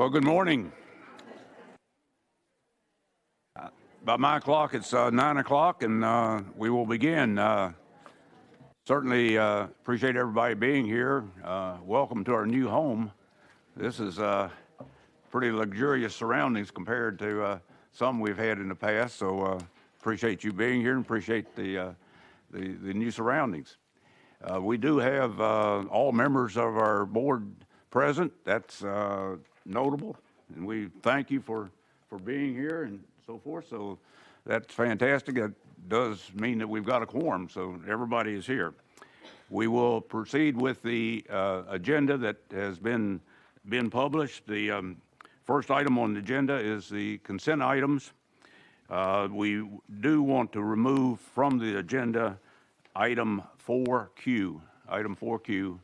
Well, good morning. By my clock, it's 9 o'clock, and we will begin. Certainly appreciate everybody being here. Welcome to our new home. This is pretty luxurious surroundings compared to some we've had in the past, so appreciate you being here and appreciate the new surroundings. We do have all members of our board present. That's notable, and we thank you for being here and so forth. So that's fantastic. That does mean that we've got a quorum, so everybody is here. We will proceed with the agenda that has been published. The first item on the agenda is the consent items. We do want to remove from the agenda item 4Q. Item 4Q,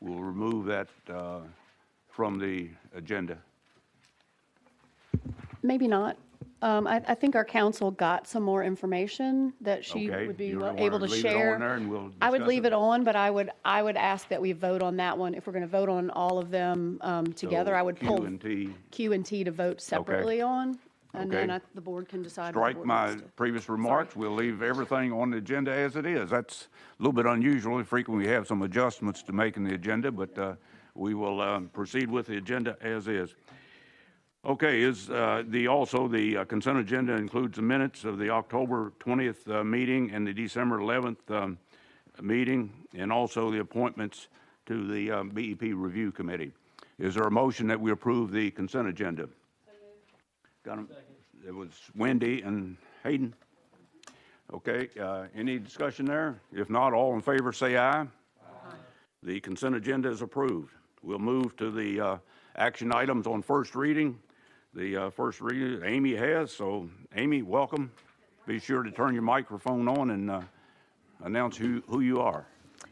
we'll remove that from the agenda. Maybe not. I think our council got some more information that she would be able to share. I would leave it on, but I would ask that we vote on that one. If we're going to vote on all of them together, So I would pull Q and T to vote separately on, and then the board can decide. Strike my previous remarks. We'll leave everything on the agenda as it is. That's a little bit unusual. Frequently, we have some adjustments to make in the agenda, but we will proceed with the agenda as is. Okay, also the consent agenda includes the minutes of the October 20th meeting and the December 11th meeting, and also the appointments to the BEP Review Committee. Is there a motion that we approve the consent agenda? Got them. It was Wendy and Hayden. Okay, any discussion there? If not, all in favor say aye. Aye. The consent agenda is approved. We'll move to the action items on first reading. The first reading Amy has, so Amy, welcome. Be sure to turn your microphone on and announce who you are.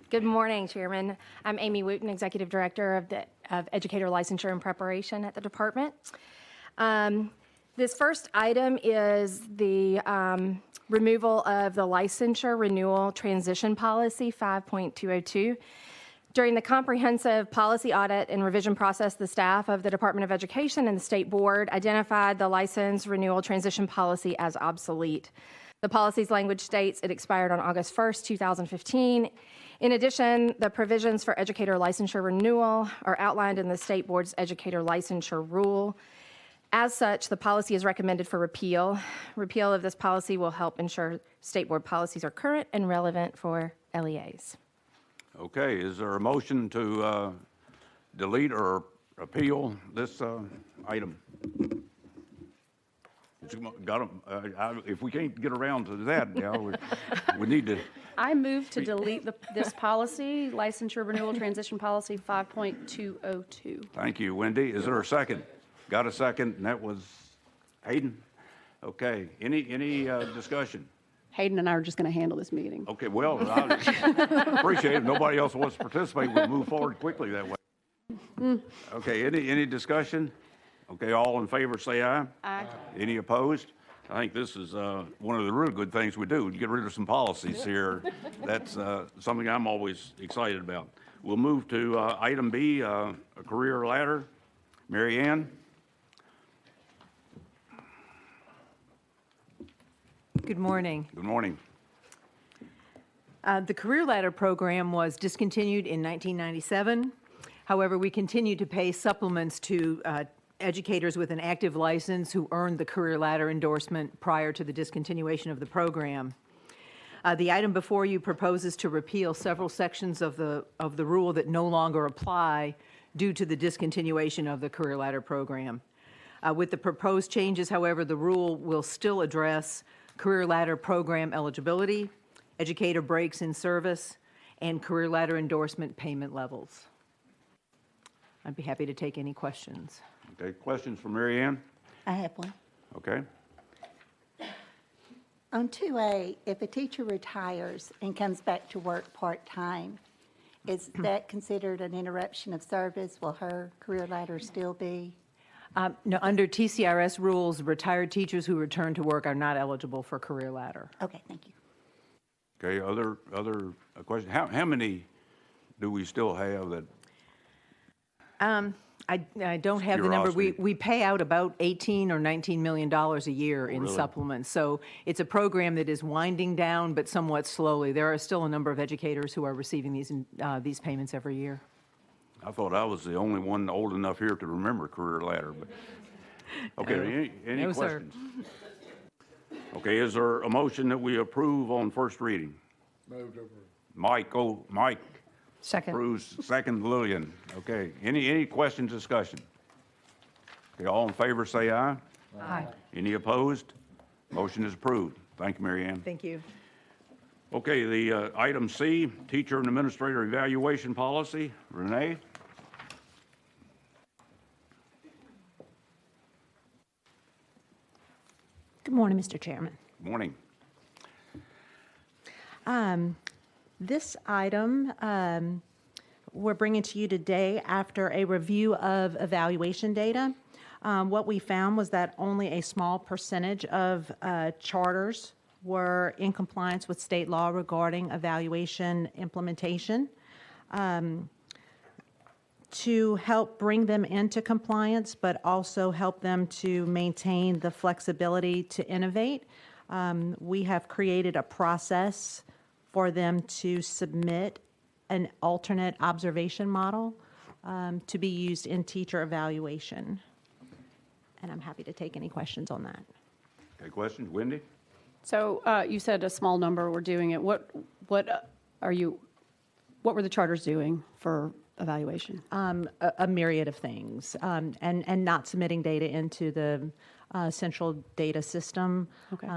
Good morning, Chairman. I'm Amy Wooten, Executive Director of Educator Licensure and Preparation at the department. This first item is the removal of the Licensure Renewal Transition Policy 5.202. During the comprehensive policy audit and revision process, the staff of the Department of Education and the State Board identified the license renewal transition policy as obsolete. The policy's language states it expired on August 1st, 2015. In addition, the provisions for educator licensure renewal are outlined in the State Board's educator licensure rule. As such, the policy is recommended for repeal. Repeal of this policy will help ensure State Board policies are current and relevant for LEAs. Okay, is there a motion to delete or appeal this item? If we can't get around to that now, we need to. I move to delete this policy, Licensure Renewal Transition Policy 5.202. Thank you, Wendy. Is there a second? Got a second, and that was Hayden. Okay, any discussion? Hayden and I are just going to handle this meeting. Okay, well, I appreciate it. If nobody else wants to participate, we'll move forward quickly that way. Okay, any discussion? Okay, all in favor say aye. Aye. Any opposed? I think this is one of the real good things we do. We get rid of some policies here. That's something I'm always excited about. We'll move to item B, a career ladder. Mary Ann? Good morning. Good morning. The Career Ladder program was discontinued in 1997. However, we continue to pay supplements to educators with an active license who earned the Career Ladder endorsement prior to the discontinuation of the program. The item before you proposes to repeal several sections of the rule that no longer apply due to the discontinuation of the Career Ladder program. With the proposed changes, however, the rule will still address Career Ladder program eligibility, educator breaks in service, and Career Ladder endorsement payment levels. I'd be happy to take any questions. Okay, questions for Mary Ann? I have one. Okay. On 2A, if a teacher retires and comes back to work part-time, is that considered an interruption of service? Will her career ladder still be? No, under TCRS rules, retired teachers who return to work are not eligible for Career Ladder. Okay, thank you. Okay, other questions? How many do we still have that? I don't have the number. Curiosity. We pay out about $18 or $19 million a year in Really? supplements. So it's a program that is winding down, but somewhat slowly. There are still a number of educators who are receiving these payments every year. I thought I was the only one old enough here to remember Career Ladder, but, okay, any No, sir. questions? Okay, is there a motion that we approve on first reading? Mike Second. approves, second Lillian. Okay, any questions, discussion? Okay, all in favor, say aye. Aye. Any opposed? Motion is approved. Thank you, Mary Ann. Thank you. Okay, the item C, Teacher and Administrator Evaluation Policy. Renee? Good morning, Mr. Chairman. Morning. This item we're bringing to you today after a review of evaluation data. What we found was that only a small percentage of charters were in compliance with state law regarding evaluation implementation. To help bring them into compliance, but also help them to maintain the flexibility to innovate, we have created a process for them to submit an alternate observation model to be used in teacher evaluation. And I'm happy to take any questions on that. Okay, questions? Wendy? So you said a small number were doing it. What were the charters doing for evaluation? A myriad of things, and not submitting data into the central data system. Okay.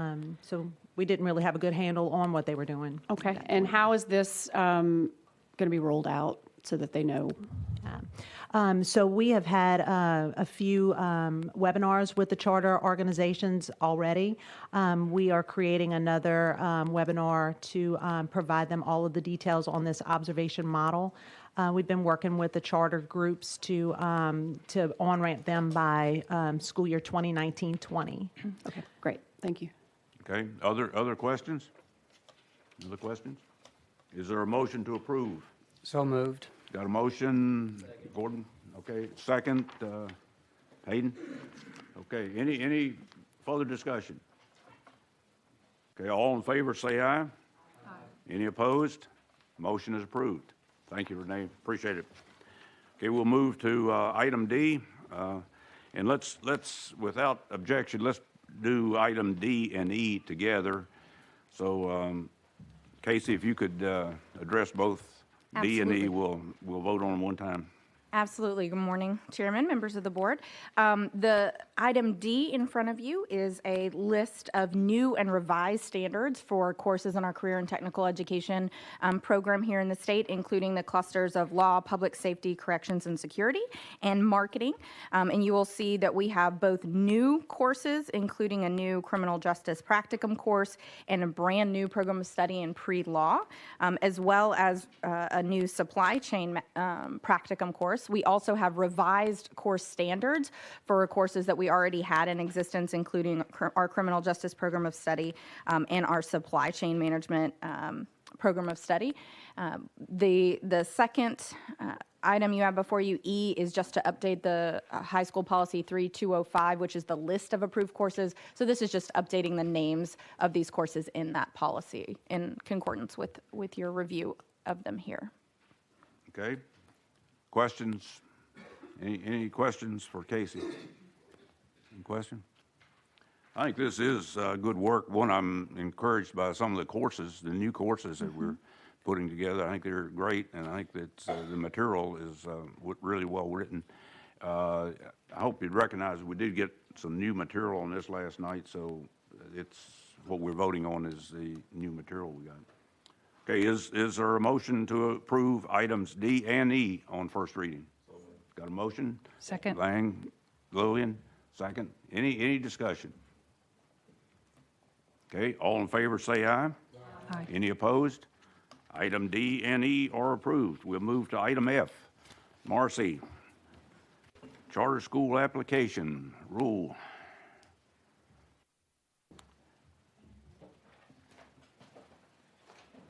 So we didn't really have a good handle on what they were doing. Okay, and how is this going to be rolled out so that they know? So we have had a few webinars with the charter organizations already. We are creating another webinar to provide them all of the details on this observation model. We've been working with the charter groups to on-ramp them by school year 2019-20. Okay, great, thank you. Okay, other questions? Other questions? Is there a motion to approve? So moved. Got a motion, Gordon? Okay, second, Hayden? Okay, any further discussion? Okay, all in favor, say aye. Aye. Any opposed? Motion is approved. Thank you, Renee, appreciate it. Okay, we'll move to item D, and let's, without objection, let's do item D and E together. So, Casey, if you could address both D and E, we'll vote on them one time. Absolutely. Good morning, Chairman, members of the board. The item D in front of you is a list of new and revised standards for courses in our career and technical education program here in the state, including the clusters of law, public safety, corrections and security, and marketing. And you will see that we have both new courses, including a new criminal justice practicum course and a brand new program of study in pre-law, as well as a new supply chain practicum course. We also have revised course standards for courses that we already had in existence, including our criminal justice program of study and our supply chain management program of study. The second item you have before you, E, is just to update the high school policy 3205, which is the list of approved courses. So this is just updating the names of these courses in that policy in concordance with your review of them here. Okay. Questions? Any questions for Casey? Any question? I think this is good work. One, I'm encouraged by some of the courses, the new courses that we're putting together. I think they're great, and I think that the material is really well written. I hope you'd recognize we did get some new material on this last night, so it's what we're voting on is the new material we got. Okay, is there a motion to approve items D and E on first reading? Got a motion? Second. Lang, Lillian, second. Any discussion? Okay, all in favor say aye. Aye. Any opposed? Item D and E are approved. We'll move to item F. Marcy, charter school application rule.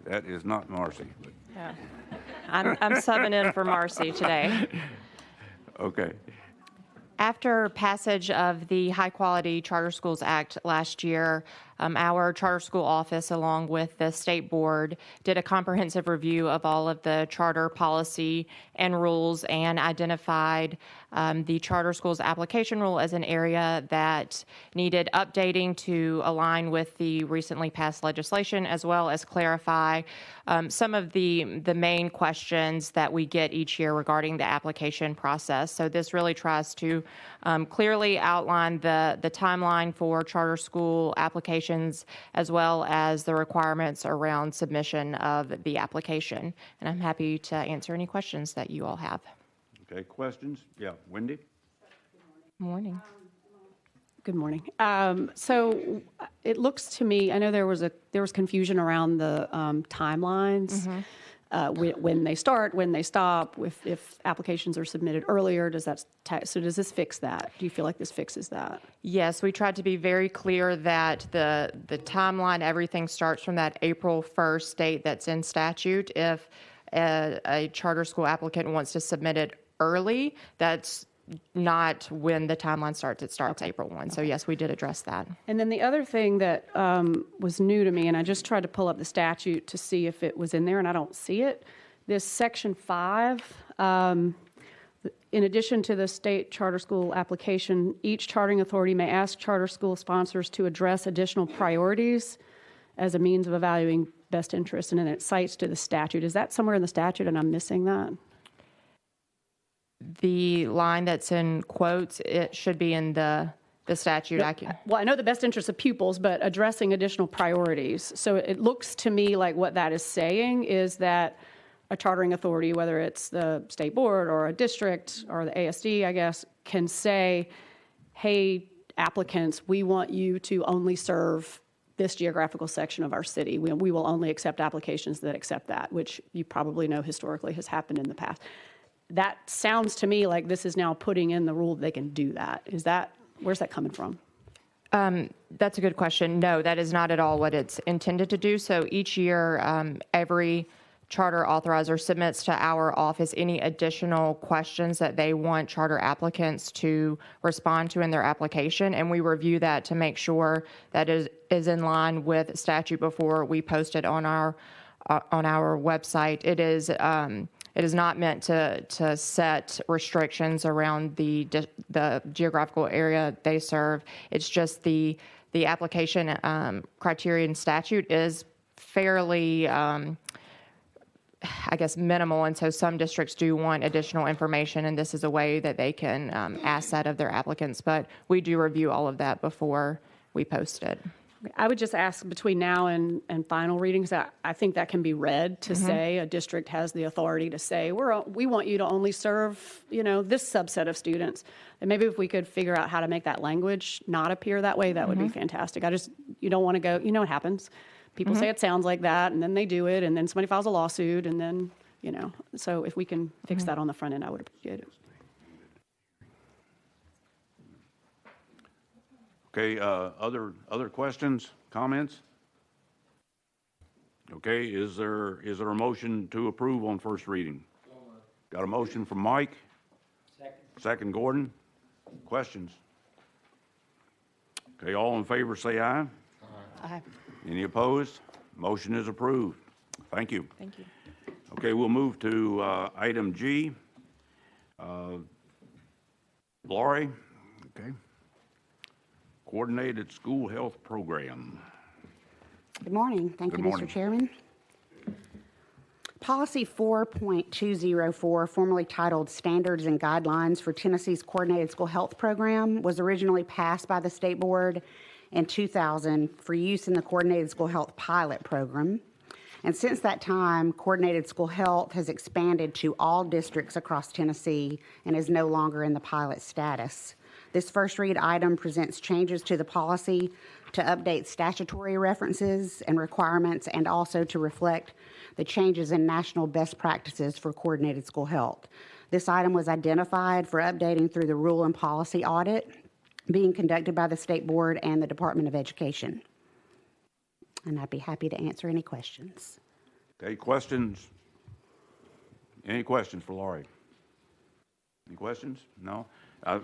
That is not Marcy. Yeah. I'm subbing in for Marcy today. Okay. After passage of the High Quality Charter Schools Act last year, our charter school office, along with the state board, did a comprehensive review of all of the charter policy and rules and identified the charter schools application rule as an area that needed updating to align with the recently passed legislation, as well as clarify some of the main questions that we get each year regarding the application process. So this really tries to clearly outline the timeline for charter school applications, as well as the requirements around submission of the application. And I'm happy to answer any questions that you all have. Okay, questions? Yeah, Wendy? Morning. Good morning. So it looks to me, I know there was confusion around the timelines, when they start, when they stop, if applications are submitted earlier, so does this fix that? Do you feel like this fixes that? Yes, we tried to be very clear that the timeline, everything starts from that April 1st date that's in statute. If a charter school applicant wants to submit it early, that's not when the timeline starts. It starts April 1. So yes, we did address that. And then the other thing that was new to me, and I just tried to pull up the statute to see if it was in there, and I don't see it. This Section 5, in addition to the state charter school application, each chartering authority may ask charter school sponsors to address additional priorities as a means of evaluating best interest, and then it cites to the statute. Is that somewhere in the statute, and I'm missing that? The line that's in quotes, it should be in the statute. Well, I know the best interest of pupils, but addressing additional priorities. So it looks to me like what that is saying is that a chartering authority, whether it's the state board or a district or the ASD, I guess, can say, hey, applicants, we want you to only serve this geographical section of our city. We will only accept applications that accept that, which you probably know historically has happened in the past. That sounds to me like this is now putting in the rule that they can do that. Where's that coming from? That's a good question. No, that is not at all what it's intended to do. So each year, every charter authorizer submits to our office any additional questions that they want charter applicants to respond to in their application, and we review that to make sure that it is in line with statute before we post it on our website. It is not meant to set restrictions around the geographical area they serve. It's just the application criteria and statute is fairly, I guess, minimal, and so some districts do want additional information, and this is a way that they can ask that of their applicants. But we do review all of that before we post it. I would just ask between now and final readings, I think that can be read to say a district has the authority to say, we want you to only serve, this subset of students. And maybe if we could figure out how to make that language not appear that way, that would be fantastic. You don't want to go, what happens. People say it sounds like that, and then they do it, and then somebody files a lawsuit, and then, so if we can fix that on the front end, I would appreciate it. Okay, other questions, comments? Okay, is there a motion to approve on first reading? Got a motion from Mike? Second Gordon? Questions? Okay, all in favor say aye. Aye. Any opposed? Motion is approved. Thank you. Thank you. Okay, we'll move to item G. Laurie, okay. Coordinated School Health Program. Good morning. Thank you, Mr. Chairman. Policy 4.204, formerly titled Standards and Guidelines for Tennessee's Coordinated School Health Program, was originally passed by the State Board in 2000 for use in the Coordinated School Health Pilot Program. And since that time, Coordinated School Health has expanded to all districts across Tennessee and is no longer in the pilot status. This first read item presents changes to the policy to update statutory references and requirements, and also to reflect the changes in national best practices for coordinated school health. This item was identified for updating through the rule and policy audit being conducted by the State Board and the Department of Education. And I'd be happy to answer any questions. Okay, questions? Any questions for Laurie? Any questions? No?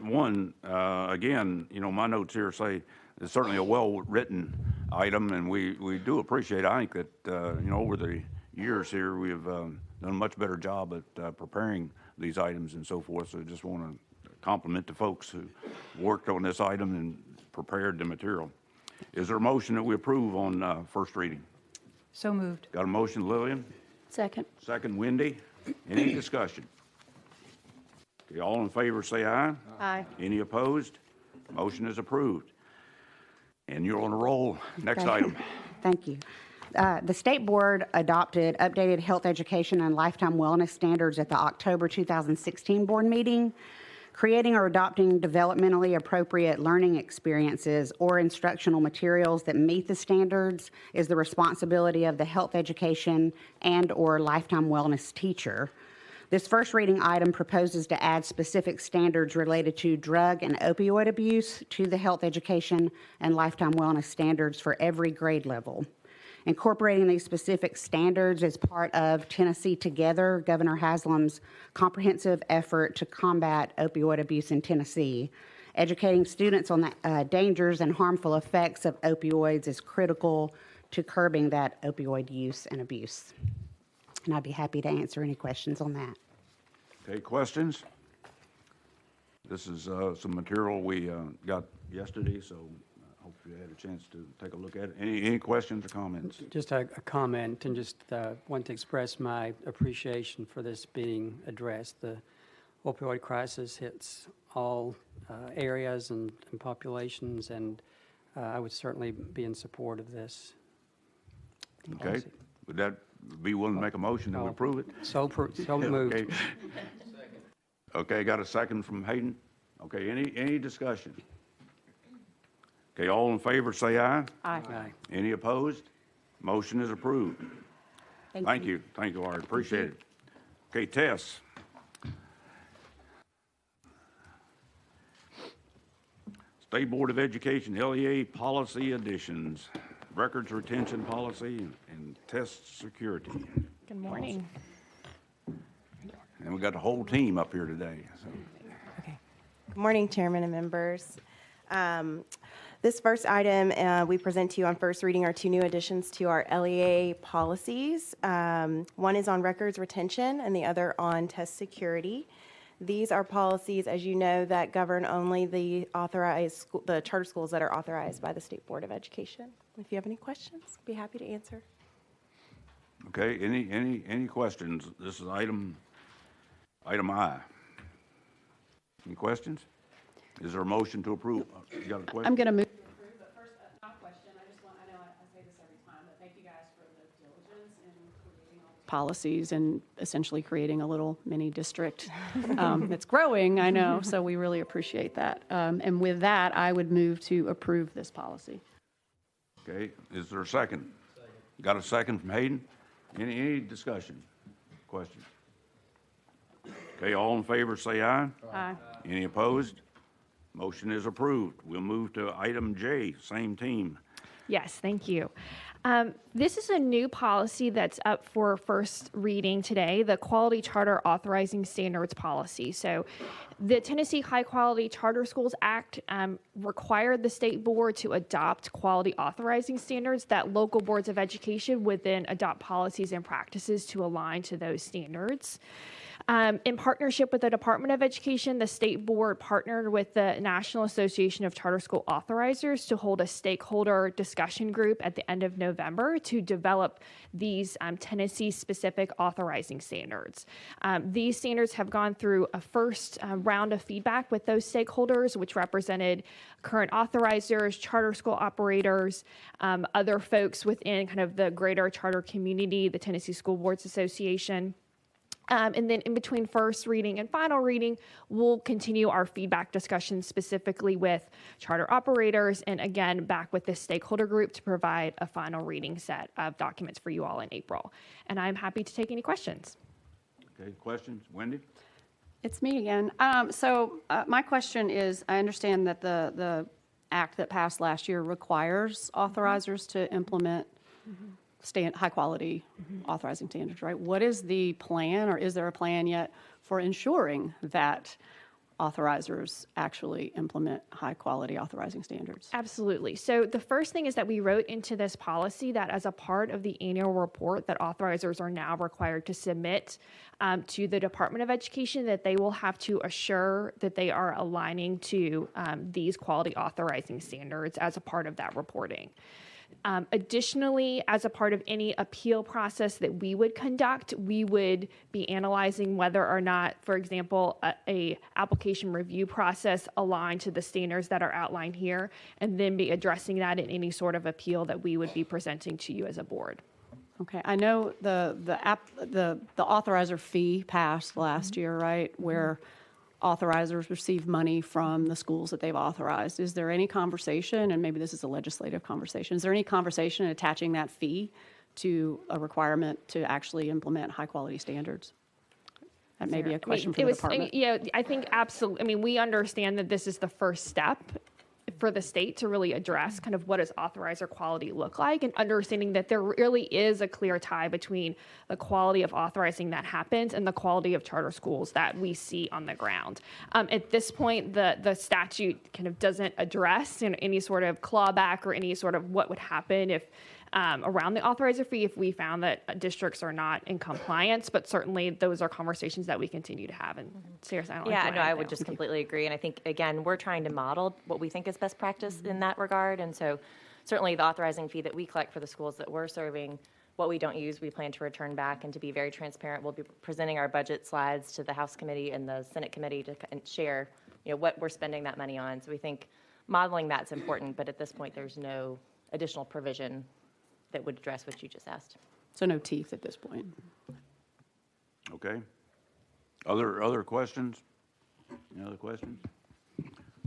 One, again, my notes here say it's certainly a well-written item, and we do appreciate it. I think that, over the years here, we have done a much better job at preparing these items and so forth. So I just want to compliment the folks who worked on this item and prepared the material. Is there a motion that we approve on first reading? So moved. Got a motion, Lillian? Second. Second, Wendy. Any discussion? Okay, all in favor, say aye. Aye. Any opposed? Motion is approved. And you're on a roll. Next Okay. item. Thank you. The State Board adopted updated health education and lifetime wellness standards at the October 2016 board meeting. Creating or adopting developmentally appropriate learning experiences or instructional materials that meet the standards is the responsibility of the health education and/or lifetime wellness teacher. This first reading item proposes to add specific standards related to drug and opioid abuse to the health education and lifetime wellness standards for every grade level. Incorporating these specific standards is part of Tennessee Together, Governor Haslam's comprehensive effort to combat opioid abuse in Tennessee. Educating students on the dangers and harmful effects of opioids is critical to curbing that opioid use and abuse. And I'd be happy to answer any questions on that. Okay, questions? This is some material we got yesterday, so I hope you had a chance to take a look at it. Any questions or comments? Just a comment, and just want to express my appreciation for this being addressed. The opioid crisis hits all areas and populations, and I would certainly be in support of this. Okay, policy. would that be willing to make a motion to approve it? So moved. Okay. Okay, got a second from Hayden? Okay, any discussion? Okay, all in favor, say aye. Aye. Aye. Any opposed? Motion is approved. Thank you. Thank you, Art. Appreciate it. Okay, Tess. State Board of Education, LEA policy additions, records retention policy, and test security. Good morning. And we got the whole team up here today. So. Okay. Good morning, Chairman and members. This first item we present to you on first reading are two new additions to our LEA policies. One is on records retention and the other on test security. These are policies, as you know, that govern only the the charter schools that are authorized by the State Board of Education. If you have any questions, I'd be happy to answer. Okay, any questions? This is item I. Any questions? Is there a motion to approve? You got a question? I'm going to move. But first, not a question, I know I say this every time, but thank you guys for the diligence in creating all these policies and essentially creating a little mini district that's growing, I know, so we really appreciate that. And with that, I would move to approve this policy. Okay, is there a second? Got a second from Hayden? Any discussion, questions? Okay, all in favor, say aye. Aye. Any opposed? Motion is approved. We'll move to item J, same team. Yes, thank you. This is a new policy that's up for first reading today, the Quality Charter Authorizing Standards Policy. So the Tennessee High Quality Charter Schools Act required the state board to adopt quality authorizing standards that local boards of education would then adopt policies and practices to align to those standards. In partnership with the Department of Education, the state board partnered with the National Association of Charter School Authorizers to hold a stakeholder discussion group at the end of November to develop these Tennessee-specific authorizing standards. These standards have gone through a first round of feedback with those stakeholders, which represented current authorizers, charter school operators, other folks within kind of the greater charter community, the Tennessee School Boards Association. And then in between first reading and final reading, we'll continue our feedback discussions specifically with charter operators and again, back with this stakeholder group to provide a final reading set of documents for you all in April. And I'm happy to take any questions. Okay, questions? Wendy? It's me again. My question is, I understand that the act that passed last year requires authorizers to implement high-quality authorizing standards, right? What is the plan, or is there a plan yet for ensuring that authorizers actually implement high-quality authorizing standards? Absolutely. So the first thing is that we wrote into this policy that as a part of the annual report that authorizers are now required to submit to the Department of Education, that they will have to assure that they are aligning to these quality authorizing standards as a part of that reporting. Additionally, as a part of any appeal process that we would conduct, we would be analyzing whether or not, for example, a application review process aligned to the standards that are outlined here, and then be addressing that in any sort of appeal that we would be presenting to you as a board. Okay, I know the authorizer fee passed last year, right? Where authorizers receive money from the schools that they've authorized. Is there any conversation, and maybe this is a legislative conversation, is there any conversation attaching that fee to a requirement to actually implement high-quality standards? That may be a question for the department. Yeah, I think absolutely. I mean, we understand that this is the first step for the state to really address kind of what does authorizer quality look like, and understanding that there really is a clear tie between the quality of authorizing that happens and the quality of charter schools that we see on the ground. At this point, the statute kind of doesn't address any sort of clawback or any sort of what would happen if around the authorizer fee if we found that districts are not in compliance, but certainly those are conversations that we continue to have. And Sarah, I don't know. Yeah, no, I would just completely agree. And I think, again, we're trying to model what we think is best practice in that regard. And so certainly the authorizing fee that we collect for the schools that we're serving, what we don't use, we plan to return back. And to be very transparent, we'll be presenting our budget slides to the House Committee and the Senate Committee to share, what we're spending that money on. So we think modeling that's important, but at this point, there's no additional provision that would address what you just asked. So no teeth at this point. Okay. Other questions? Any other questions?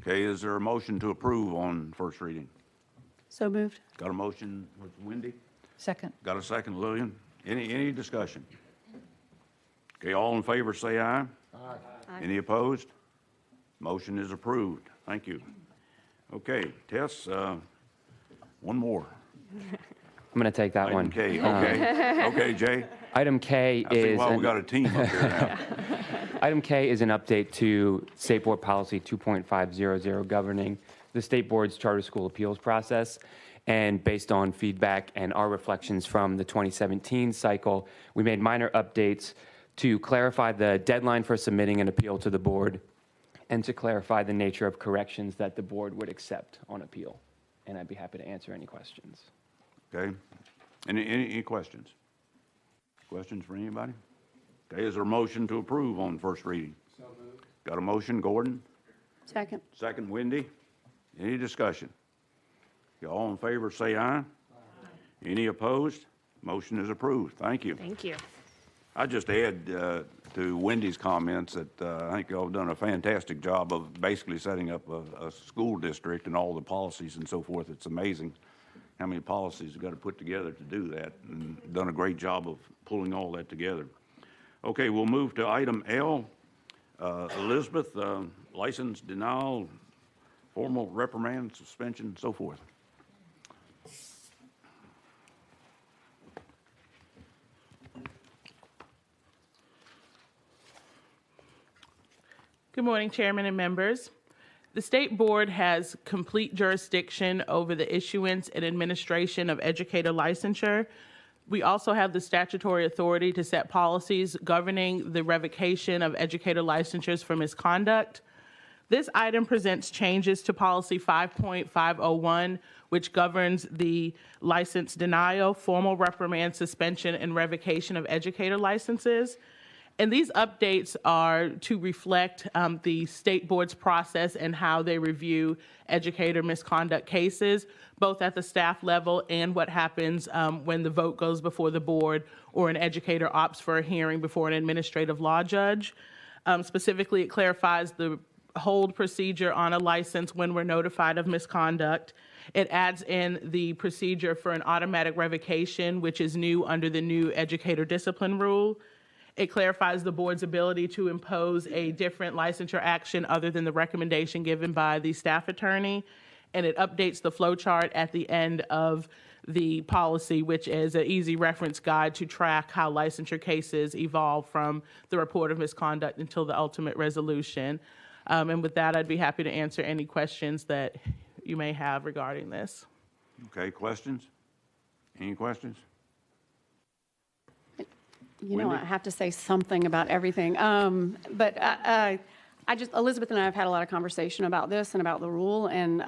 Okay, is there a motion to approve on first reading? So moved. Got a motion with Wendy? Second. Got a second, Lillian? Any discussion? Okay, all in favor, say aye. Aye. Any opposed? Motion is approved. Thank you. Okay, Tess, one more. I'm going to take that one. K, okay. Okay, Jay. Item K is. Well, we got a team up here now. Item K is an update to State Board Policy 2.500 governing the State Board's charter school appeals process. And based on feedback and our reflections from the 2017 cycle, we made minor updates to clarify the deadline for submitting an appeal to the board and to clarify the nature of corrections that the board would accept on appeal. And I'd be happy to answer any questions. Okay. Any questions? Questions for anybody? Okay, is there a motion to approve on first reading? So moved. Got a motion, Gordon? Second. Second, Wendy? Any discussion? Okay, all in favor, say aye. Aye. Any opposed? Motion is approved. Thank you. Thank you. I just add to Wendy's comments that I think y'all have done a fantastic job of basically setting up a school district and all the policies and so forth. It's amazing how many policies you've got to put together to do that, and done a great job of pulling all that together. Okay, we'll move to item L. Elizabeth, license denial, formal reprimand, suspension, and so forth. Good morning, Chairman and members. The State Board has complete jurisdiction over the issuance and administration of educator licensure. We also have the statutory authority to set policies governing the revocation of educator licensures for misconduct. This item presents changes to Policy 5.501, which governs the license denial, formal reprimand, suspension, and revocation of educator licenses. And these updates are to reflect the State Board's process and how they review educator misconduct cases, both at the staff level and what happens when the vote goes before the board or an educator opts for a hearing before an administrative law judge. Specifically, it clarifies the hold procedure on a license when we're notified of misconduct. It adds in the procedure for an automatic revocation, which is new under the new educator discipline rule. It clarifies the board's ability to impose a different licensure action other than the recommendation given by the staff attorney. And it updates the flow chart at the end of the policy, which is an easy reference guide to track how licensure cases evolve from the report of misconduct until the ultimate resolution. And with that, I'd be happy to answer any questions that you may have regarding this. Okay, questions? Any questions? You know, Wendy? I have to say something about everything. But I just, Elizabeth and I have had a lot of conversation about this and about the rule. And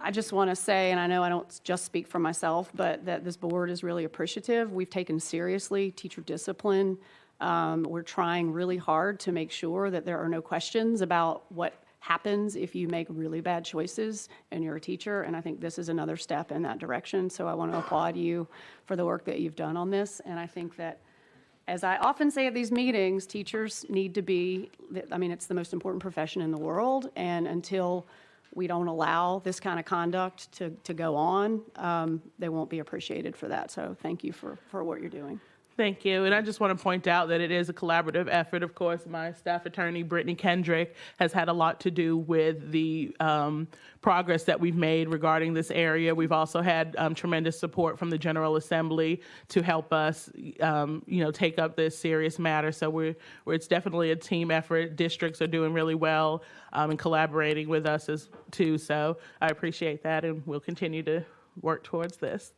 I just want to say, and I know I don't just speak for myself, but that this board is really appreciative. We've taken seriously teacher discipline. We're trying really hard to make sure that there are no questions about what happens if you make really bad choices and you're a teacher, and I think this is another step in that direction. So I want to applaud you for the work that you've done on this, and I think that, as I often say at these meetings, teachers need to be, I mean, it's the most important profession in the world, and until we don't allow this kind of conduct to go on, they won't be appreciated for that. So thank you for what you're doing. Thank you. And I just want to point out that it is a collaborative effort. Of course, my staff attorney, Brittany Kendrick, has had a lot to do with the progress that we've made regarding this area. We've also had tremendous support from the General Assembly to help us, take up this serious matter. So it's definitely a team effort. Districts are doing really well and collaborating with us too. So I appreciate that, and we'll continue to work towards this.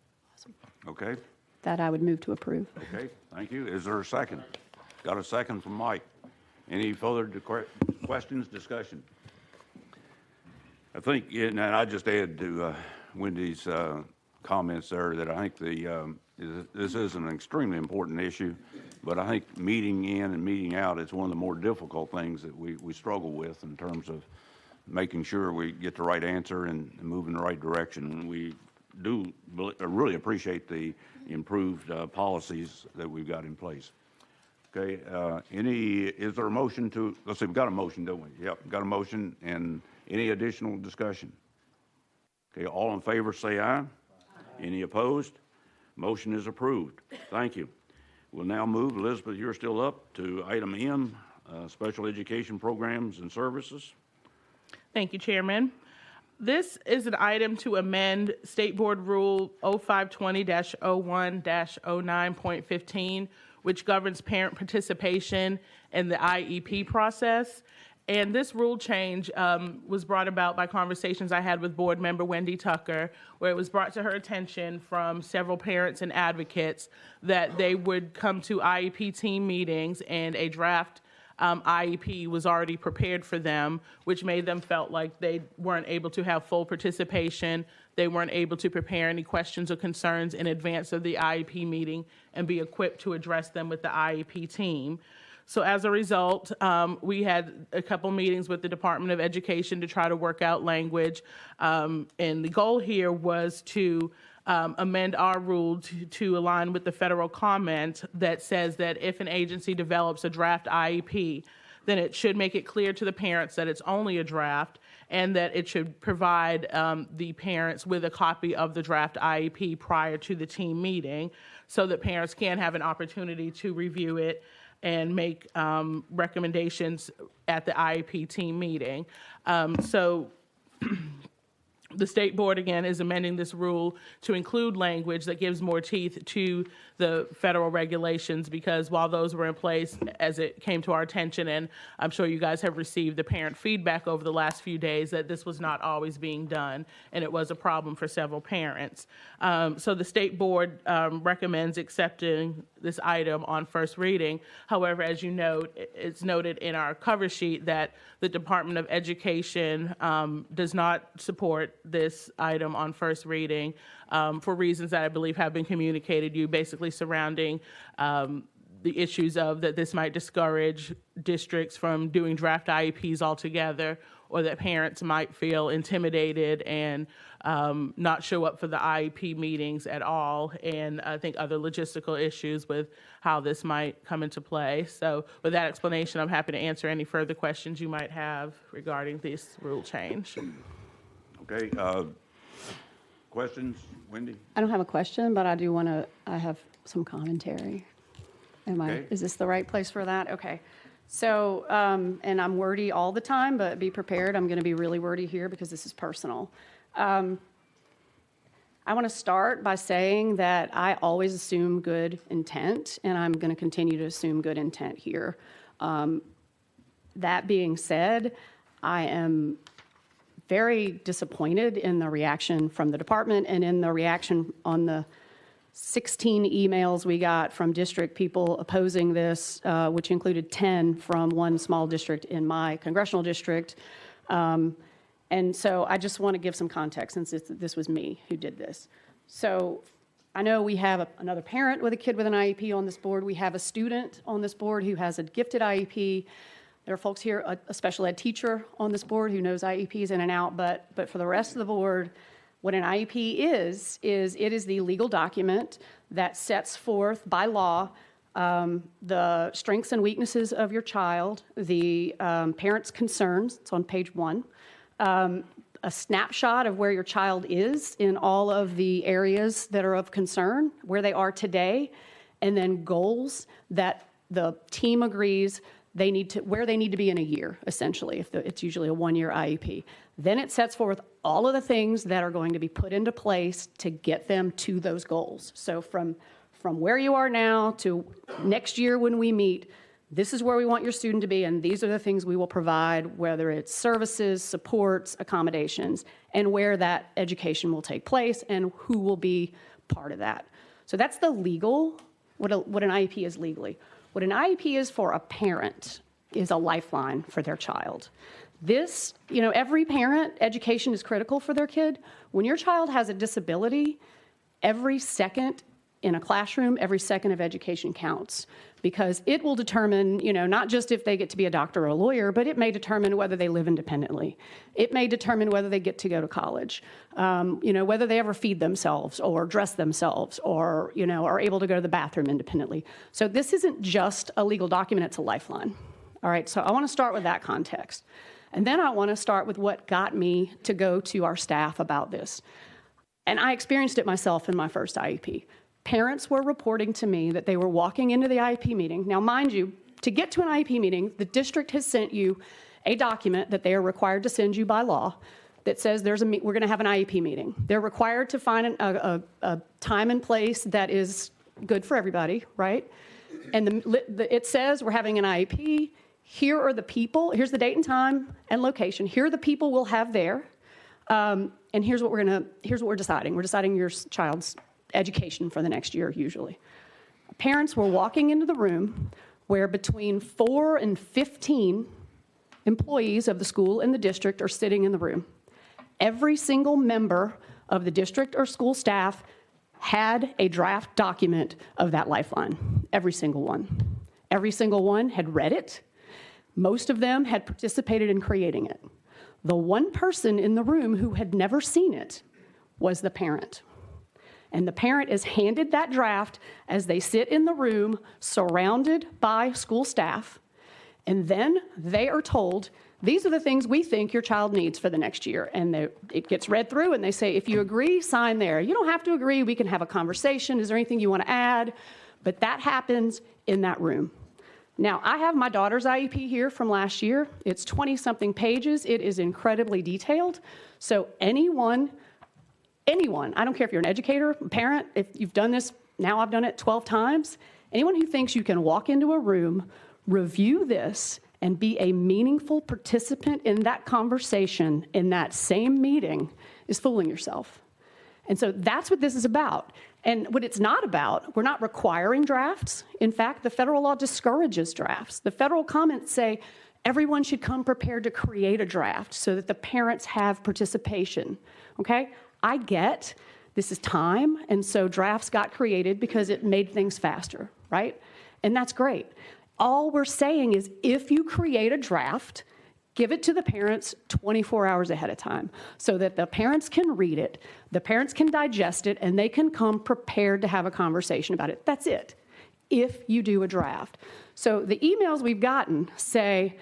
Okay. That I would move to approve. Okay, thank you. Is there a second? Got a second from Mike. Any further questions, discussion? I think, and I just add to Wendy's comments there that I think this is an extremely important issue, but I think meeting in and meeting out is one of the more difficult things that we struggle with in terms of making sure we get the right answer and move in the right direction. We do really appreciate the improved policies that we've got in place. Okay, is there a motion to, let's see, we've got a motion, don't we? Yep, got a motion, and any additional discussion? Okay, all in favor say aye. Any opposed? Motion is approved. Thank you. We'll now move, Elizabeth, you're still up, to item M, special education programs and services. Thank you, Chairman. This is an item to amend State Board Rule 0520-01-09.15, which governs parent participation in the IEP process. And this rule change was brought about by conversations I had with board member Wendy Tucker, where it was brought to her attention from several parents and advocates that they would come to IEP team meetings and a draft IEP was already prepared for them, which made them felt like they weren't able to have full participation. They weren't able to prepare any questions or concerns in advance of the IEP meeting and be equipped to address them with the IEP team. So as a result, we had a couple meetings with the Department of Education to try to work out language. And the goal here was to amend our rule to align with the federal comment that says that if an agency develops a draft IEP, then it should make it clear to the parents that it's only a draft, and that it should provide the parents with a copy of the draft IEP prior to the team meeting, so that parents can have an opportunity to review it and make recommendations at the IEP team meeting. The State Board, again, is amending this rule to include language that gives more teeth to the federal regulations, because while those were in place as it came to our attention, and I'm sure you guys have received the parent feedback over the last few days that this was not always being done, and it was a problem for several parents. So the State Board recommends accepting this item on first reading. However, as you note, it's noted in our cover sheet that the Department of Education does not support this item on first reading for reasons that I believe have been communicated to you, basically surrounding the issues of that this might discourage districts from doing draft IEPs altogether, or that parents might feel intimidated and not show up for the IEP meetings at all, and I think other logistical issues with how this might come into play. So with that explanation, I'm happy to answer any further questions you might have regarding this rule change. Okay, questions, Wendy? I don't have a question, but I have some commentary. Is this the right place for that? Okay. So, and I'm wordy all the time, but be prepared. I'm going to be really wordy here because this is personal. I want to start by saying that I always assume good intent, and I'm going to continue to assume good intent here. That being said, I am very disappointed in the reaction from the department and in the reaction on the 16 emails we got from district people opposing this, which included 10 from one small district in my congressional district. And so I just want to give some context since this was me who did this. So I know we have another parent with a kid with an IEP on this board. We have a student on this board who has a gifted IEP. There are folks here, a special ed teacher on this board who knows IEPs in and out, but for the rest of the board, what an IEP is it is the legal document that sets forth by law the strengths and weaknesses of your child, the parents' concerns, it's on page 1, a snapshot of where your child is in all of the areas that are of concern, where they are today, and then goals that the team agrees where they need to be in a year, essentially, if it's usually a 1-year IEP. Then it sets forth all of the things that are going to be put into place to get them to those goals. So from where you are now to next year when we meet, this is where we want your student to be, and these are the things we will provide, whether it's services, supports, accommodations, and where that education will take place and who will be part of that. So that's the legal, what an IEP is legally. What an IEP is for a parent is a lifeline for their child. This, every parent, education is critical for their kid. When your child has a disability, every second in a classroom, every second of education counts because it will determine, not just if they get to be a doctor or a lawyer, but it may determine whether they live independently. It may determine whether they get to go to college, whether they ever feed themselves or dress themselves or, are able to go to the bathroom independently. So this isn't just a legal document, it's a lifeline. All right, so I want to start with that context. And then I want to start with what got me to go to our staff about this. And I experienced it myself in my first IEP. Parents were reporting to me that they were walking into the IEP meeting. Now, mind you, to get to an IEP meeting, the district has sent you a document that they are required to send you by law that says we're going to have an IEP meeting. They're required to find a time and place that is good for everybody, right? And it says we're having an IEP. Here are the people. Here's the date and time and location. Here are the people we'll have there. And here's what we're deciding. We're deciding your child's education for the next year, usually. Parents were walking into the room where between 4 and 15 employees of the school and the district are sitting in the room. Every single member of the district or school staff had a draft document of that lifeline. Every single one. Every single one had read it. Most of them had participated in creating it. The one person in the room who had never seen it was the parent. And the parent is handed that draft as they sit in the room surrounded by school staff. And then they are told, these are the things we think your child needs for the next year. And it gets read through and they say, if you agree, sign there. You don't have to agree. We can have a conversation. Is there anything you want to add? But that happens in that room. Now, I have my daughter's IEP here from last year. It's 20-something pages. It is incredibly detailed. So anyone, I don't care if you're an educator, a parent, if you've done this, now I've done it 12 times, anyone who thinks you can walk into a room, review this, and be a meaningful participant in that conversation in that same meeting is fooling yourself. And so that's what this is about. And what it's not about, we're not requiring drafts. In fact, the federal law discourages drafts. The federal comments say everyone should come prepared to create a draft so that the parents have participation, okay? I get this is time, and so drafts got created because it made things faster, right? And that's great. All we're saying is if you create a draft, give it to the parents 24 hours ahead of time so that the parents can read it, the parents can digest it, and they can come prepared to have a conversation about it. That's it, if you do a draft. So the emails we've gotten say,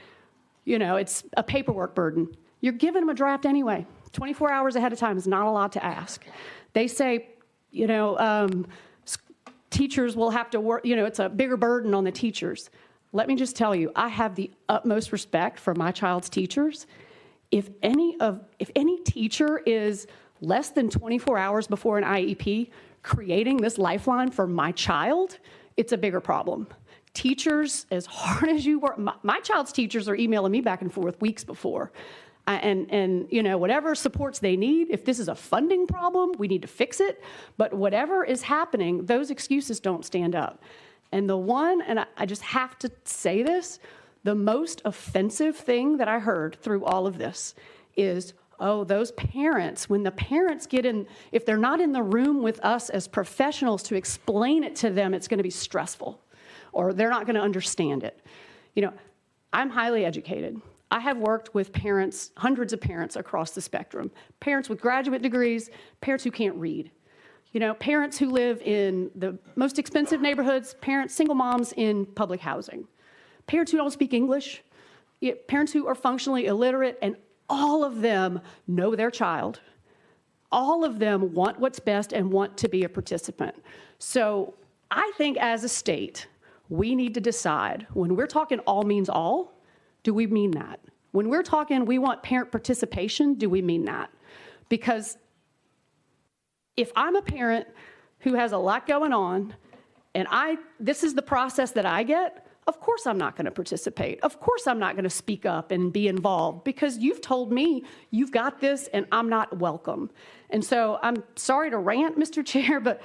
it's a paperwork burden. You're giving them a draft anyway. 24 hours ahead of time is not a lot to ask. They say, teachers will have to work, it's a bigger burden on the teachers. Let me just tell you, I have the utmost respect for my child's teachers. If any teacher is less than 24 hours before an IEP creating this lifeline for my child, it's a bigger problem. teachers, as hard as you work, my child's teachers are emailing me back and forth weeks before. And you know, whatever supports they need, if this is a funding problem, we need to fix it. But whatever is happening, those excuses don't stand up. And the one, and I just have to say this, the most offensive thing that I heard through all of this is, oh, those parents, when the parents get in, if they're not in the room with us as professionals to explain it to them, it's going to be stressful, or they're not going to understand it. You know, I'm highly educated. I have worked with parents, hundreds of parents across the spectrum, parents with graduate degrees, parents who can't read, you know, parents who live in the most expensive neighborhoods, parents, single moms in public housing, parents who don't speak English, parents who are functionally illiterate, and all of them know their child. All of them want what's best and want to be a participant. So I think as a state, we need to decide, when we're talking all means all, do we mean that? When we're talking we want parent participation, do we mean that? Because if I'm a parent who has a lot going on and this is the process that I get, of course I'm not going to participate. Of course I'm not going to speak up and be involved, because you've told me you've got this and I'm not welcome. And so I'm sorry to rant, Mr. Chair, but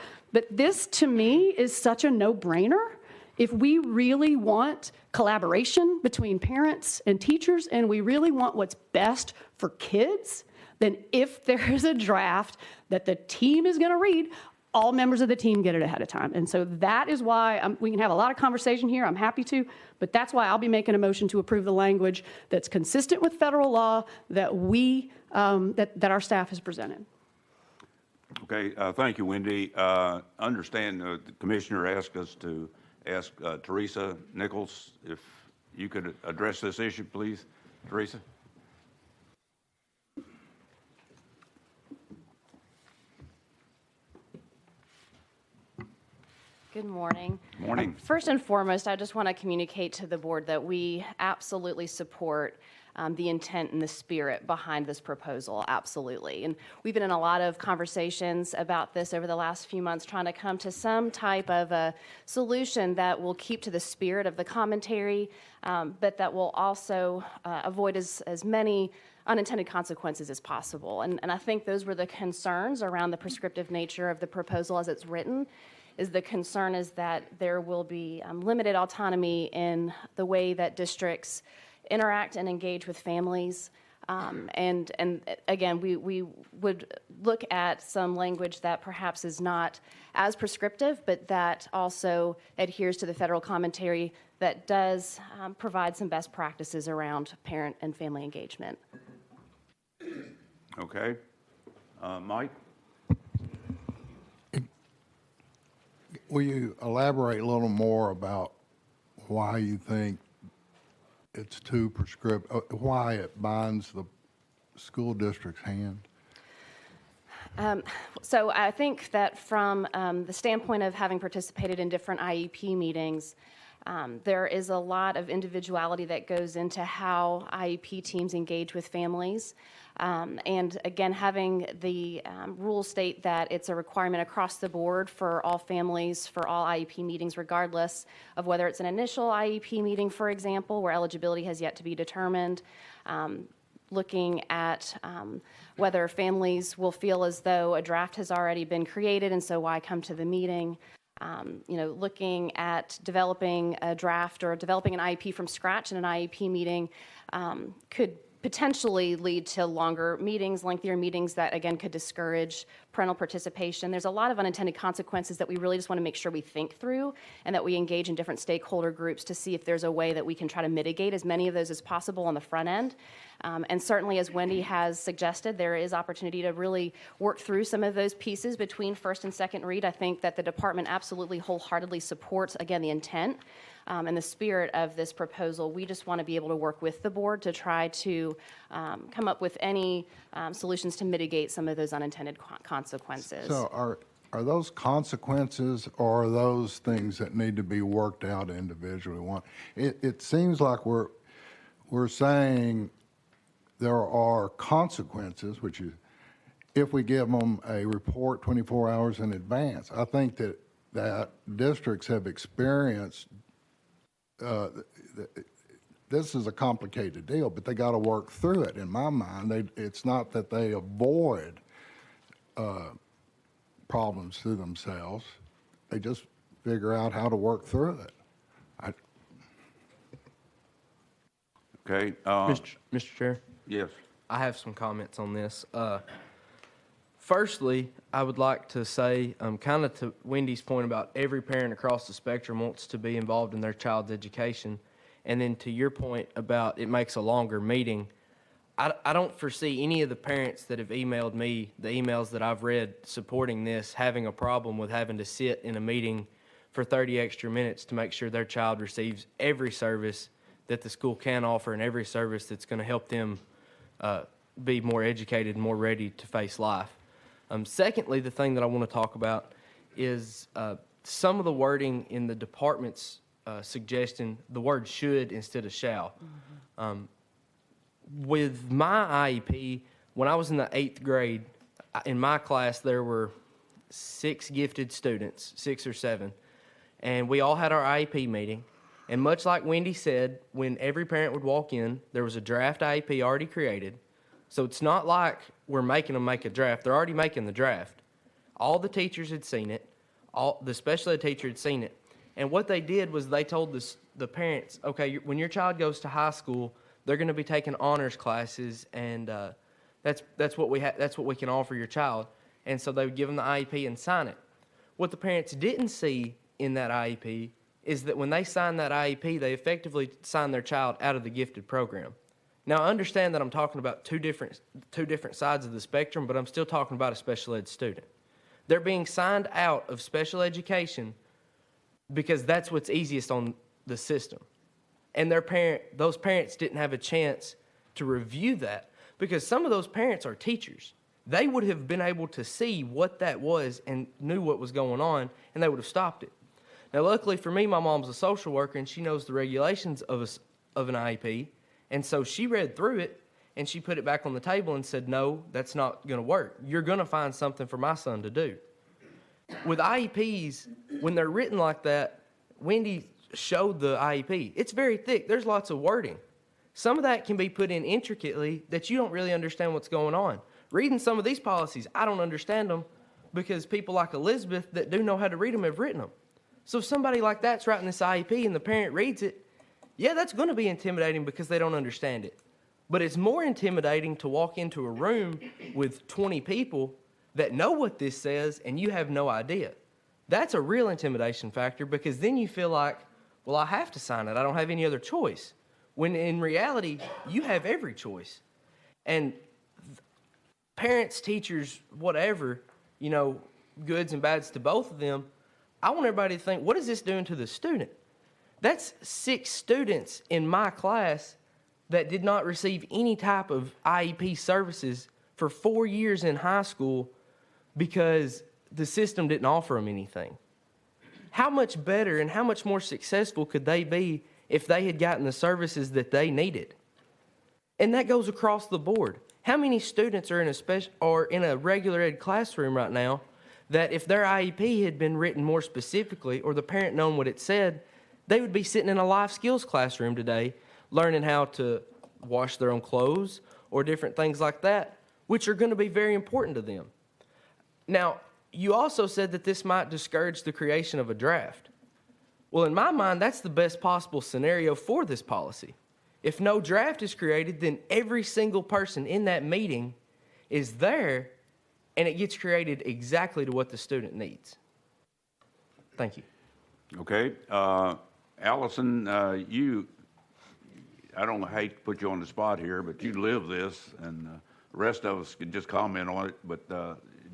this to me is such a no-brainer. If we really want collaboration between parents and teachers, and we really want what's best for kids, then if there is a draft that the team is going to read, all members of the team get it ahead of time. And so that is why we can have a lot of conversation here. I'm happy to, but that's why I'll be making a motion to approve the language that's consistent with federal law that that our staff has presented. Okay, thank you, Wendy. Understand the commissioner asked us to ask Teresa Nichols if you could address this issue, please. Teresa? Good morning. Morning. First and foremost, I just want to communicate to the board that we absolutely support the intent and the spirit behind this proposal, absolutely. And we've been in a lot of conversations about this over the last few months, trying to come to some type of a solution that will keep to the spirit of the commentary, but that will also avoid as many unintended consequences as possible. And I think those were the concerns around the prescriptive nature of the proposal as it's written. The concern is that there will be limited autonomy in the way that districts interact and engage with families. And again, we would look at some language that perhaps is not as prescriptive, but that also adheres to the federal commentary that does provide some best practices around parent and family engagement. Okay. Mike? Will you elaborate a little more about why you think it's too prescriptive, why it binds the school district's hand? So I think that from the standpoint of having participated in different IEP meetings, there is a lot of individuality that goes into how IEP teams engage with families. And again, having the rules state that it's a requirement across the board for all families, for all IEP meetings, regardless of whether it's an initial IEP meeting, for example, where eligibility has yet to be determined, looking at whether families will feel as though a draft has already been created, and so why come to the meeting. Looking at developing a draft or developing an IEP from scratch in an IEP meeting could potentially lead to longer meetings, lengthier meetings that, again, could discourage parental participation. There's a lot of unintended consequences that we really just want to make sure we think through and that we engage in different stakeholder groups to see if there's a way that we can try to mitigate as many of those as possible on the front end. And certainly, as Wendy has suggested, there is opportunity to really work through some of those pieces between first and second read. I think that the department absolutely wholeheartedly supports, again, the intent and the spirit of this proposal. We just want to be able to work with the board to try to come up with any solutions to mitigate some of those unintended consequences. So are those consequences, or are those things that need to be worked out individually? It seems like we're saying there are consequences, which is if we give them a report 24 hours in advance. I think that districts have experienced this is a complicated deal, but they got to work through it. In my mind, it's not that they avoid problems through themselves. They just figure out how to work through it. Okay. Mr. Chair, Yes. I have some comments on this. Firstly, I would like to say, kind of to Wendy's point about every parent across the spectrum wants to be involved in their child's education. And then to your point about it makes a longer meeting, I don't foresee any of the parents that have emailed me, the emails that I've read supporting this, having a problem with having to sit in a meeting for 30 extra minutes to make sure their child receives every service that the school can offer and every service that's going to help them be more educated and more ready to face life. Secondly, the thing that I want to talk about is some of the wording in the department's suggestion, the word should instead of shall. With my IEP, when I was in the 8th grade, in my class there were 6 gifted students, 6 or 7, and we all had our IEP meeting. And much like Wendy said, when every parent would walk in, there was a draft IEP already created. So it's not like we're making them make a draft. They're already making the draft. All the teachers had seen it. The special ed teacher had seen it. And what they did was they told the parents, okay, when your child goes to high school, they're going to be taking honors classes, and that's what we can offer your child. And so they would give them the IEP and sign it. What the parents didn't see in that IEP is that when they signed that IEP, they effectively signed their child out of the gifted program. Now, I understand that I'm talking about two different sides of the spectrum, but I'm still talking about a special ed student. They're being signed out of special education because that's what's easiest on the system. And those parents didn't have a chance to review that because some of those parents are teachers. They would have been able to see what that was and knew what was going on, and they would have stopped it. Now, luckily for me, my mom's a social worker, and she knows the regulations of an IEP, and so she read through it, and she put it back on the table and said, no, that's not going to work. You're going to find something for my son to do. With IEPs, when they're written like that, Wendy showed the IEP. It's very thick. There's lots of wording. Some of that can be put in intricately that you don't really understand what's going on. Reading some of these policies, I don't understand them because people like Elizabeth that do know how to read them have written them. So if somebody like that's writing this IEP and the parent reads it, yeah, that's going to be intimidating because they don't understand it. But it's more intimidating to walk into a room with 20 people that know what this says and you have no idea. That's a real intimidation factor because then you feel like, well, I have to sign it. I don't have any other choice. When in reality, you have every choice. And parents, teachers, whatever, goods and bads to both of them, I want everybody to think, what is this doing to the student? That's 6 students in my class that did not receive any type of IEP services for 4 years in high school because the system didn't offer them anything. How much better and how much more successful could they be if they had gotten the services that they needed? And that goes across the board. How many students are in a regular ed classroom right now that if their IEP had been written more specifically or the parent known what it said, they would be sitting in a life skills classroom today learning how to wash their own clothes or different things like that, which are going to be very important to them. Now, you also said that this might discourage the creation of a draft. Well, in my mind, that's the best possible scenario for this policy. If no draft is created, then every single person in that meeting is there and it gets created exactly to what the student needs. Thank you. Okay. Allison, I don't hate to put you on the spot here, but you live this, and the rest of us can just comment on it. But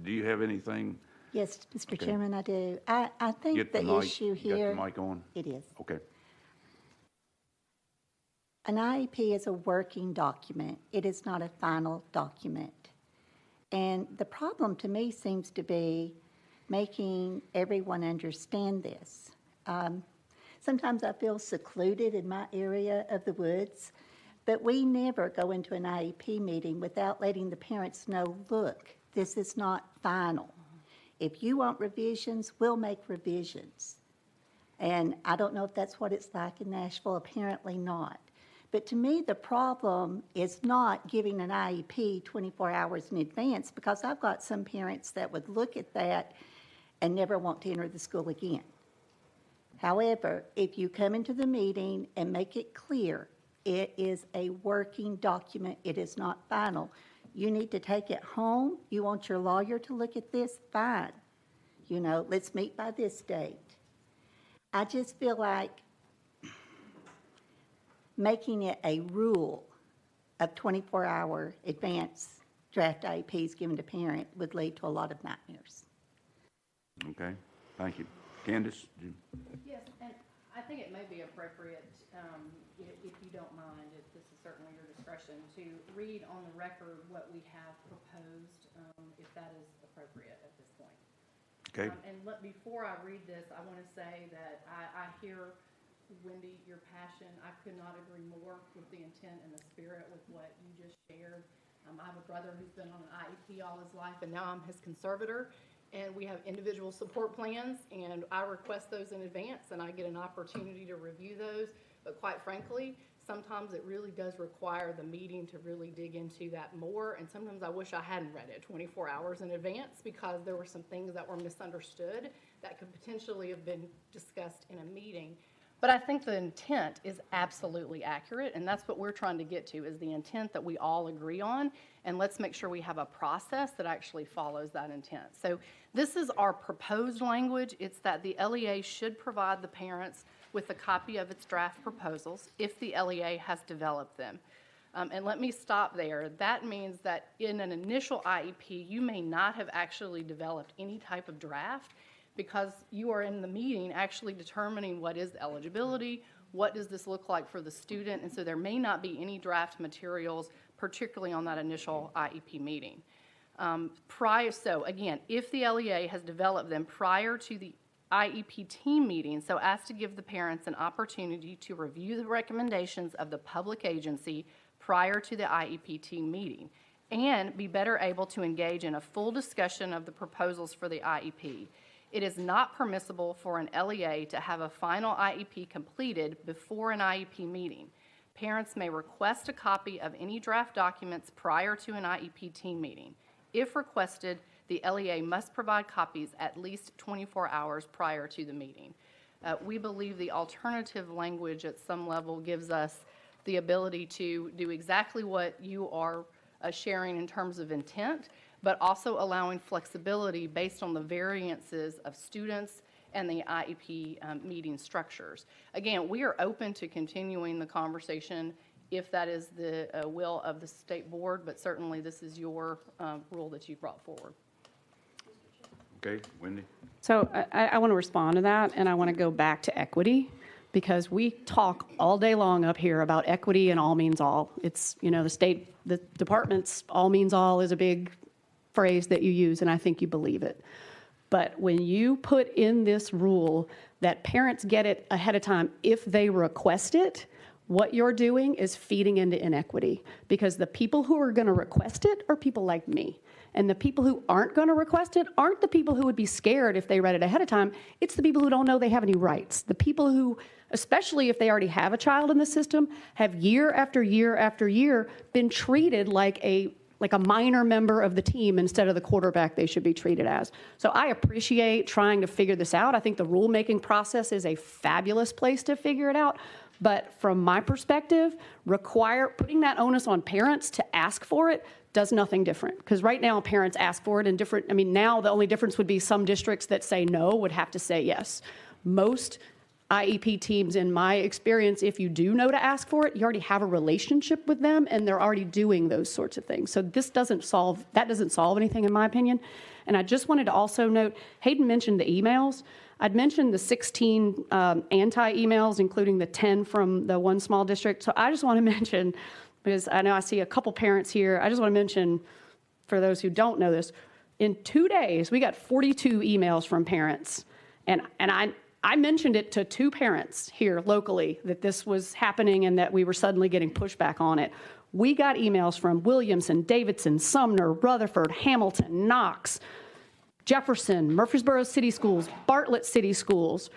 do you have anything? Yes, Mr. Okay. Chairman, I do. I think the issue here. Got the mic on? It is. Okay. An IEP is a working document. It is not a final document. And the problem to me seems to be making everyone understand this. Sometimes I feel secluded in my area of the woods, but we never go into an IEP meeting without letting the parents know, look, this is not final. If you want revisions, we'll make revisions. And I don't know if that's what it's like in Nashville, apparently not. But to me, the problem is not giving an IEP 24 hours in advance, because I've got some parents that would look at that and never want to enter the school again. However, if you come into the meeting and make it clear, it is a working document, it is not final. You need to take it home, you want your lawyer to look at this, fine. You know, let's meet by this date. I just feel like making it a rule of 24-hour advance draft IEPs given to parent would lead to a lot of nightmares. Okay, thank you. Candace? Yes, and I think it may be appropriate, if you don't mind, this is certainly your discretion, to read on the record what we have proposed, if that is appropriate at this point. Okay. Before I read this, I want to say that I hear, Wendy, your passion. I could not agree more with the intent and the spirit with what you just shared. I have a brother who's been on an IEP all his life, and now I'm his conservator. And we have individual support plans, and I request those in advance, and I get an opportunity to review those. But quite frankly, sometimes it really does require the meeting to really dig into that more. And sometimes I wish I hadn't read it 24 hours in advance, because there were some things that were misunderstood that could potentially have been discussed in a meeting. But I think the intent is absolutely accurate, and that's what we're trying to get to, is the intent that we all agree on, and let's make sure we have a process that actually follows that intent. So this is our proposed language. It's that the LEA should provide the parents with a copy of its draft proposals if the LEA has developed them. And let me stop there. That means that in an initial IEP, you may not have actually developed any type of draft, because you are in the meeting actually determining what is eligibility, what does this look like for the student, and so there may not be any draft materials, particularly on that initial IEP meeting. So again, if the LEA has developed them prior to the IEP team meeting, so as to give the parents an opportunity to review the recommendations of the public agency prior to the IEP team meeting, and be better able to engage in a full discussion of the proposals for the IEP. It is not permissible for an LEA to have a final IEP completed before an IEP meeting. Parents may request a copy of any draft documents prior to an IEP team meeting. If requested, the LEA must provide copies at least 24 hours prior to the meeting. We believe the alternative language at some level gives us the ability to do exactly what you are sharing in terms of intent, but also allowing flexibility based on the variances of students and the IEP meeting structures. Again, we are open to continuing the conversation if that is the will of the state board, but certainly this is your rule that you brought forward. Okay, Wendy? So I want to respond to that, and I want to go back to equity, because we talk all day long up here about equity and all means all. It's, you know, the department's all means all is a big phrase that you use, and I think you believe it. But when you put in this rule that parents get it ahead of time if they request it, what you're doing is feeding into inequity, because the people who are going to request it are people like me. And the people who aren't going to request it aren't the people who would be scared if they read it ahead of time. It's the people who don't know they have any rights. The people who, especially if they already have a child in the system, have year after year after year been treated like a minor member of the team instead of the quarterback they should be treated as. So I appreciate trying to figure this out. I think the rulemaking process is a fabulous place to figure it out. But from my perspective, putting that onus on parents to ask for it does nothing different. Because right now, parents ask for it in different, now the only difference would be some districts that say no would have to say yes. Most IEP teams, in my experience, if you do know to ask for it, you already have a relationship with them and they're already doing those sorts of things. So that doesn't solve anything, in my opinion. And I just wanted to also note, Hayden mentioned the emails. I'd mentioned the 16 anti-emails, including the 10 from the one small district. So I just want to mention, because I know I see a couple parents here, I just want to mention, for those who don't know this, in 2 days, we got 42 emails from parents. And I mentioned it to 2 parents here locally that this was happening and that we were suddenly getting pushback on it. We got emails from Williamson, Davidson, Sumner, Rutherford, Hamilton, Knox, Jefferson, Murfreesboro City Schools, Bartlett City Schools,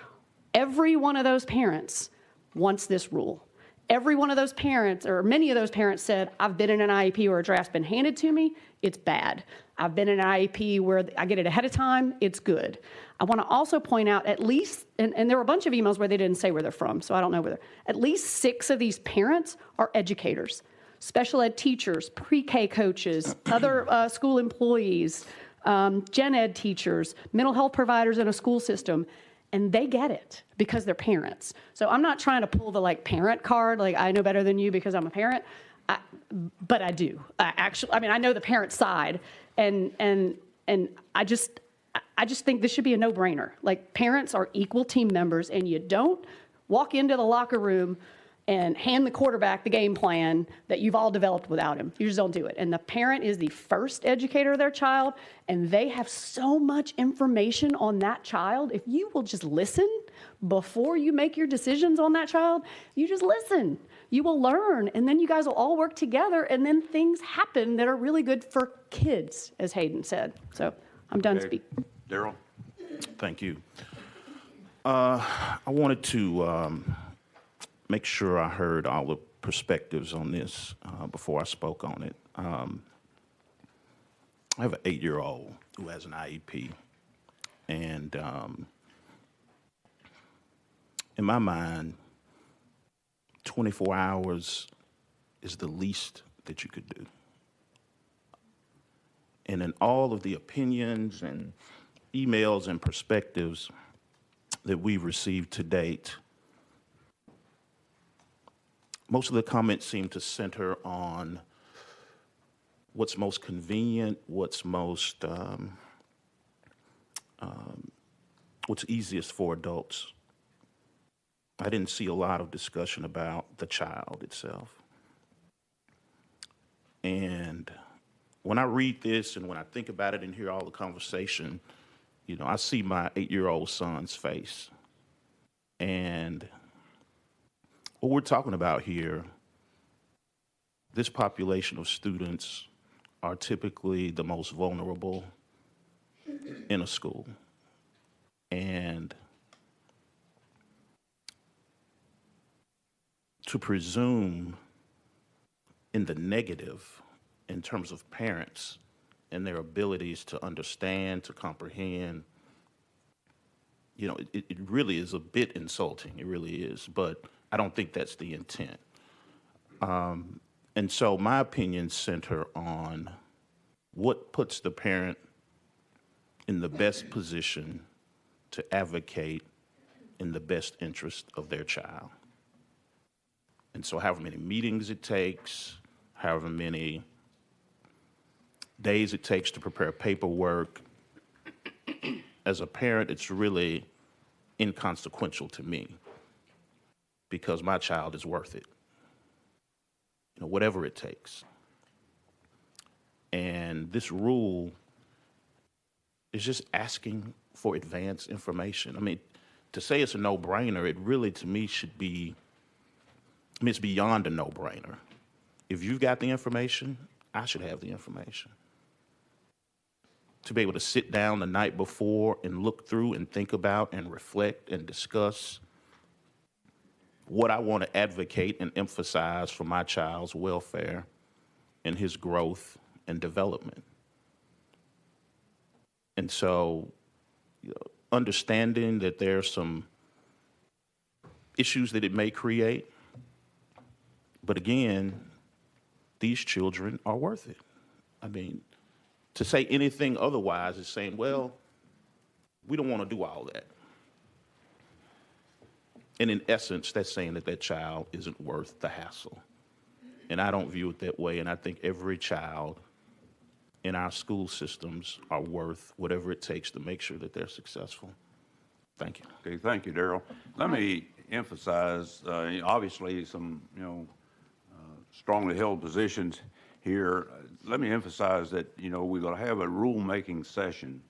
Every one of those parents wants this rule. Every one of those parents, or many of those parents, said, I've been in an IEP where a draft's been handed to me, it's bad. I've been in an IEP where I get it ahead of time, it's good. I want to also point out at least, and there were a bunch of emails where they didn't say where they're from, so I don't know whether, at least 6 of these parents are educators, special ed teachers, pre-K coaches, other school employees, gen ed teachers, mental health providers in a school system. And they get it because they're parents. So I'm not trying to pull the parent card, I know better than you because I'm a parent, but I do. I know the parent side, and I just think this should be a no-brainer. Parents are equal team members, and you don't walk into the locker room and hand the quarterback the game plan that you've all developed without him. You just don't do it. And the parent is the first educator of their child, and they have so much information on that child. If you will just listen before you make your decisions on that child, you just listen. You will learn, and then you guys will all work together, and then things happen that are really good for kids, as Hayden said. So I'm done speaking. Daryl? Thank you. I wanted to make sure I heard all the perspectives on this before I spoke on it. I have an 8-year-old who has an IEP, and in my mind, 24 hours is the least that you could do. And in all of the opinions and emails and perspectives that we've received to date, most of the comments seem to center on what's most convenient, what's easiest for adults. I didn't see a lot of discussion about the child itself. And when I read this and when I think about it and hear all the conversation, I see my 8-year-old son's face. And what we're talking about here, this population of students are typically the most vulnerable in a school. And to presume in the negative in terms of parents and their abilities to understand, to comprehend, it really is a bit insulting. It really is. But I don't think that's the intent. And so my opinions center on what puts the parent in the best position to advocate in the best interest of their child. And so however many meetings it takes, however many days it takes to prepare paperwork, as a parent, it's really inconsequential to me, because my child is worth it, whatever it takes. And this rule is just asking for advance information. To say it's a no-brainer, it really, to me, should be, it's beyond a no-brainer. If you've got the information, I should have the information. To be able to sit down the night before and look through and think about and reflect and discuss what I want to advocate and emphasize for my child's welfare and his growth and development. And so, understanding that there are some issues that it may create, but again, these children are worth it. To say anything otherwise is saying, well, we don't want to do all that. And in essence, that's saying that that child isn't worth the hassle. And I don't view it that way. And I think every child in our school systems are worth whatever it takes to make sure that they're successful. Thank you. Okay, thank you, Daryl. Let me emphasize, obviously, some, strongly held positions here. Let me emphasize that, we're going to have a rulemaking session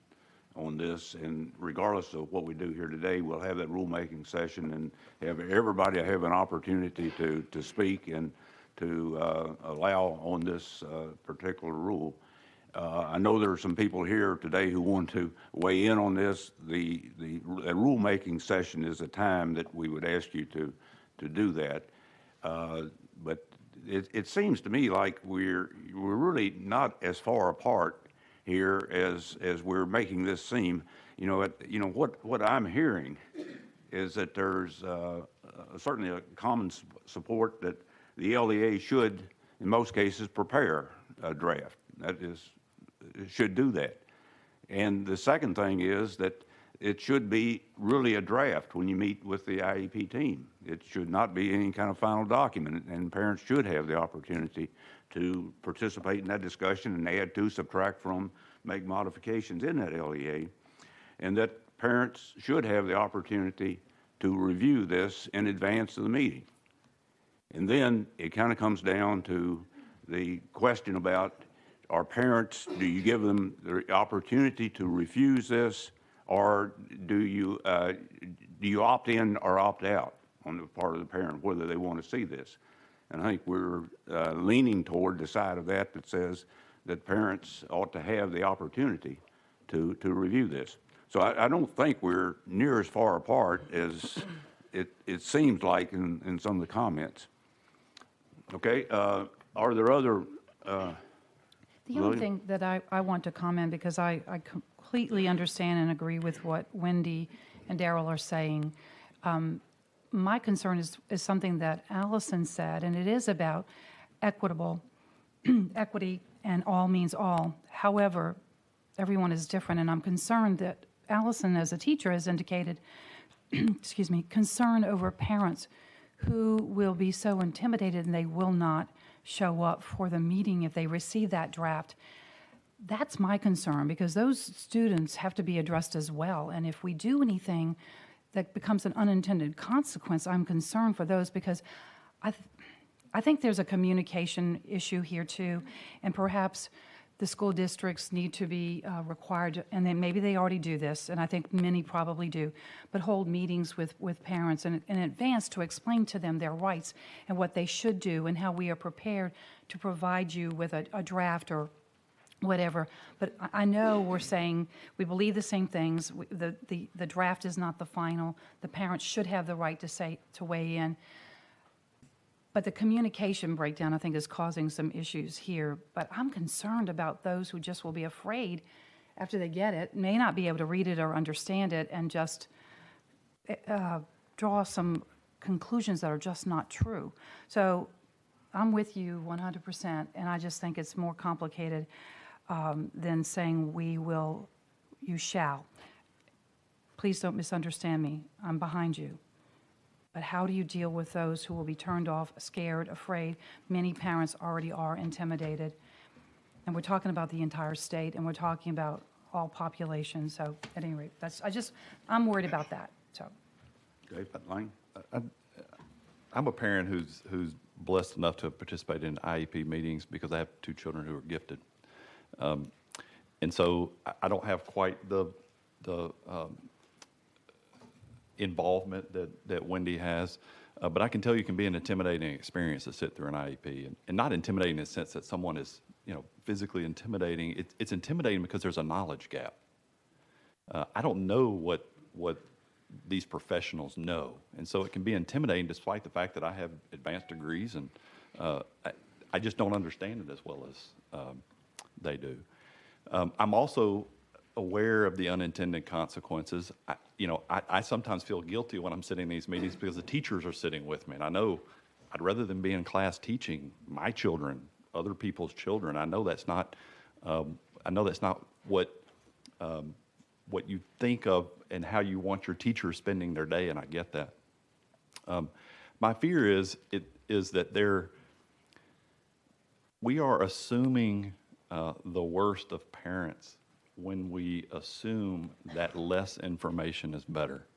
on this, and regardless of what we do here today, we'll have that rulemaking session and have everybody have an opportunity to speak and to allow on this particular rule. I know there are some people here today who want to weigh in on this. The rulemaking session is a time that we would ask you to do that. But it seems to me like we're really not as far apart here as we're making this seem. What I'm hearing is that there's certainly a common support that the LEA should, in most cases, prepare a draft. That is, should do that. And the second thing is that it should be really a draft when you meet with the IEP team. It should not be any kind of final document, and parents should have the opportunity to participate in that discussion and add to, subtract from, make modifications in that LEA, and that parents should have the opportunity to review this in advance of the meeting. And then it kind of comes down to the question about, are parents, do you give them the opportunity to refuse this, or do you opt in or opt out on the part of the parent, whether they want to see this? And I think we're leaning toward the side of that says that parents ought to have the opportunity to review this. So I don't think we're near as far apart as it seems like in some of the comments. Okay, are there other? The only thing that I want to comment, because I completely understand and agree with what Wendy and Daryl are saying. My concern is something that Allison said, and it is about equitable equity, and all means all. However, everyone is different, and I'm concerned that Allison, as a teacher, has indicated, excuse me, concern over parents who will be so intimidated and they will not show up for the meeting if they receive that draft. That's my concern, because those students have to be addressed as well. And if we do anything that becomes an unintended consequence, I'm concerned for those, because I think there's a communication issue here too, and perhaps the school districts need to be required, and then maybe they already do this, and I think many probably do, but hold meetings with parents in advance to explain to them their rights and what they should do and how we are prepared to provide you with a draft or whatever. But I know we're saying we believe the same things. The draft is not the final. The parents should have the right to weigh in. But the communication breakdown, I think, is causing some issues here. But I'm concerned about those who just will be afraid after they get it, may not be able to read it or understand it, and just draw some conclusions that are just not true. So I'm with you 100%, and I just think it's more complicated than saying we will, you shall. Please don't misunderstand me. I'm behind you. But how do you deal with those who will be turned off, scared, afraid? Many parents already are intimidated. And we're talking about the entire state, and we're talking about all populations. So at any rate, I'm worried about that. So. Okay, Lane? I'm a parent who's blessed enough to have participated in IEP meetings because I have two children who are gifted. And so I don't have quite the involvement that Wendy has, but I can tell you it can be an intimidating experience to sit through an IEP, and not intimidating in the sense that someone is, physically intimidating. It's intimidating because there's a knowledge gap. I don't know what these professionals know, and so it can be intimidating despite the fact that I have advanced degrees, and I just don't understand it as well as they do. I'm also aware of the unintended consequences. I sometimes feel guilty when I'm sitting in these meetings because the teachers are sitting with me, and I know I'd rather than be in class teaching my children, other people's children. I know that's not what you think of and how you want your teachers spending their day, and I get that. My fear is that we are assuming the worst of parents when we assume that less information is better.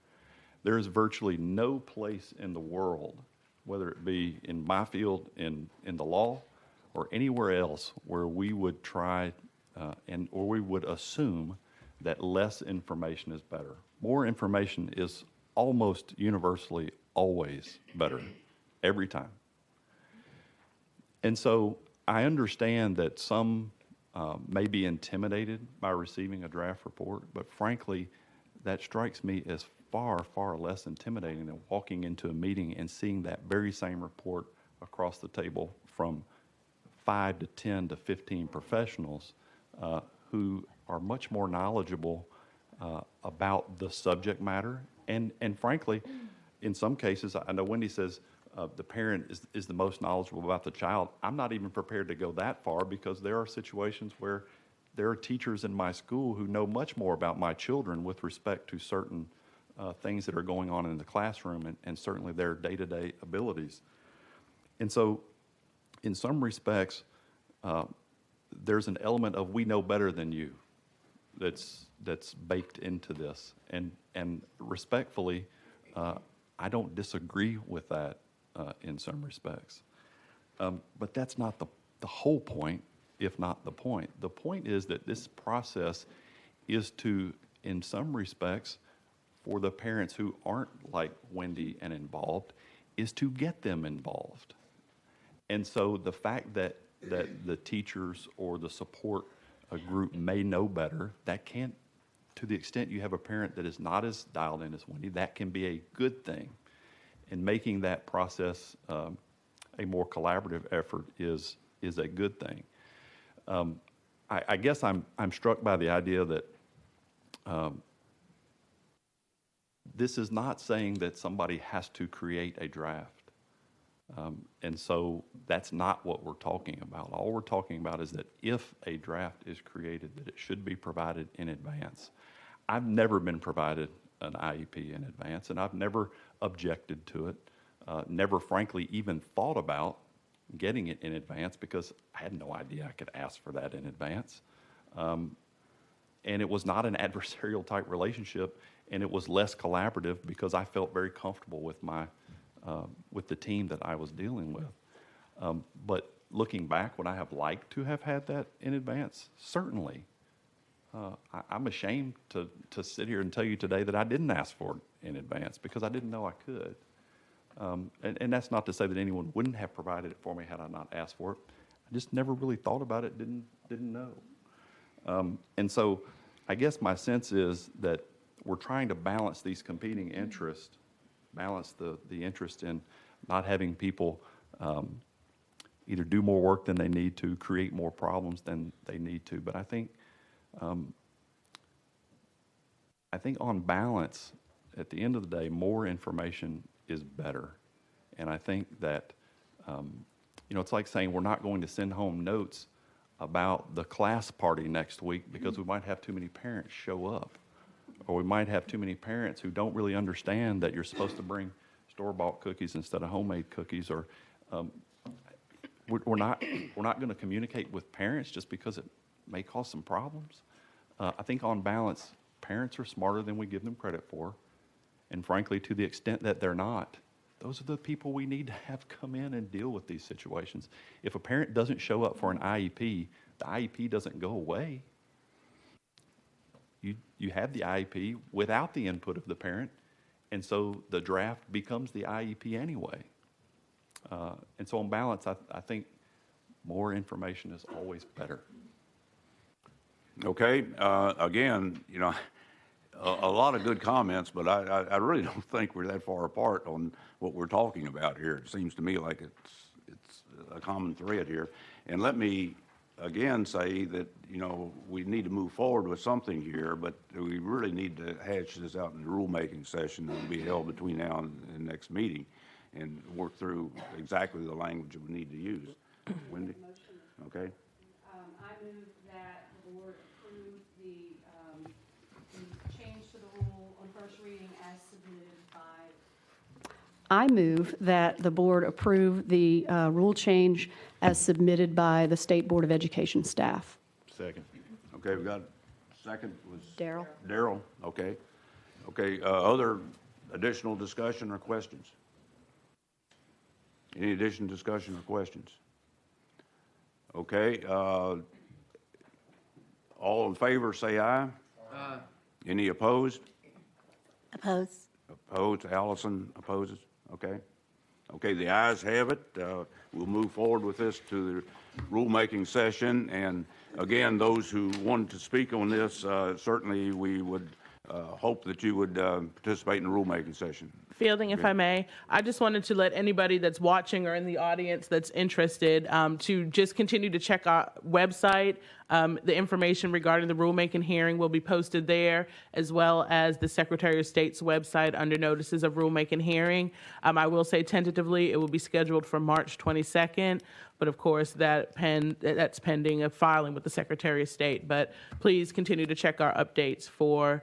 There is virtually no place in the world, whether it be in my field, in the law, or anywhere else, where we would try or we would assume that less information is better. More information is almost universally always better, every time. And so I understand that some may be intimidated by receiving a draft report, but frankly, that strikes me as far, far less intimidating than walking into a meeting and seeing that very same report across the table from 5 to 10 to 15 professionals who are much more knowledgeable about the subject matter. And frankly, in some cases, I know Wendy says the parent is the most knowledgeable about the child. I'm not even prepared to go that far because there are situations where there are teachers in my school who know much more about my children with respect to certain things that are going on in the classroom and certainly their day-to-day abilities. And so in some respects, there's an element of we know better than you that's baked into this. And respectfully, I don't disagree with that in some respects. But that's not the whole point, if not the point. The point is that this process is to, in some respects, for the parents who aren't like Wendy and involved, is to get them involved. And so the fact that the teachers or the support group may know better, that can't, to the extent you have a parent that is not as dialed in as Wendy, that can be a good thing. And making that process a more collaborative effort is a good thing. I guess I'm struck by the idea that this is not saying that somebody has to create a draft. And so that's not what we're talking about. All we're talking about is that if a draft is created, that it should be provided in advance. I've never been provided an IEP in advance, and I've never objected to it, never frankly even thought about getting it in advance because I had no idea I could ask for that in advance. And it was not an adversarial type relationship, and it was less collaborative because I felt very comfortable with with the team that I was dealing with. But looking back, would I have liked to have had that in advance? Certainly. I'm ashamed to sit here and tell you today that I didn't ask for it in advance because I didn't know I could. And that's not to say that anyone wouldn't have provided it for me had I not asked for it. I just never really thought about it, didn't know. And so I guess my sense is that we're trying to balance these competing interests, balance the interest in not having people either do more work than they need to, create more problems than they need to. But I think on balance, at the end of the day, more information is better. And I think that, it's like saying we're not going to send home notes about the class party next week because we might have too many parents show up. Or we might have too many parents who don't really understand that you're supposed to bring store-bought cookies instead of homemade cookies. Or we're not going to communicate with parents just because it may cause some problems. I think on balance, parents are smarter than we give them credit for. And frankly, to the extent that they're not, those are the people we need to have come in and deal with these situations. If a parent doesn't show up for an IEP, the IEP doesn't go away. You have the IEP without the input of the parent, and so the draft becomes the IEP anyway. And so on balance, I think more information is always better. Okay, again, a lot of good comments, but I really don't think we're that far apart on what we're talking about here. It seems to me like it's a common thread here. And let me again say that, we need to move forward with something here, but we really need to hash this out in the rulemaking session that will be held between now and the next meeting and work through exactly the language that we need to use. Wendy? Okay. I move that the board approve the change to the rule on first reading as submitted by. I move that the board approve the rule change as submitted by the State Board of Education staff. Second. Okay, we got second was Darrell. Darrell, okay. Okay, other additional discussion or questions? Any additional discussion or questions? Okay, all in favor say aye. Aye. Any opposed? Oppose. Opposed, Allison opposes, okay. Okay, the ayes have it. We'll move forward with this to rulemaking session. And again, those who wanted to speak on this, certainly we would hope that you would participate in the rulemaking session. Fielding, if I may, I just wanted to let anybody that's watching or in the audience that's interested to just continue to check our website. The information regarding the rulemaking hearing will be posted there, as well as the Secretary of State's website under notices of rulemaking hearing. I will say tentatively it will be scheduled for March 22nd, but of course that's pending a filing with the Secretary of State. But please continue to check our updates for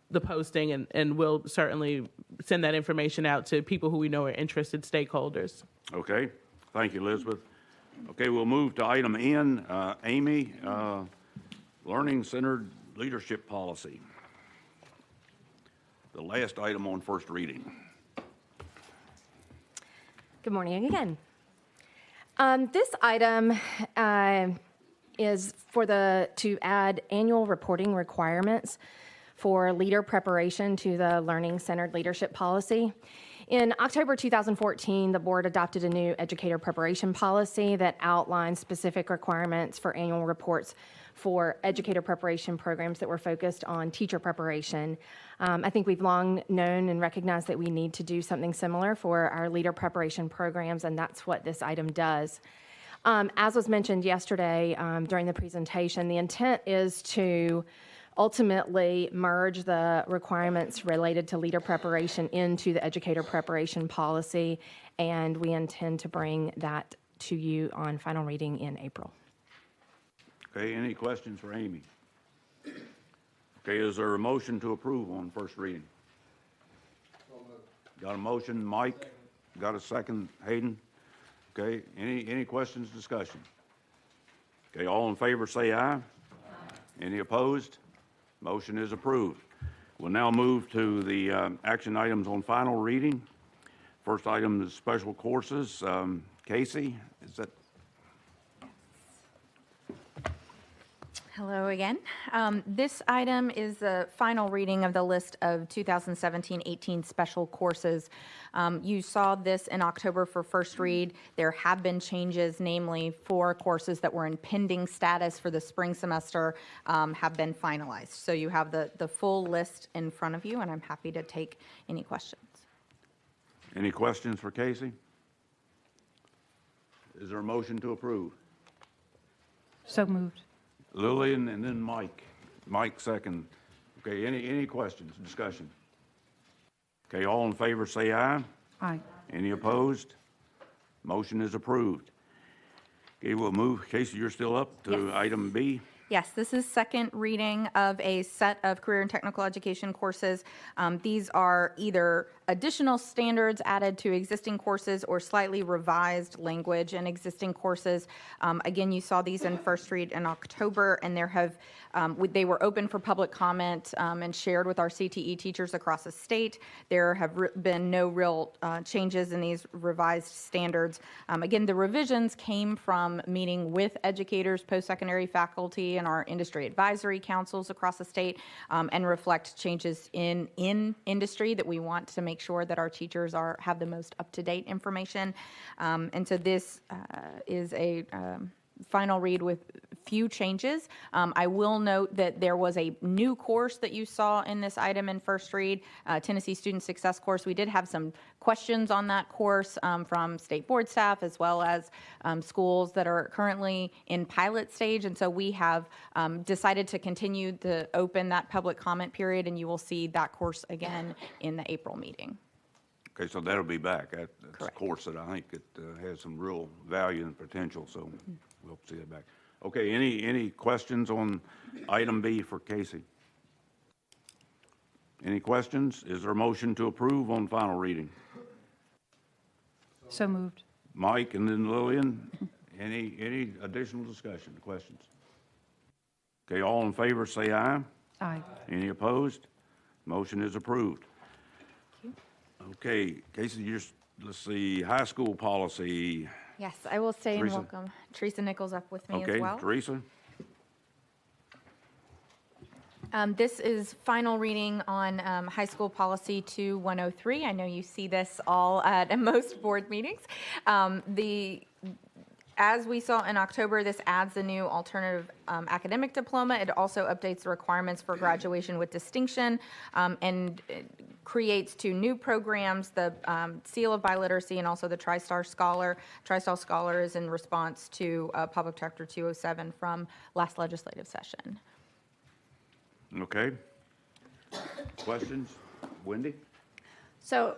the posting, and we'll certainly send that information out to people who we know are interested stakeholders. Okay, thank you, Elizabeth. Okay, we'll move to item N. Amy, Learning-Centered Leadership Policy. The last item on first reading. Good morning again. This item is to add annual reporting requirements for leader preparation to the Learning-Centered Leadership Policy. In October 2014, the board adopted a new educator preparation policy that outlines specific requirements for annual reports for educator preparation programs that were focused on teacher preparation. I think we've long known and recognized that we need to do something similar for our leader preparation programs, and that's what this item does. As was mentioned yesterday during the presentation, the intent is to ultimately merge the requirements related to leader preparation into the educator preparation policy, and we intend to bring that to you on final reading in April. Okay, any questions for Amy? Okay, is there a motion to approve on first reading? Got a motion, Mike? Got a second, Hayden? Okay, any questions, discussion? Okay, all in favor say aye. Any opposed? Motion is approved. We'll now move to the action items on final reading. First item is special courses. Casey, is that? Hello again. This item is the final reading of the list of 2017-18 special courses. You saw this in October for first read. There have been changes, namely 4 courses that were in pending status for the spring semester have been finalized. So you have the full list in front of you, and I'm happy to take any questions. Any questions for Casey? Is there a motion to approve? So moved. Lillian and then Mike. Mike second. Okay, any questions, discussion? Okay, all in favor say aye. Aye. Any opposed? Motion is approved. Okay, we'll move. Casey, you're still up to item B. Yes, this is second reading of a set of career and technical education courses. These are either additional standards added to existing courses or slightly revised language in existing courses. Again, you saw these in first read in October, and they were open for public comment and shared with our CTE teachers across the state. There have been no real changes in these revised standards. Again, the revisions came from meeting with educators, post-secondary faculty, and our industry advisory councils across the state, and reflect changes in industry that we want to make sure that our teachers have the most up-to-date information. And so this is a final read with few changes. I will note that there was a new course that you saw in this item in first read, Tennessee Student Success course. We did have some questions on that course from state board staff as well as schools that are currently in pilot stage. And so we have decided to continue to open that public comment period, and you will see that course again in the April meeting. Okay, so that'll be back. That's a course that I think it has some real value and potential, so we'll see it back. Okay, any questions on item B for Casey? Any questions? Is there a motion to approve on final reading? So moved. Mike and then Lillian. Any additional discussion, questions? Okay, all in favor say aye. Aye. Any opposed? Motion is approved. Okay, Casey, let's see, high school policy. Yes, I will stay and Teresa. welcome Teresa Nichols up with me Okay, as well. Teresa? This is final reading on High School Policy 2103. I know you see this all at most board meetings. As we saw in October, this adds a new alternative academic diploma. It also updates the requirements for graduation with distinction and creates 2 new programs, the Seal of Biliteracy and also the TriStar Scholar. TriStar Scholar is in response to Public Chapter 207 from last legislative session. Okay. Questions? Wendy? So,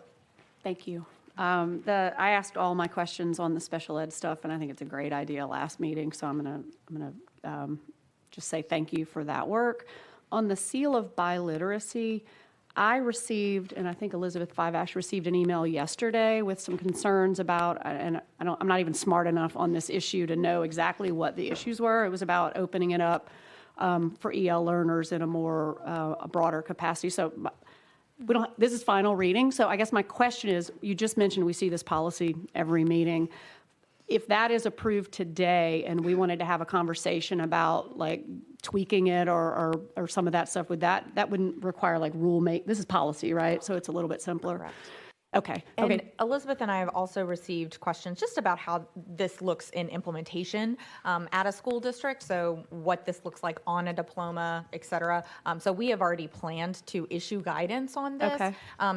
thank you. I asked all my questions on the special ed stuff, and I think it's a great idea last meeting, so I'm gonna just say thank you for that work. On the Seal of Biliteracy, I received, and I think Elizabeth Fivash received an email yesterday with some concerns about, and I'm not even smart enough on this issue to know exactly what the issues were. It was about opening it up for EL learners in a more, a broader capacity. So we don't, this is final reading, so I guess my question is, you just mentioned we see this policy every meeting. If that is approved today and we wanted to have a conversation about like tweaking it or some of that stuff, that wouldn't require like this is policy, right? So it's a little bit simpler. Correct. Okay. And Okay. Elizabeth and I have also received questions just about how this looks in implementation at a school district, so what this looks like on a diploma, et cetera. So we have already planned to issue guidance on this. Okay.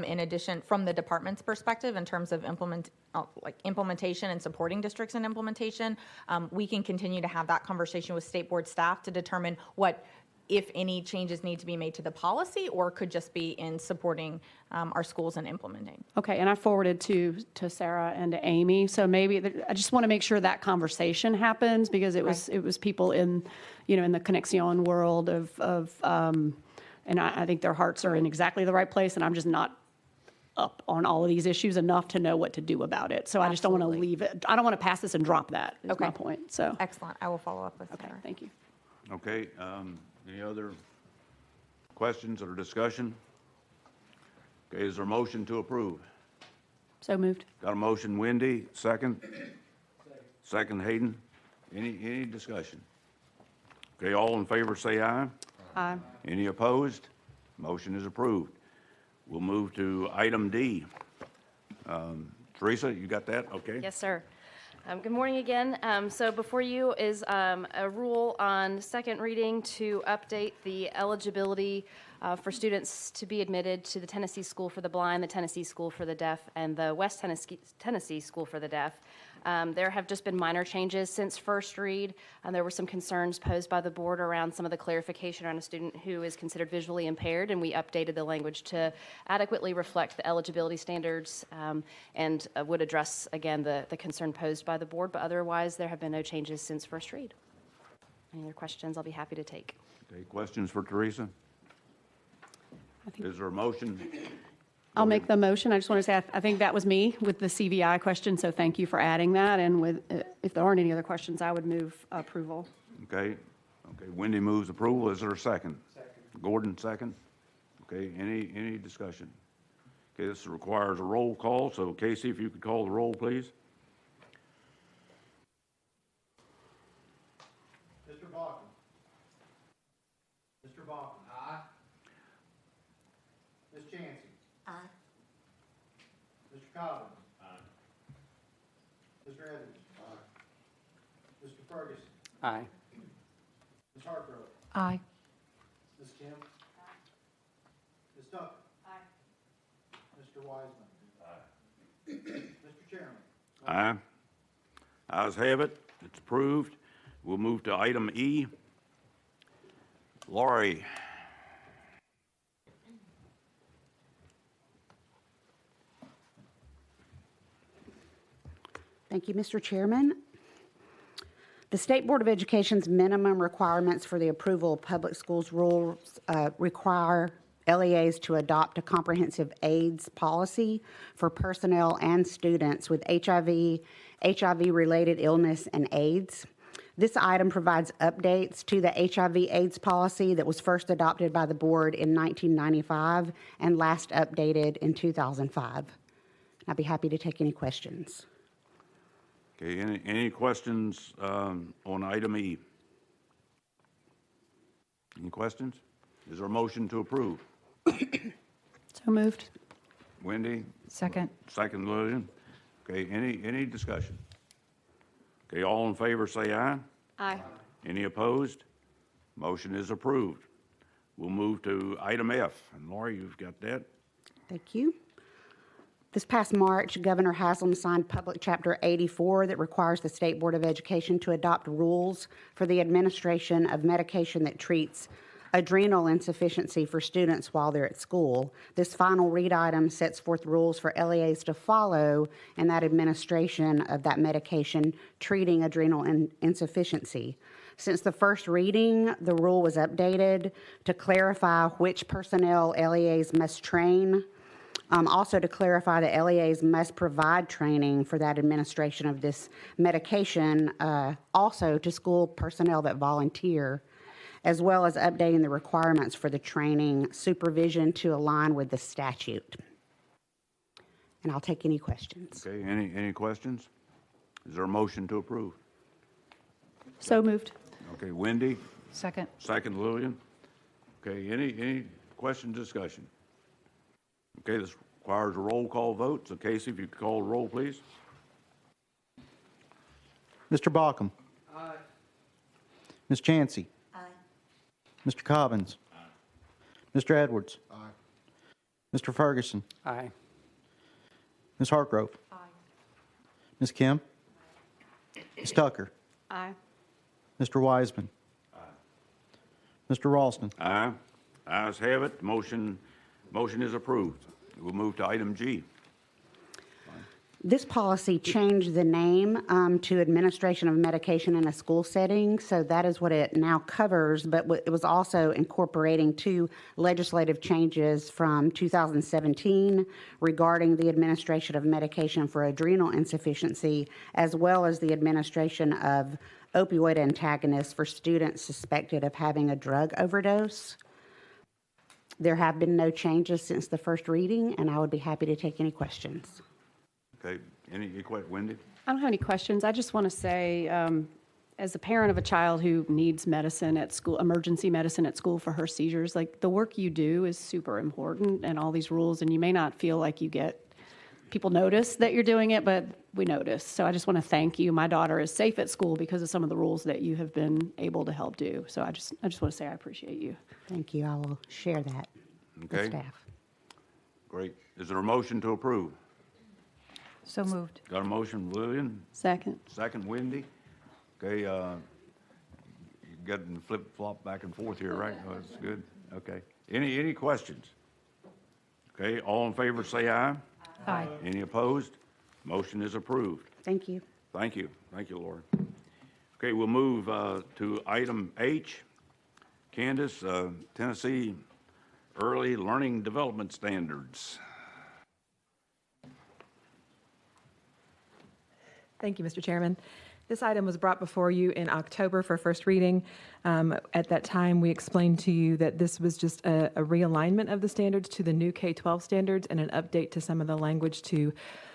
In addition, from the department's perspective, in terms of implementation and supporting districts in implementation, we can continue to have that conversation with state board staff to determine what, if any, changes need to be made to the policy or could just be in supporting our schools and implementing. Okay, and I forwarded to Sarah and to Amy, so maybe, I just want to make sure that conversation happens, because it was people in, in the Conexión world and I think their hearts are in exactly the right place, and I'm just not up on all of these issues enough to know what to do about it. So I just don't want to leave it, I don't want to pass this and drop that, is my point, so. Excellent, I will follow up with Sarah. Thank you. Okay. Any other questions or discussion? Okay, is there a motion to approve? So moved. Got a motion, Wendy, second? Second, Hayden. Any discussion? Okay, all in favor say aye. Aye. Any opposed? Motion is approved. We'll move to item D. Teresa, you got that? Okay. Yes, sir. Good morning again. So before you is a rule on second reading to update the eligibility for students to be admitted to the Tennessee School for the Blind, the Tennessee School for the Deaf, and the West Tennessee School for the Deaf. There have just been minor changes since first read. There were some concerns posed by the board around some of the clarification on a student who is considered visually impaired, and we updated the language to adequately reflect the eligibility standards and would address, again, the concern posed by the board, but otherwise there have been no changes since first read. Any other questions I'll be happy to take. Okay, questions for Teresa? Is there a motion? I'll make the motion. I just want to say, I think that was me with the CVI question, so thank you for adding that. And if there aren't any other questions, I would move approval. Okay. Wendy moves approval. Is there a second? Second. Gordon, second. Okay, any discussion? Okay, this requires a roll call, so Casey, if you could call the roll, please. Mr. Balkin. Mr. Balkin. Aye. Ms. Chancey. Aye. Mr. Collins. Aye. Mr. Evans. Aye. Mr. Ferguson. Aye. Ms. Hargrove. Aye. Ms. Kim. Aye. Ms. Tucker. Aye. Mr. Wiseman. Aye. Mr. Chairman. Aye. Ayes have it. It's approved. We'll move to item E. Laurie. Thank you, Mr. Chairman. The State Board of Education's minimum requirements for the approval of public schools rules require LEAs to adopt a comprehensive AIDS policy for personnel and students with HIV, HIV-related illness, and AIDS. This item provides updates to the HIV/AIDS policy that was first adopted by the board in 1995 and last updated in 2005. I'd be happy to take any questions. Okay, any questions on item E? Any questions? Is there a motion to approve? So moved. Wendy? Second. Second, Lillian. Okay, any discussion? Okay, all in favor, say aye. Aye. Any opposed? Motion is approved. We'll move to item F. And Lori, you've got that? Thank you. This past March, Governor Haslam signed Public Chapter 84 that requires the State Board of Education to adopt rules for the administration of medication that treats adrenal insufficiency for students while they're at school. This final read item sets forth rules for LEAs to follow in that administration of that medication treating adrenal insufficiency. Since the first reading, the rule was updated to clarify which personnel LEAs must train. Also to clarify that LEAs must provide training for that administration of this medication, also to school personnel that volunteer, as well as updating the requirements for the training supervision to align with the statute. And I'll take any questions. Okay, any questions? Is there a motion to approve? So moved. Okay, Wendy, Second. second Lillian. Okay, any question, discussion? Okay, this requires a roll call vote. So Casey, if you could call the roll, please. Mr. Bockham. Aye. Ms. Chansey. Aye. Mr. Cobbins. Aye. Mr. Edwards. Aye. Mr. Ferguson. Aye. Ms. Hartgrove. Aye. Ms. Kim. Ms. Tucker. Aye. Mr. Wiseman. Aye. Mr. Ralston. Aye. Ayes have it. Motion is approved. We'll move to item G. This policy changed the name to Administration of Medication in a School Setting, so that is what it now covers, but it was also incorporating two legislative changes from 2017 regarding the administration of medication for adrenal insufficiency, as well as the administration of opioid antagonists for students suspected of having a drug overdose. There have been no changes since the first reading, and I would be happy to take any questions. Okay, any questions, Wendy? I don't have any questions. I just want to say, as a parent of a child who needs medicine at school, emergency medicine at school for her seizures, like the work you do is super important and all these rules, and you may not feel like you get people notice that you're doing it, but we notice. So I just want to thank you. My daughter is safe at school because of some of the rules that you have been able to help do. So I just want to say I appreciate you. Thank you. I will share that Okay. with staff. Great. Is there a motion to approve? So moved. Got a motion, Lillian? Second. Second, Wendy? Okay, you getting flip-flop back and forth here, right? Oh, that's good. Okay. Any questions? Okay, all in favor, say aye. Aye. Any opposed? Motion is approved. Thank you. Thank you. Thank you, Laura. Okay, we'll move to item H. Candace, Tennessee Early Learning Development Standards. Thank you, Mr. Chairman. This item was brought before you in October for first reading. At that time, we explained to you that this was just a realignment of the standards to the new K-12 standards and an update to some of the language to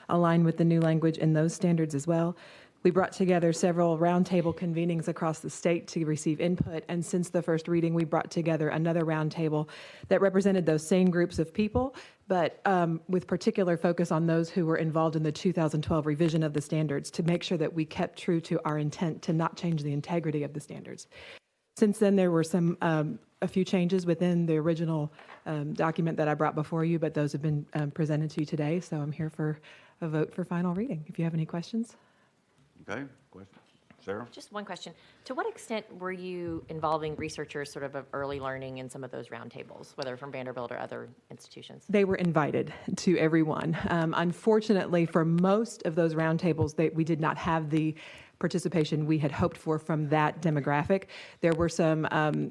align with the new language in those standards as well. We brought together several roundtable convenings across the state to receive input, and since the first reading, we brought together another roundtable that represented those same groups of people, but with particular focus on those who were involved in the 2012 revision of the standards to make sure that we kept true to our intent to not change the integrity of the standards. Since then, there were a few changes within the original document that I brought before you, but those have been presented to you today, so I'm here for a vote for final reading. If you have any questions. Okay, question. Sarah? Just one question. To what extent were you involving researchers sort of early learning in some of those roundtables, whether from Vanderbilt or other institutions? They were invited to everyone. Unfortunately, for most of those roundtables, we did not have the participation we had hoped for from that demographic. There were some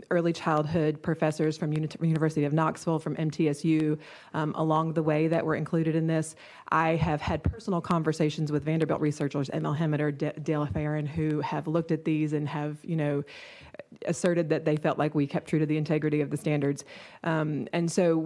early childhood professors from University of Knoxville, from MTSU, along the way that were included in this. I have had personal conversations with Vanderbilt researchers, Emil Hemmeter, Dale Farron, who have looked at these and have, asserted that they felt like we kept true to the integrity of the standards. And so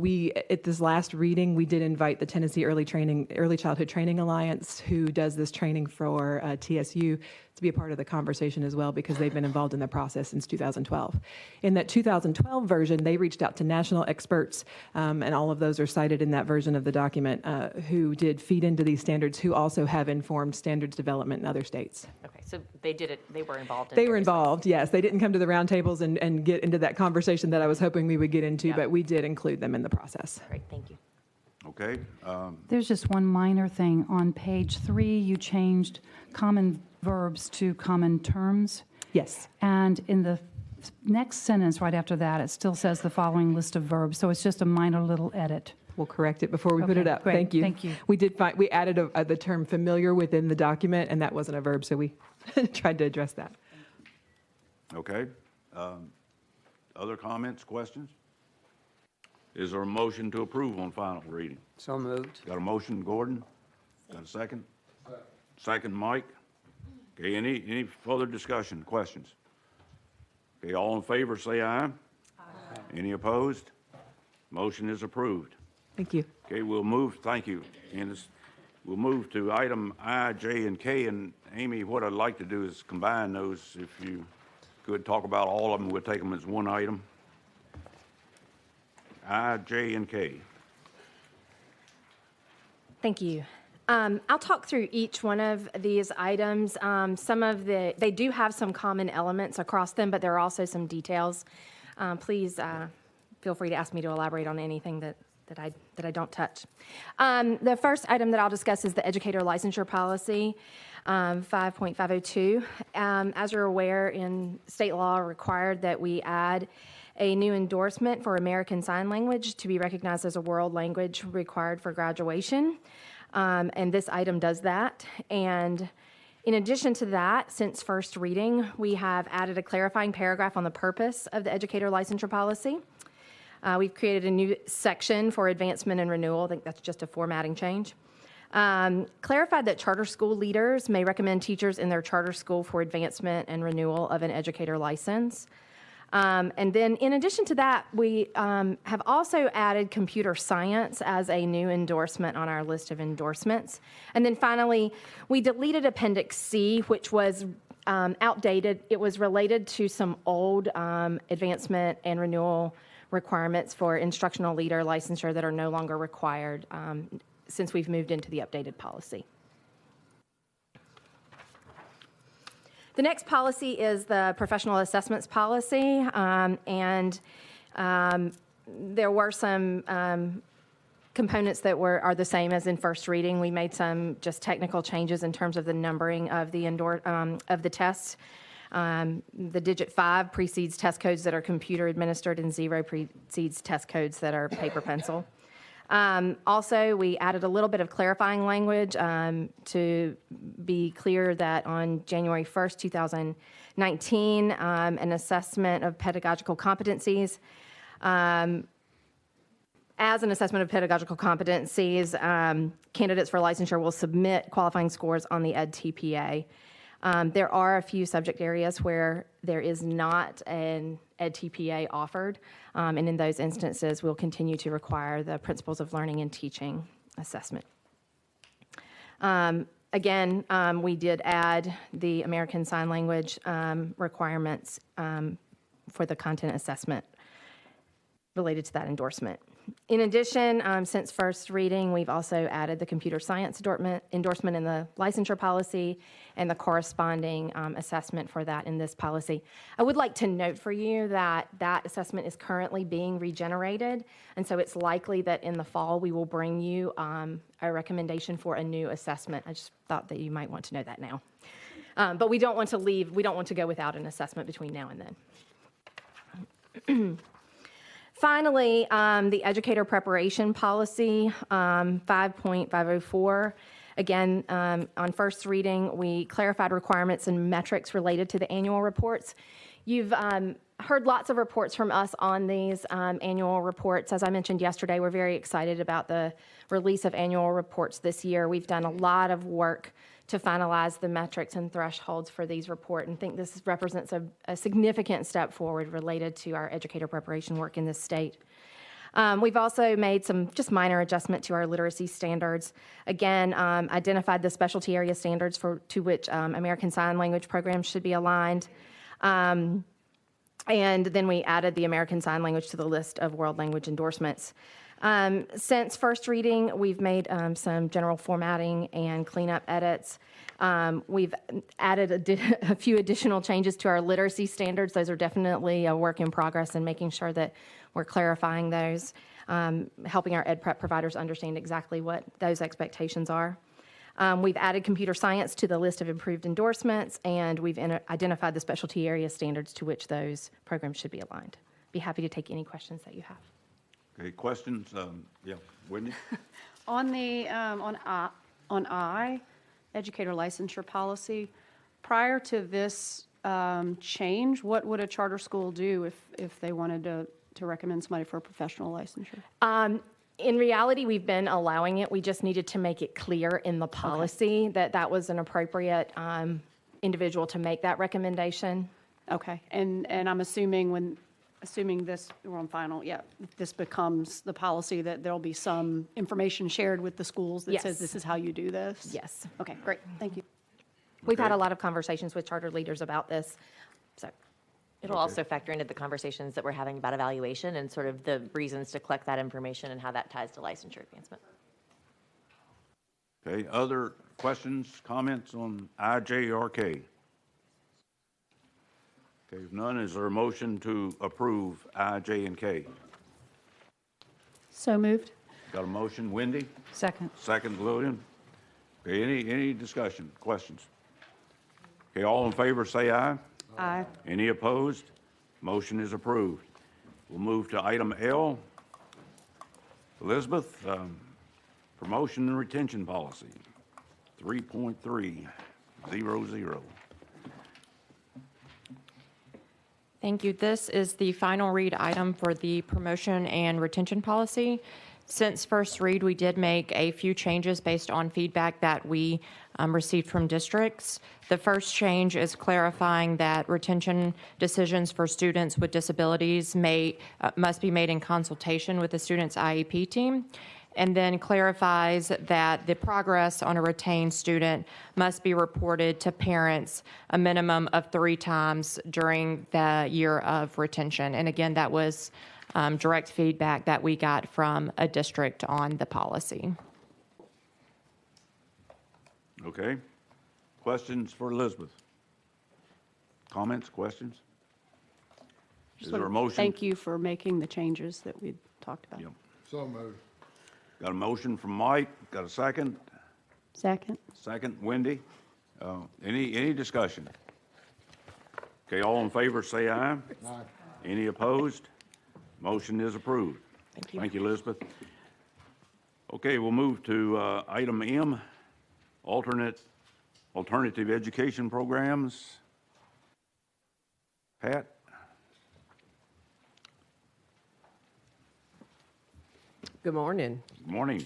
at this last reading, we did invite the Tennessee Early Childhood Training Alliance, who does this training for TSU, to be a part of the conversation as well because they've been involved in the process since 2012. In that 2012 version, they reached out to national experts, and all of those are cited in that version of the document, who did feed into these standards, who also have informed standards development in other states. Okay, so they did it, they were involved in They were various involved, yes. They didn't come to the roundtables and get into that conversation that I was hoping we would get into, but we did include them in the process. Great, thank you. Okay. There's just one minor thing. On page 3, you changed common verbs to common terms. Yes. And in the next sentence right after that, it still says the following list of verbs. So it's just a minor little edit. We'll correct it before we put Okay, it up. great. Thank you. Thank you. We did find, we added the term familiar within the document, and that wasn't a verb, so we tried to address that. Okay. Other comments, questions? Is there a motion to approve on final reading? So moved. Got a motion, Gordon? Got a second? Second, Mike? Okay, any further discussion, questions? Okay, all in favor, say aye. Aye. Any opposed? Motion is approved. Thank you. Okay, we'll move, thank you, Candace. We'll move to item I, J, and K, and Amy, what I'd like to do is combine those. If you could talk about all of them, we'll take them as one item. I, J, and K. Thank you. I'll talk through each one of these items. They do have some common elements across them, but there are also some details. Please feel free to ask me to elaborate on anything that I don't touch. The first item that I'll discuss is the educator licensure policy, 5.502. As you're aware, in state law required that we add a new endorsement for American Sign Language to be recognized as a world language required for graduation. And this item does that. And in addition to that, since first reading, we have added a clarifying paragraph on the purpose of the educator licensure policy. We've created a new section for advancement and renewal. I think that's just a formatting change. Clarified that charter school leaders may recommend teachers in their charter school for advancement and renewal of an educator license. And then in addition to that, we have also added computer science as a new endorsement on our list of endorsements. And then finally, we deleted Appendix C, which was outdated. It was related to some old advancement and renewal requirements for instructional leader licensure that are no longer required since we've moved into the updated policy. The next policy is the professional assessments policy, and there were some components that are the same as in first reading. We made some just technical changes in terms of the numbering of the tests. The digit 5 precedes test codes that are computer administered, and 0 precedes test codes that are paper pencil. Also, we added a little bit of clarifying language to be clear that on January 1st, 2019, an assessment of pedagogical competencies. As an assessment of pedagogical competencies, candidates for licensure will submit qualifying scores on the EdTPA. There are a few subject areas where there is not an EdTPA offered, and in those instances, we'll continue to require the Principles of Learning and Teaching assessment. Again, we did add the American Sign Language requirements for the content assessment related to that endorsement. In addition, since first reading, we've also added the computer science endorsement in the licensure policy and the corresponding assessment for that in this policy. I would like to note for you that that assessment is currently being regenerated, and so it's likely that in the fall we will bring you a recommendation for a new assessment. I just thought that you might want to know that now. But we don't want to go without an assessment between now and then. Finally, the educator preparation policy, 5.504. Again, on first reading, we clarified requirements and metrics related to the annual reports. You've heard lots of reports from us on these annual reports. As I mentioned yesterday, we're very excited about the release of annual reports this year. We've done a lot of work to finalize the metrics and thresholds for these reports, and think this represents a significant step forward related to our educator preparation work in this state. We've also made some just minor adjustment to our literacy standards. Again, identified the specialty area standards to which American Sign Language programs should be aligned. And then we added the American Sign Language to the list of world language endorsements. Since first reading, we've made some general formatting and cleanup edits. We've added a few additional changes to our literacy standards. Those are definitely a work in progress and making sure that we're clarifying those, helping our ed prep providers understand exactly what those expectations are. We've added computer science to the list of improved endorsements, and we've identified the specialty area standards to which those programs should be aligned. Be happy to take any questions that you have. Okay, questions? Yeah, Whitney? On the, on I, educator licensure policy, prior to this change, what would a charter school do if they wanted to recommend somebody for a professional licensure? In reality, we've been allowing it. We just needed to make it clear in the policy that that was an appropriate individual to make that recommendation. Okay, and I'm assuming assuming this, we're on final, yeah, this becomes the policy, that there'll be some information shared with the schools that says this is how you do this? Yes. Okay, great, thank you. We've had a lot of conversations with charter leaders about this, so. It'll also factor into the conversations that we're having about evaluation and sort of the reasons to collect that information and how that ties to licensure advancement. Okay, other questions, comments on I, J, or K? Okay, if none, is there a motion to approve I, J, and K? So moved. Got a motion, Wendy? Second. Second, Lillian. Okay, any discussion, questions? Okay, all in favor, say aye. Aye. Any opposed? Motion is approved. We'll move to item L. Elizabeth, promotion and retention policy, 3.300. Thank you. This is the final read item for the promotion and retention policy. Since first read, we did make a few changes based on feedback that we received from districts. The first change is clarifying that retention decisions for students with disabilities must be made in consultation with the student's IEP team, and then clarifies that the progress on a retained student must be reported to parents a minimum of 3 times during the year of retention. And again, that was direct feedback that we got from a district on the policy. Okay. Questions for Elizabeth? Comments, questions? Is there a motion? Thank you for making the changes that we talked about. Yep. So moved. Got a motion from Mike. Got a second? Second. Second, Wendy. Any discussion? Okay, all in favor, say aye. Aye. Any opposed? Motion is approved. Thank you. Thank you, Elizabeth. Okay, we'll move to item M, alternative education programs. Pat? Good morning. Good morning.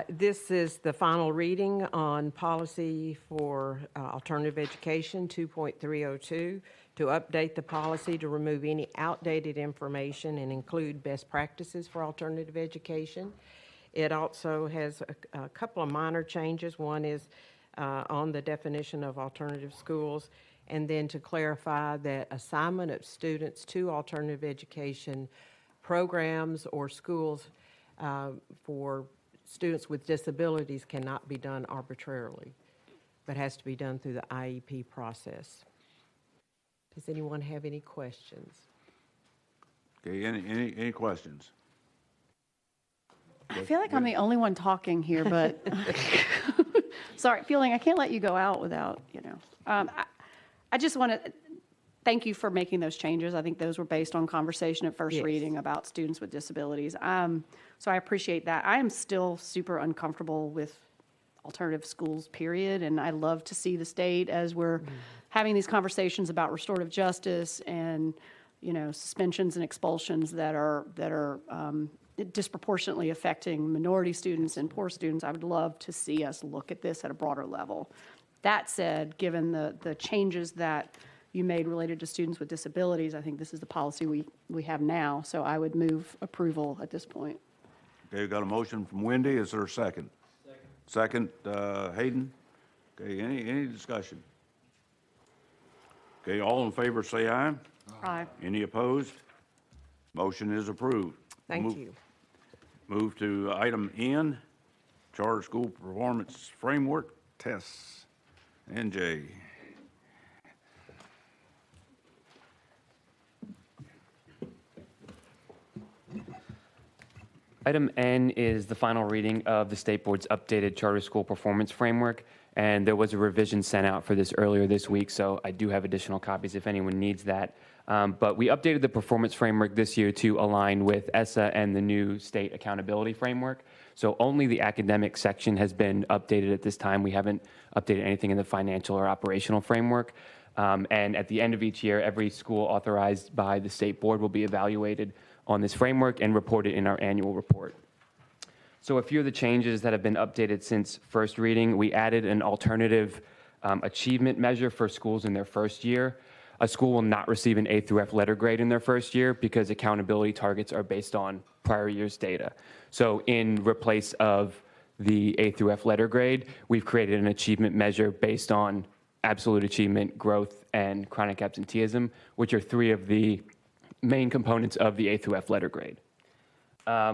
This is the final reading on policy for alternative education 2.302 to update the policy to remove any outdated information and include best practices for alternative education. It also has a couple of minor changes. One is on the definition of alternative schools, and then to clarify that assignment of students to alternative education programs or schools for students with disabilities cannot be done arbitrarily, but has to be done through the IEP process. Does anyone have any questions? Okay, any questions? I feel like I'm the only one talking here, but sorry, feeling I can't let you go out without, I just want to thank you for making those changes. I think those were based on conversation at first reading about students with disabilities. So I appreciate that. I am still super uncomfortable with alternative schools, period, and I love to see the state as we're having these conversations about restorative justice and, suspensions and expulsions that are disproportionately affecting minority students and poor students. I would love to see us look at this at a broader level. That said, given the changes that you made related to students with disabilities, I think this is the policy we have now. So I would move approval at this point. Okay, got a motion from Wendy. Is there a second? Second, Hayden. Okay, any discussion? Okay, all in favor say aye. Aye. Any opposed? Motion is approved. Thank you. Move to item N, Charter School Performance Framework Tests. NJ. Item N is the final reading of the State Board's updated Charter School Performance Framework, and there was a revision sent out for this earlier this week, so I do have additional copies if anyone needs that. But we updated the performance framework this year to align with ESSA and the new state accountability framework. So only the academic section has been updated at this time. We haven't updated anything in the financial or operational framework. And at the end of each year, every school authorized by the State Board will be evaluated on this framework and reported in our annual report. So a few of the changes that have been updated since first reading, we added an alternative achievement measure for schools in their first year. A school will not receive an A through F letter grade in their first year because accountability targets are based on prior year's data. So in replace of the A through F letter grade, we've created an achievement measure based on absolute achievement, growth, and chronic absenteeism, which are three of the main components of the A through F letter grade.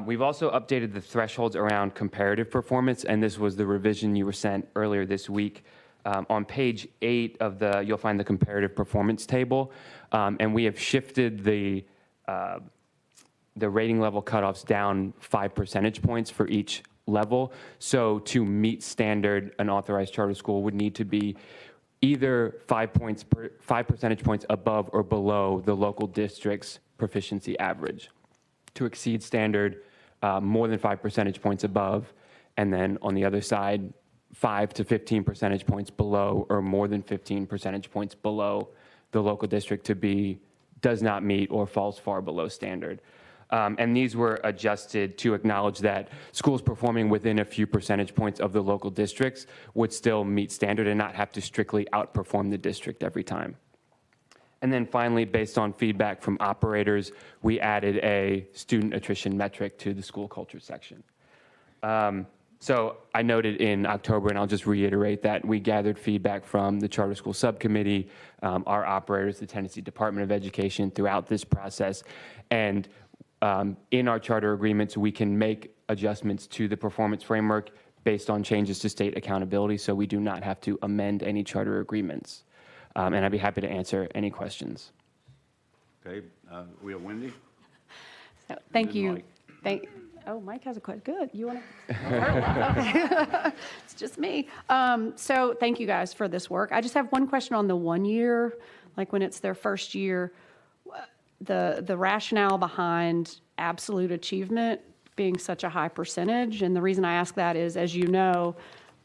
We've also updated the thresholds around comparative performance, and this was the revision you were sent earlier this week. On page 8 of you'll find the comparative performance table, and we have shifted the rating level cutoffs down 5 percentage points for each level. So to meet standard, an authorized charter school would need to be either 5 percentage points above or below the local district's proficiency average. To exceed standard, more than 5 percentage points above, and then on the other side, 5 to 15 percentage points below or more than 15 percentage points below the local district does not meet or falls far below standard. And these were adjusted to acknowledge that schools performing within a few percentage points of the local districts would still meet standard and not have to strictly outperform the district every time. And then finally, based on feedback from operators, we added a student attrition metric to the school culture section. So I noted in October, and I'll just reiterate that we gathered feedback from the Charter School Subcommittee, our operators, the Tennessee Department of Education throughout this process. And in our charter agreements, we can make adjustments to the performance framework based on changes to state accountability, so we do not have to amend any charter agreements. And I'd be happy to answer any questions. Okay, we have Wendy. So, thank you. Mike. Oh, Mike has a question. Good. You want to? It's just me. So thank you guys for this work. I just have one question on the 1 year, like when it's their first year, the rationale behind absolute achievement being such a high percentage. And the reason I ask that is, as you know,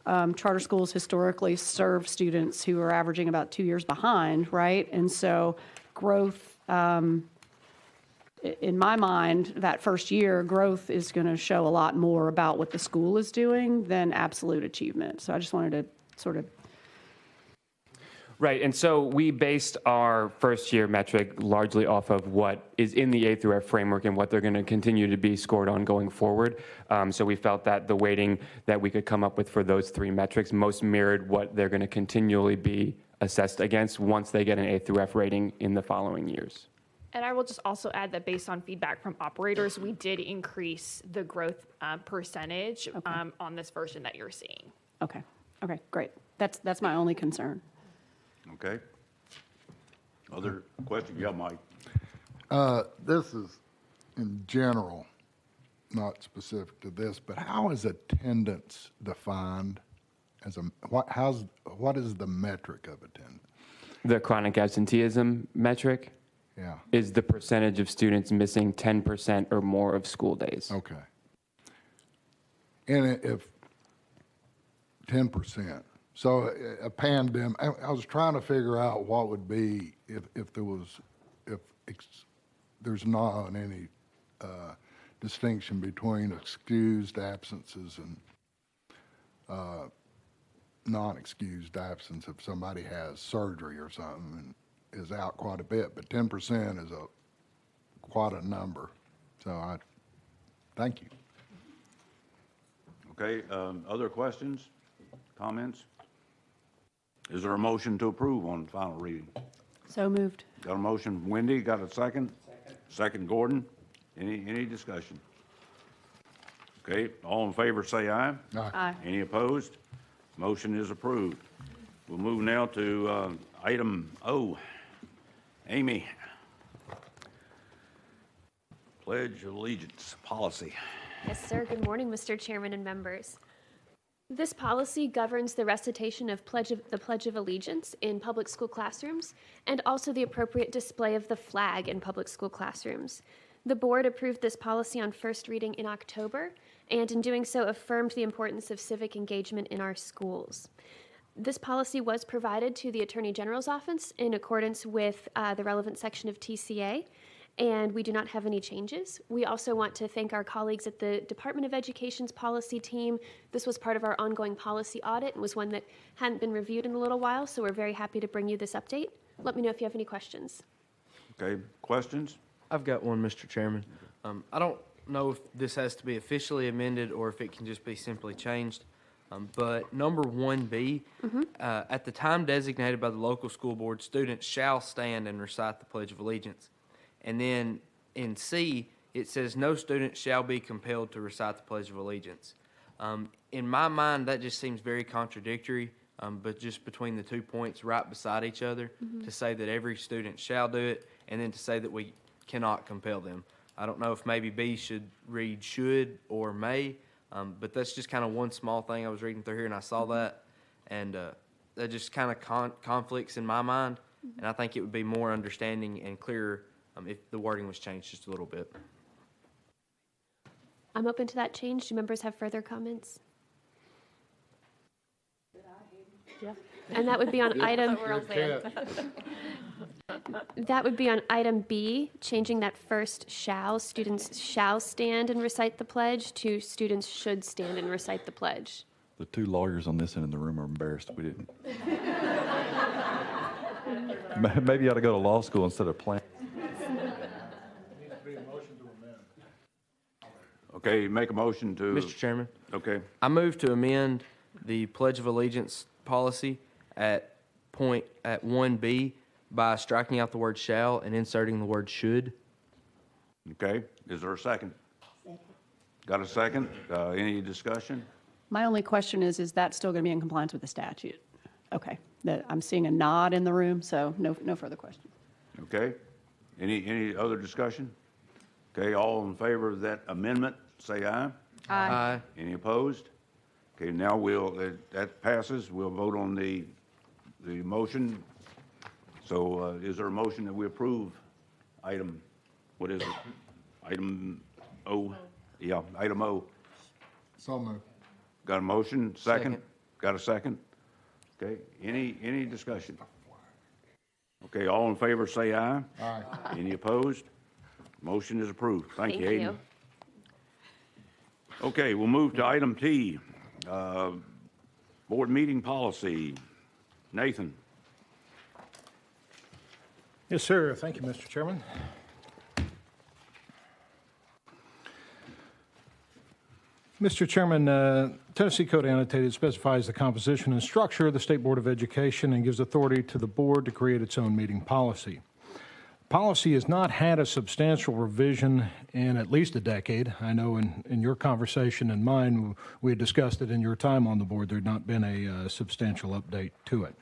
charter schools historically serve students who are averaging about 2 years behind, right? And so growth, in my mind, that first year, growth is going to show a lot more about what the school is doing than absolute achievement. So I just wanted to sort of... Right, and so we based our first year metric largely off of what is in the A through F framework and what they're going to continue to be scored on going forward. So we felt that the weighting that we could come up with for those three metrics most mirrored what they're going to continually be assessed against once they get an A through F rating in the following years. And I will just also add that based on feedback from operators, we did increase the growth percentage on this version that you're seeing. Okay, great. That's my only concern. Okay. Other questions? Yeah, Mike. This is in general, not specific to this, but how is attendance defined as what is the metric of attendance? The chronic absenteeism metric? Yeah. Is the percentage of students missing 10% or more of school days. Okay. And if 10%, so a pandemic, I was trying to figure out what would be if there's not any distinction between excused absences and non-excused absence if somebody has surgery or something. is out quite a bit, but 10% is quite a number. So thank you. Okay, other questions, comments? Is there a motion to approve on final reading? So moved. Got a motion, Wendy, got a second? Second, Gordon. Any discussion? Okay, all in favor say aye. Aye. Any opposed? Motion is approved. We'll move now to item O. Amy. Pledge of Allegiance policy. Yes, sir. Good morning, Mr. Chairman and members. This policy governs the recitation of the Pledge of Allegiance in public school classrooms and also the appropriate display of the flag in public school classrooms. The board approved this policy on first reading in October, and in doing so affirmed the importance of civic engagement in our schools. This policy was provided to the Attorney General's office in accordance with the relevant section of TCA, and we do not have any changes. We also want to thank our colleagues at the Department of Education's policy team. This was part of our ongoing policy audit and was one that hadn't been reviewed in a little while, so we're very happy to bring you this update. Let me know if you have any questions. Okay, questions? I've got one, Mr. Chairman. I don't know if this has to be officially amended or if it can just be simply changed. But number 1B, at the time designated by the local school board, students shall stand and recite the Pledge of Allegiance. And then in C, it says no student shall be compelled to recite the Pledge of Allegiance. In my mind, that just seems very contradictory, but just between the 2 points right beside each other, to say that every student shall do it, and then to say that we cannot compel them. I don't know if maybe B should read should or may, but that's just kind of one small thing I was reading through here and I saw that, and that just kind of conflicts in my mind, and I think it would be more understanding and clearer if the wording was changed just a little bit. I'm open to that change. Do members have further comments? And that would be on item. That would be on item B, changing that first shall, students shall stand and recite the pledge, to students should stand and recite the pledge. The two lawyers on this end of the room are embarrassed we didn't. Maybe you ought to go to law school instead of planning. Okay, make a motion to... Mr. Chairman? Okay. I move to amend the Pledge of Allegiance policy at 1B by striking out the word shall and inserting the word should. Okay, is there a second? Got a second? Any discussion? My only question is that still going to be in compliance with the statute? Okay, I'm seeing a nod in the room, so no further questions. Okay, any other discussion? Okay, all in favor of that amendment, say aye. Aye. Any opposed? Okay, now that passes. We'll vote on the motion. So is there a motion that we approve item, what is it? Item O? Yeah, item O. So moved. Got a motion? Second? Got a second? Okay, any discussion? Okay, all in favor say aye. Aye. Any opposed? Motion is approved. Thank you, Aiden. Okay, we'll move to item T, board meeting policy. Nathan. Yes, sir. Thank you, Mr. Chairman. Mr. Chairman, Tennessee Code Annotated specifies the composition and structure of the State Board of Education and gives authority to the board to create its own meeting policy. Policy has not had a substantial revision in at least a decade. I know in your conversation and mine, we had discussed it in your time on the board. There had not been a substantial update to it.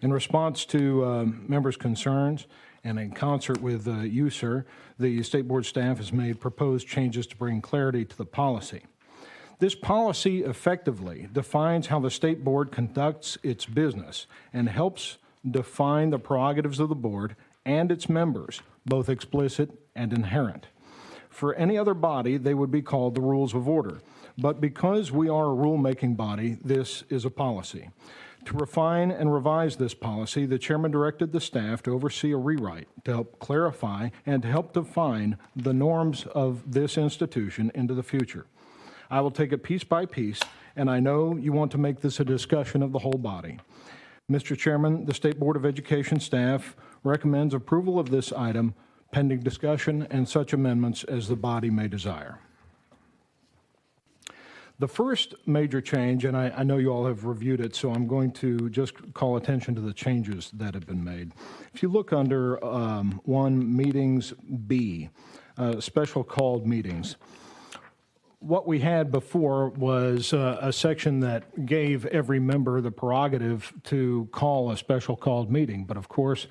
In response to members' concerns and in concert with you, sir, the State Board staff has made proposed changes to bring clarity to the policy. This policy effectively defines how the State Board conducts its business and helps define the prerogatives of the board and its members, both explicit and inherent. For any other body, they would be called the rules of order. But because we are a rule-making body, this is a policy. To refine and revise this policy, the chairman directed the staff to oversee a rewrite to help clarify and to help define the norms of this institution into the future. I will take it piece by piece, and I know you want to make this a discussion of the whole body. Mr. Chairman, the State Board of Education staff recommends approval of this item pending discussion and such amendments as the body may desire. The first major change, and I know you all have reviewed it, so I'm going to just call attention to the changes that have been made. If you look under 1 Meetings B, special called meetings, what we had before was a section that gave every member the prerogative to call a special called meeting. But of course,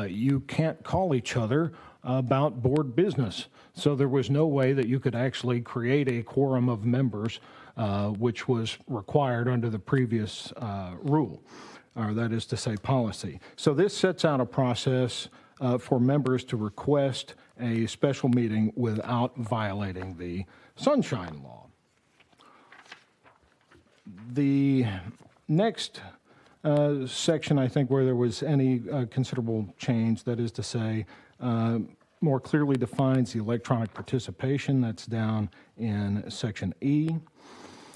you can't call each other about board business. So there was no way that you could actually create a quorum of members, which was required under the previous rule, or that is to say policy. So this sets out a process for members to request a special meeting without violating the Sunshine Law. The next section, I think, where there was any considerable change, that is to say, more clearly defines the electronic participation. That's down in Section E.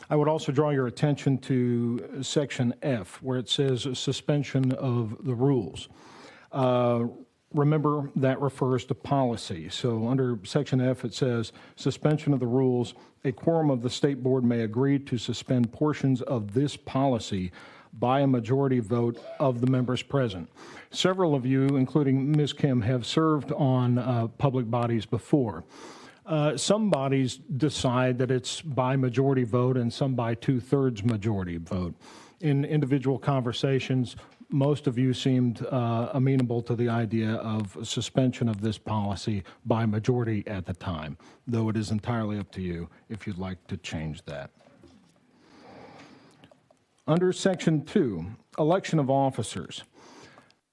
I would also draw your attention to Section F, where it says suspension of the rules. Remember, that refers to policy. So under Section F, it says suspension of the rules. A quorum of the State Board may agree to suspend portions of this policy by a majority vote of the members present. Several of you, including Ms. Kim, have served on public bodies before. Some bodies decide that it's by majority vote and some by 2/3 majority vote. In individual conversations, most of you seemed amenable to the idea of suspension of this policy by majority at the time, though it is entirely up to you if you'd like to change that. Under Section 2, election of officers.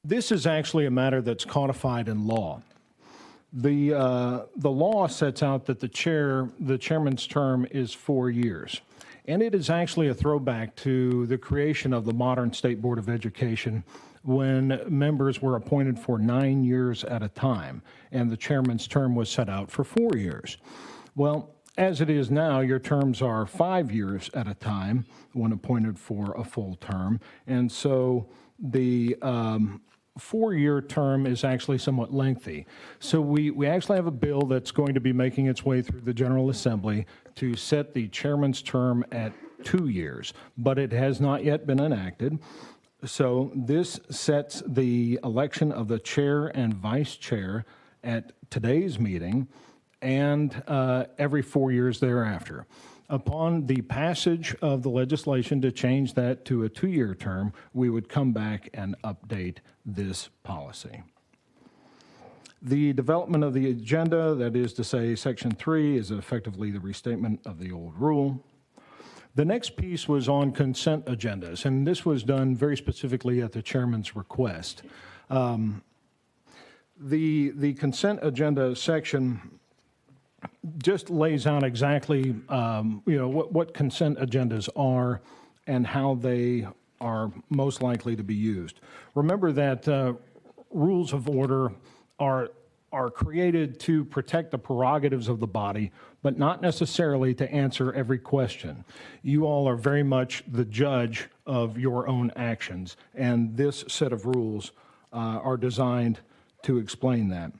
This is actually a matter that's codified in law. The law sets out that the chairman's term is 4 years. And it is actually a throwback to the creation of the modern State Board of Education when members were appointed for 9 years at a time, and the chairman's term was set out for 4 years. Well, as it is now, your terms are 5 years at a time when appointed for a full term, and so the 4-year term is actually somewhat lengthy. So we actually have a bill that's going to be making its way through the General Assembly to set the chairman's term at 2 years, but it has not yet been enacted. So this sets the election of the chair and vice chair at today's meeting and every 4 years thereafter. Upon the passage of the legislation to change that to a 2-year term, we would come back and update this policy. The development of the agenda, that is to say, Section 3, is effectively the restatement of the old rule. The next piece was on consent agendas, and this was done very specifically at the chairman's request. The consent agenda section just lays out exactly what consent agendas are and how they are most likely to be used. Remember that rules of order are created to protect the prerogatives of the body, but not necessarily to answer every question. You all are very much the judge of your own actions, and this set of rules are designed to explain that.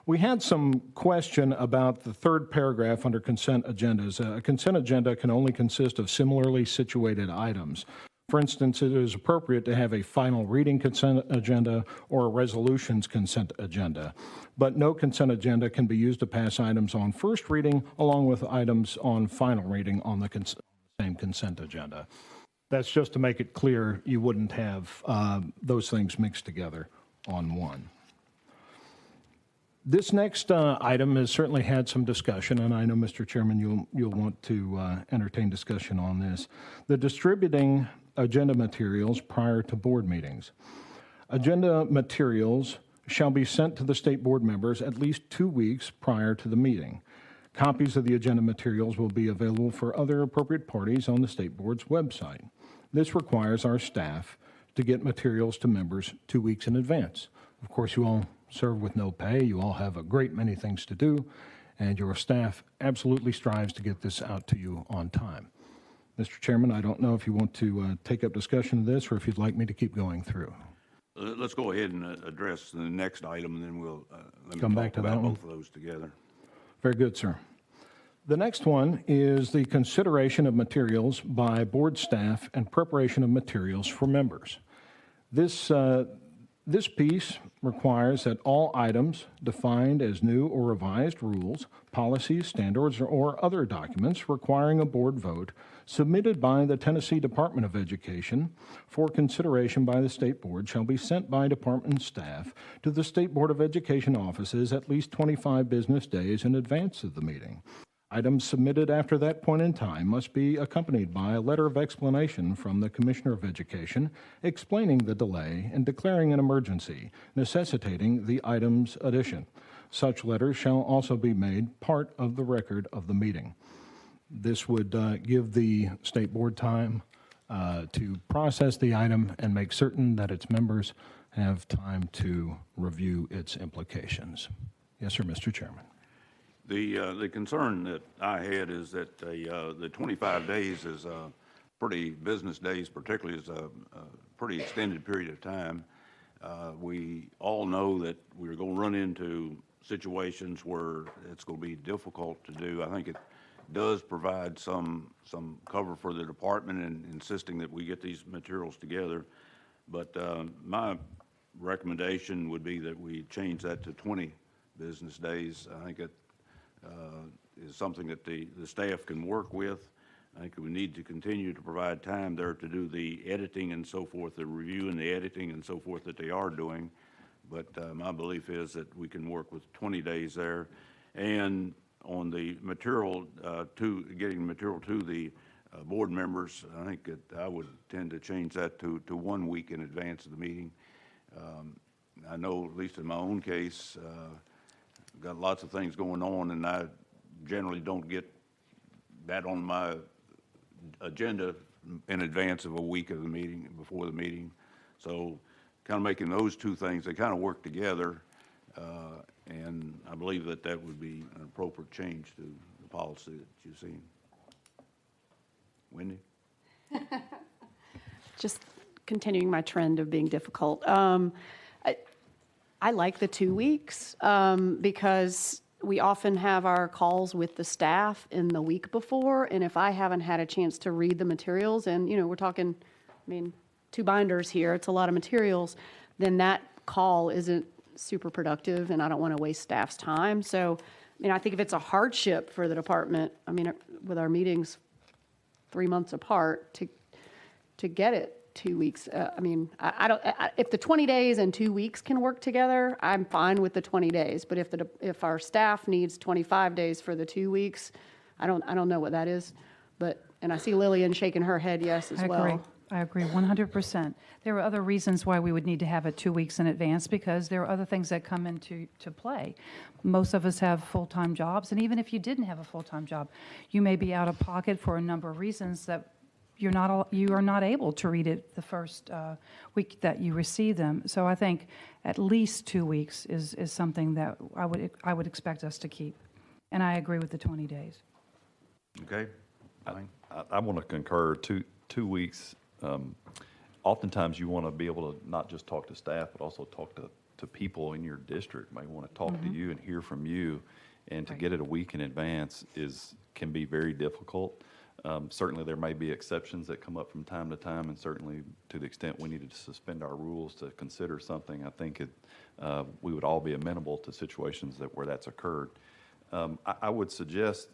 We had some question about the third paragraph under consent agendas. A consent agenda can only consist of similarly situated items. For instance, it is appropriate to have a final reading consent agenda or a resolutions consent agenda, but no consent agenda can be used to pass items on first reading along with items on final reading on the same consent agenda. That's just to make it clear you wouldn't have those things mixed together on one. This next item has certainly had some discussion, and I know, Mr. Chairman, you'll want to entertain discussion on this. The distributing agenda materials prior to board meetings. Agenda materials shall be sent to the State Board members at least 2 weeks prior to the meeting. Copies of the agenda materials will be available for other appropriate parties on the State Board's website. This requires our staff to get materials to members 2 weeks in advance. Of course, you all serve with no pay. You all have a great many things to do, and your staff absolutely strives to get this out to you on time. Mr. Chairman, I don't know if you want to take up discussion of this or if you'd like me to keep going through. Let's go ahead and address the next item, and then we'll let me Come talk back to about that one. both of those together. Very good, sir. The next one is the consideration of materials by board staff and preparation of materials for members. This piece requires that all items defined as new or revised rules, policies, standards, or other documents requiring a board vote submitted by the Tennessee Department of Education for consideration by the State Board shall be sent by department staff to the State Board of Education offices at least 25 business days in advance of the meeting. Items submitted after that point in time must be accompanied by a letter of explanation from the Commissioner of Education explaining the delay and declaring an emergency, necessitating the item's addition. Such letters shall also be made part of the record of the meeting. This would give the State Board time to process the item and make certain that its members have time to review its implications. Yes, sir, Mr. Chairman. The concern that I had is that the 25 days is pretty business days, particularly is a pretty extended period of time. We all know that we're going to run into situations where it's going to be difficult to do. I think it does provide some cover for the department in insisting that we get these materials together. But my recommendation would be that we change that to 20 business days. I think it is something that the staff can work with. I think we need to continue to provide time there to do the editing and so forth, the review and the editing and so forth that they are doing. But my belief is that we can work with 20 days there. And on the material, getting material to the board members, I think that I would tend to change that to 1 week in advance of the meeting. I know, at least in my own case, got lots of things going on, and I generally don't get that on my agenda in advance of a week of the meeting, before the meeting. So kind of making those two things, they kind of work together, and I believe that that would be an appropriate change to the policy that you've seen. Wendy? Just continuing my trend of being difficult. I like the 2 weeks because we often have our calls with the staff in the week before, and if I haven't had a chance to read the materials, and we're talking, 2 binders here, it's a lot of materials, then that call isn't super productive, and I don't want to waste staff's time. So, I think if it's a hardship for the department, with our meetings 3 months apart, to get it 2 weeks. If the 20 days and 2 weeks can work together, I'm fine with the 20 days. But if our staff needs 25 days for the 2 weeks, I don't know what that is. And I see Lillian shaking her head yes as well. I agree 100%. There are other reasons why we would need to have it 2 weeks in advance, because there are other things that come into play. Most of us have full-time jobs, and even if you didn't have a full-time job, you may be out of pocket for a number of reasons that you are not able to read it the first week that you receive them. So I think at least 2 weeks is something that I would expect us to keep. And I agree with the 20 days. Okay. I want to concur. 2 weeks. Oftentimes you want to be able to not just talk to staff, but also talk to people in your district. May want to talk to you and hear from you. And to get it a week in advance can be very difficult. Certainly there may be exceptions that come up from time to time, and certainly to the extent we needed to suspend our rules to consider something, I think we would all be amenable to situations where that's occurred. I would suggest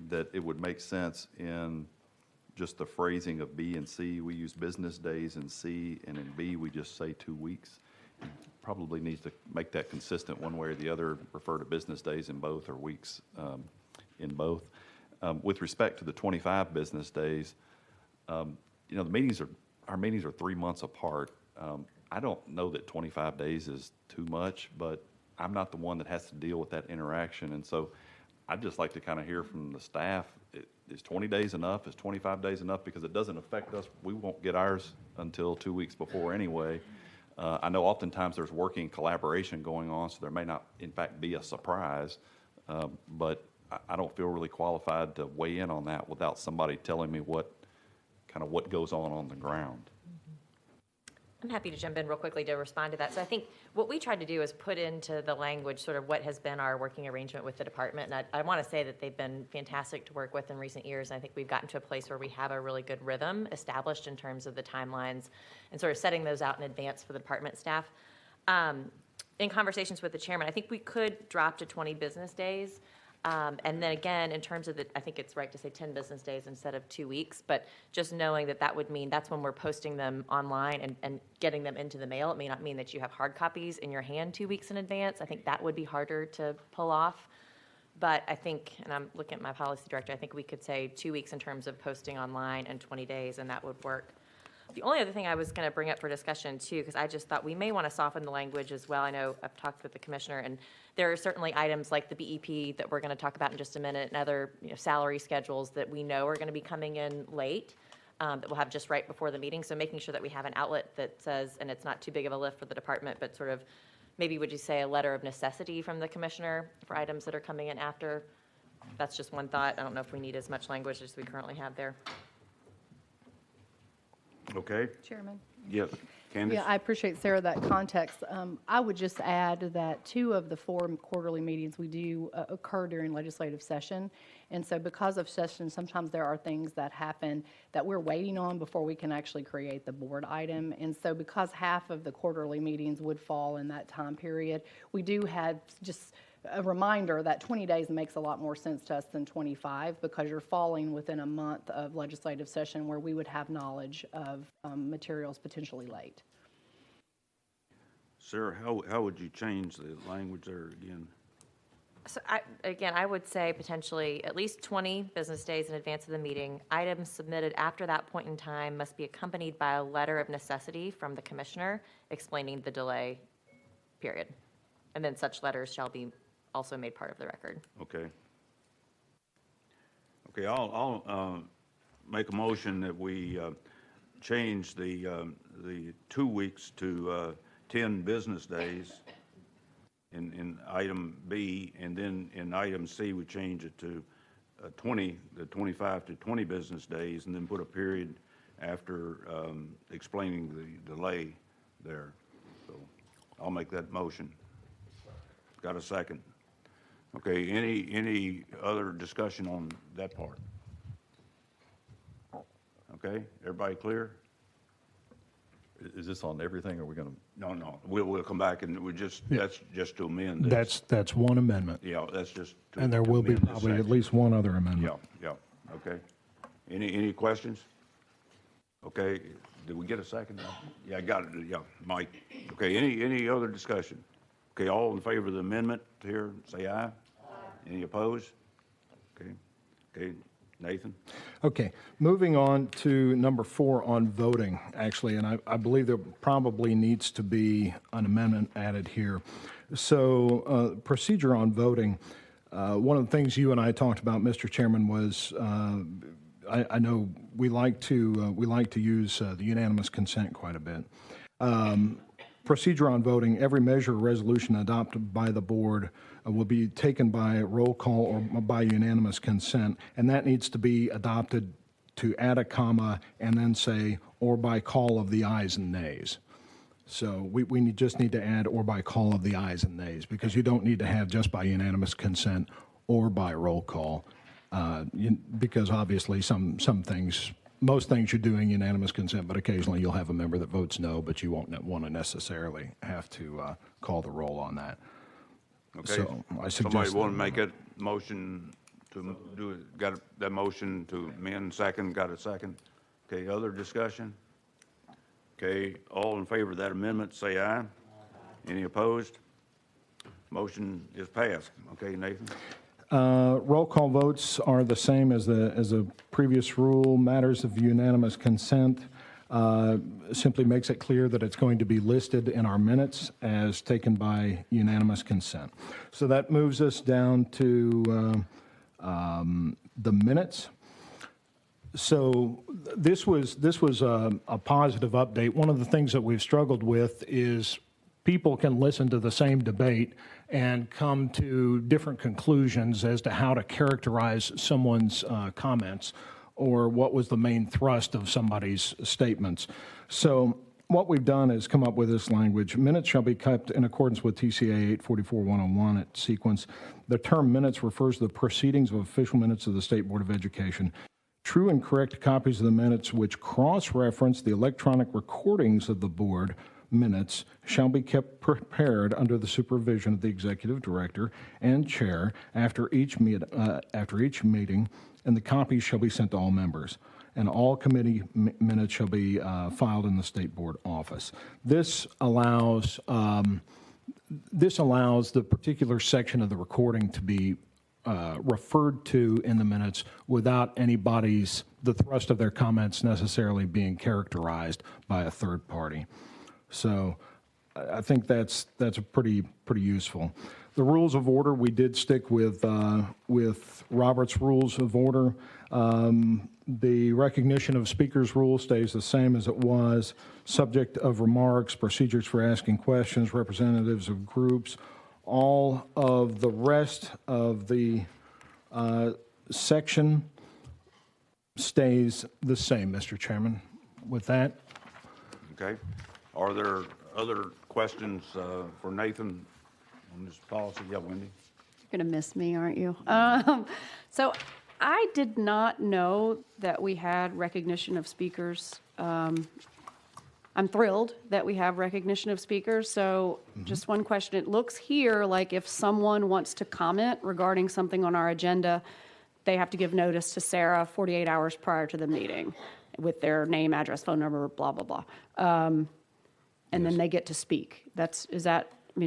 that it would make sense in just the phrasing of B and C. We use business days in C, and in B we just say 2 weeks. Probably needs to make that consistent one way or the other, refer to business days in both or weeks in both. With respect to the 25 business days, our meetings are 3 months apart. I don't know that 25 days is too much, but I'm not the one that has to deal with that interaction. And so I'd just like to kind of hear from the staff, is 20 days enough? Is 25 days enough? Because it doesn't affect us. We won't get ours until 2 weeks before anyway. I know oftentimes there's working collaboration going on, so there may not, in fact, be a surprise. But I don't feel really qualified to weigh in on that without somebody telling me what kind of what goes on the ground. I'm happy to jump in real quickly to respond to that. So I think what we tried to do is put into the language sort of what has been our working arrangement with the department. And I want to say that they've been fantastic to work with in recent years. And I think we've gotten to a place where we have a really good rhythm established in terms of the timelines and sort of setting those out in advance for the department staff. In conversations with the chairman, I think we could drop to 20 business days. And then again, in terms of I think it's right to say 10 business days instead of 2 weeks, but just knowing that that would mean that's when we're posting them online and getting them into the mail. It may not mean that you have hard copies in your hand 2 weeks in advance. I think that would be harder to pull off. But I think, and I'm looking at my policy director, I think we could say 2 weeks in terms of posting online and 20 days, and that would work. The only other thing I was going to bring up for discussion, too, because I just thought we may want to soften the language as well. I know I've talked with the commissioner, and there are certainly items like the BEP that we're going to talk about in just a minute, and other salary schedules that we know are going to be coming in late, that we'll have just right before the meeting. So making sure that we have an outlet that says, and it's not too big of a lift for the department, but sort of maybe would you say a letter of necessity from the commissioner for items that are coming in after? That's just one thought. I don't know if we need as much language as we currently have there. Okay. Chairman? Yes. Candace? Yeah, I appreciate, Sarah, that context. I would just add that 2 of the 4 quarterly meetings we do occur during legislative session. And so because of session, sometimes there are things that happen that we're waiting on before we can actually create the board item. And so because half of the quarterly meetings would fall in that time period, we do have just a reminder that 20 days makes a lot more sense to us than 25 because you're falling within a month of legislative session where we would have knowledge of materials potentially late. Sarah, how would you change the language there again? So I would say potentially at least 20 business days in advance of the meeting. Items submitted after that point in time must be accompanied by a letter of necessity from the commissioner explaining the delay period. And then such letters shall be also made part of the record. Okay. Okay, I'll make a motion that we change the 2 weeks to 10 business days in item B, and then in item C, we change it to 25 to 20 business days, and then put a period after explaining the delay there. So I'll make that motion. Got a second? Okay, any other discussion on that part? Okay, everybody clear? Is this on everything, or are we going to? No, we'll come back and that's just to amend this. That's one amendment. Yeah, that's just. And there will be probably at least one other amendment. Yeah, okay. Any questions? Okay, did we get a second? Yeah, I got it, yeah, Mike. Okay, any other discussion? Okay, all in favor of the amendment here, say aye. Any opposed? Okay, Nathan? Okay, moving on to number 4 on voting, actually, and I believe there probably needs to be an amendment added here. So procedure on voting, one of the things you and I talked about, Mr. Chairman, was I know we like to use the unanimous consent quite a bit. Procedure on voting, every measure or resolution adopted by the board will be taken by roll call or by unanimous consent, and that needs to be adopted to add a comma and then say, or by call of the ayes and nays. So we just need to add or by call of the ayes and nays, because you don't need to have just by unanimous consent or by roll call, because obviously most things you're doing unanimous consent, but occasionally you'll have a member that votes no, but you won't want to necessarily have to call the roll on that. Okay, So I suggest somebody want to make a motion to do it, got that motion to amend, second, got a second? Okay, other discussion? Okay, all in favor of that amendment, say aye. Any opposed? Motion is passed. Okay, Nathan? Roll call votes are the same as the previous rule. Matters of unanimous consent simply makes it clear that it's going to be listed in our minutes as taken by unanimous consent. So that moves us down to the minutes. So this was a positive update. One of the things that we've struggled with is people can listen to the same debate and come to different conclusions as to how to characterize someone's comments or what was the main thrust of somebody's statements. So what we've done is come up with this language. Minutes shall be kept in accordance with TCA 844-101 at sequence. The term minutes refers to the proceedings of official minutes of the State Board of Education. True and correct copies of the minutes which cross-reference the electronic recordings of the board minutes shall be kept prepared under the supervision of the executive director and chair after each meeting, and the copies shall be sent to all members. And all committee minutes shall be filed in the State Board office. This allows the particular section of the recording to be referred to in the minutes without the thrust of their comments necessarily being characterized by a third party. So I think that's a pretty useful. The rules of order, we did stick with Robert's Rules of Order. The recognition of speakers rule stays the same as it was. Subject of remarks, procedures for asking questions, representatives of groups. All of the rest of the section stays the same, Mr. Chairman. With that. Okay. Are there other questions for Nathan on this policy? Yeah, Wendy? You're going to miss me, aren't you? So I did not know that we had recognition of speakers. I'm thrilled that we have recognition of speakers. So just one question. It looks here like if someone wants to comment regarding something on our agenda, they have to give notice to Sarah 48 hours prior to the meeting with their name, address, phone number, blah, blah, blah. And then they get to speak. It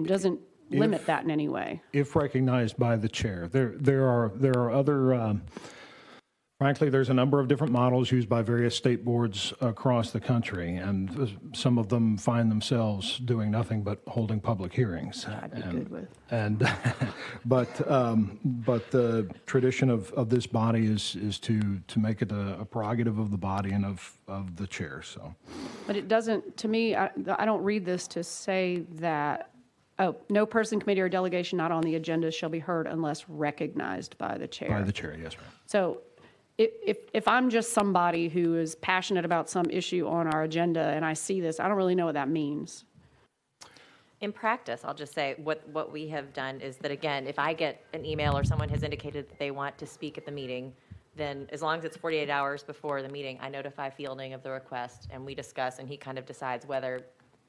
doesn't limit that in any way. If recognized by the chair. There are other, frankly, there's a number of different models used by various state boards across the country, and some of them find themselves doing nothing but holding public hearings. I'd be good with. But the tradition of this body is to make it a prerogative of the body and of the chair. So, but it doesn't. To me, I don't read this to say that. Oh, no person, committee, or delegation not on the agenda shall be heard unless recognized by the chair. By the chair, yes, ma'am. So if I'm just somebody who is passionate about some issue on our agenda and I see this, I don't really know what that means. In practice, I'll just say what we have done is that, again, if I get an email or someone has indicated that they want to speak at the meeting, then as long as it's 48 hours before the meeting, I notify Fielding of the request and we discuss, and he kind of decides whether,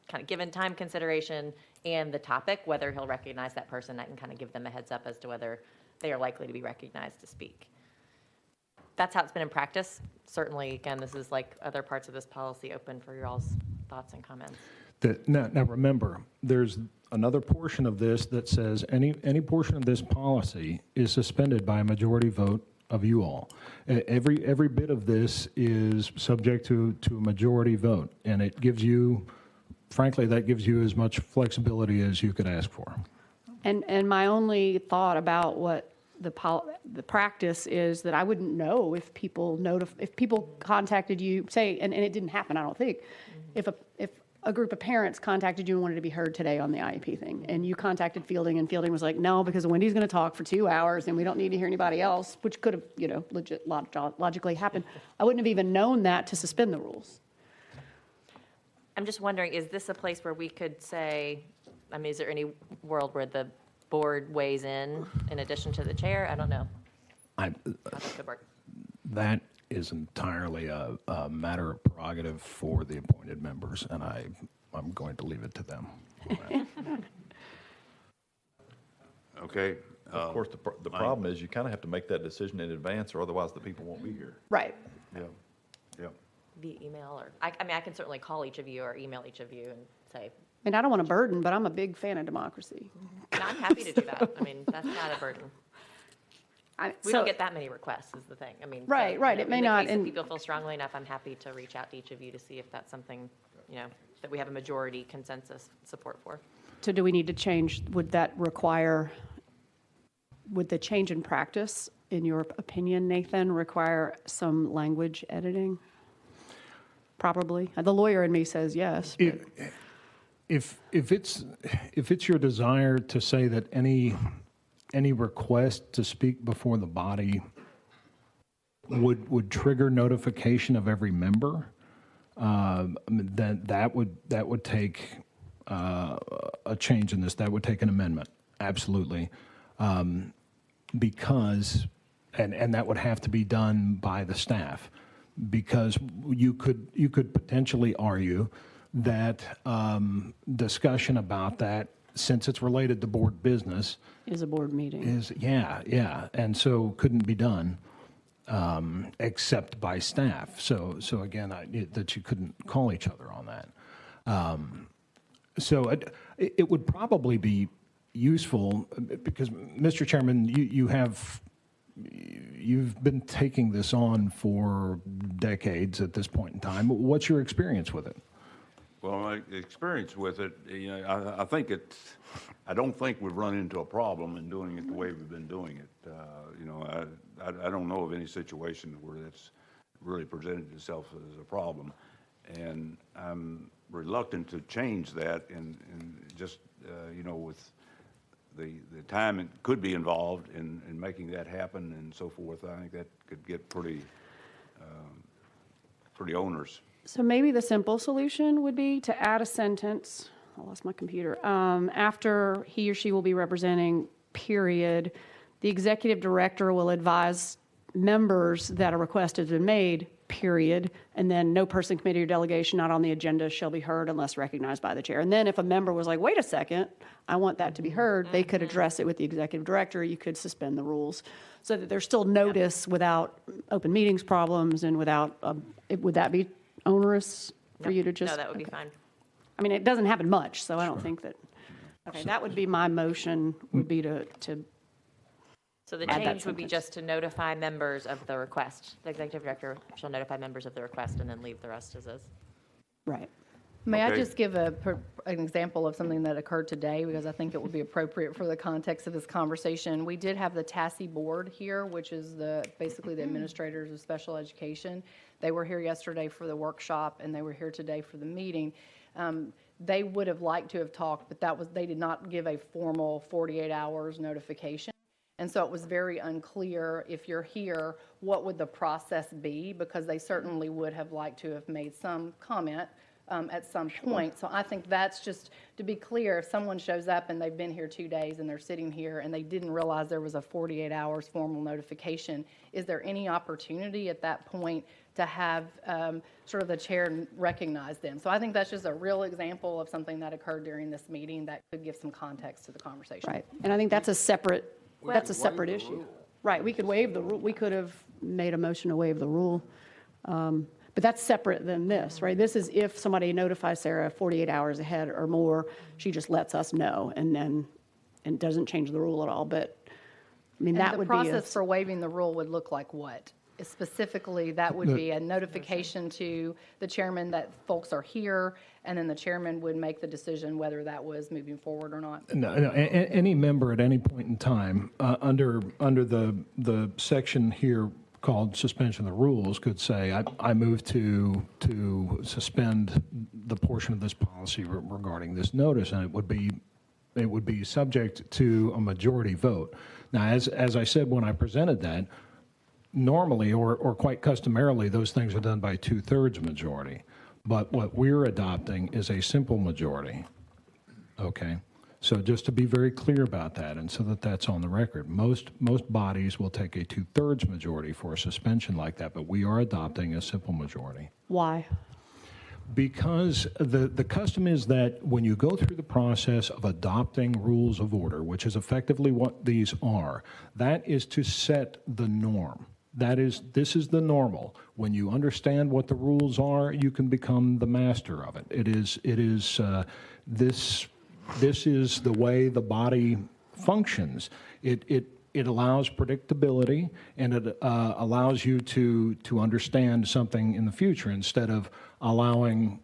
kind of given time consideration and the topic, whether he'll recognize that person. I can kind of give them a heads up as to whether they are likely to be recognized to speak. That's how it's been in practice. Certainly, again, this is like other parts of this policy open for your all's thoughts and comments. Now remember, there's another portion of this that says any portion of this policy is suspended by a majority vote of you all. Every bit of this is subject to a majority vote, and it gives you, frankly, that gives you as much flexibility as you could ask for. And my only thought about what the practice is that I wouldn't know if people contacted you, say, and it didn't happen, I don't think, if a group of parents contacted you and wanted to be heard today on the IEP thing, and you contacted Fielding, and Fielding was like, no, because Wendy's going to talk for 2 hours, and we don't need to hear anybody else, which could have, logically happened. I wouldn't have even known that to suspend the rules. I'm just wondering, is this a place where we could say, I mean, is there any world where the board weighs in addition to the chair? I don't know. How that could work. That is entirely a matter of prerogative for the appointed members, and I'm going to leave it to them. Okay. Of course, the problem is you kind of have to make that decision in advance, or otherwise the people won't be here. Right. Yeah. Yeah. Via email, or I mean, I can certainly call each of you or email each of you and say. And I don't want to burden, but I'm a big fan of democracy. And I'm happy to do that. I mean, that's not a burden. We don't get that many requests, is the thing. I mean, right. It may not. And people feel strongly enough, I'm happy to reach out to each of you to see if that's something, that we have a majority consensus support for. So do we need to change? Would the change in practice, in your opinion, Nathan, require some language editing? Probably. The lawyer in me says yes. If it's your desire to say that any request to speak before the body would trigger notification of every member, then that would take a change in this. That would take an amendment, absolutely, because and that would have to be done by the staff, because you could potentially argue that discussion about that, since it's related to board business, Is a board meeting. yeah, and so couldn't be done except by staff. So again, that you couldn't call each other on that. So it would probably be useful, because, Mr. Chairman, you've been taking this on for decades at this point in time. What's your experience with it? Well, my experience with it, I don't think we've run into a problem in doing it the way we've been doing it. I don't know of any situation where that's really presented itself as a problem. And I'm reluctant to change that, and just, with the time it could be involved in making that happen and so forth, I think that could get pretty onerous. So maybe the simple solution would be to add a sentence, I lost my computer, after he or she will be representing, period, the executive director will advise members that a request has been made, period, and then no person, committee, or delegation not on the agenda shall be heard unless recognized by the chair. And then if a member was like, wait a second, I want that to be heard, they could address it with the executive director. You could suspend the rules so that there's still notice without open meetings problems and without, would that be onerous for you to just? No, that would be fine. I mean, it doesn't happen much, so I don't think that, okay, that would be my motion, would be to So the add that change would be sentence. just to notify members of the request. The executive director shall notify members of the request and then leave the rest as is. Right. May I Okay. just give an example of something that occurred today, because I think it would be appropriate for the context of this conversation. We did have the TASI board here, which is basically the administrators of special education. They were here yesterday for the workshop, and they were here today for the meeting. They would have liked to have talked, but they did not give a formal 48 hours notification. And so it was very unclear, if you're here, what would the process be? Because they certainly would have liked to have made some comment at some point. So I think that's just, to be clear, if someone shows up and they've been here 2 days and they're sitting here and they didn't realize there was a 48 hours formal notification, is there any opportunity at that point to have sort of the chair recognize them? So I think that's just a real example of something that occurred during this meeting that could give some context to the conversation. Right, and I think that's a separate issue. Right, we could waive the rule, we could have made a motion to waive the rule, but that's separate than this, right? This is if somebody notifies Sarah 48 hours ahead or more, she just lets us know, and doesn't change the rule at all, but, I mean, that would be. And the process for waiving the rule would look like what? Specifically, that would be a notification to the chairman that folks are here, and then the chairman would make the decision whether that was moving forward or not. No, any member at any point in time, under the section here called suspension of the rules, could say, I move to suspend the portion of this policy regarding this notice, and it would be subject to a majority vote. Now, as I said when I presented that, normally or quite customarily, those things are done by 2/3 majority. But what we're adopting is a simple majority. Okay? So just to be very clear about that, and so that that's on the record, most bodies will take a 2/3 majority for a suspension like that, but we are adopting a simple majority. Why? Because the custom is that when you go through the process of adopting rules of order, which is effectively what these are, that is to set the norm. This is the normal. When you understand what the rules are, you can become the master of it. This is the way the body functions. It allows predictability, and it allows you to understand something in the future instead of allowing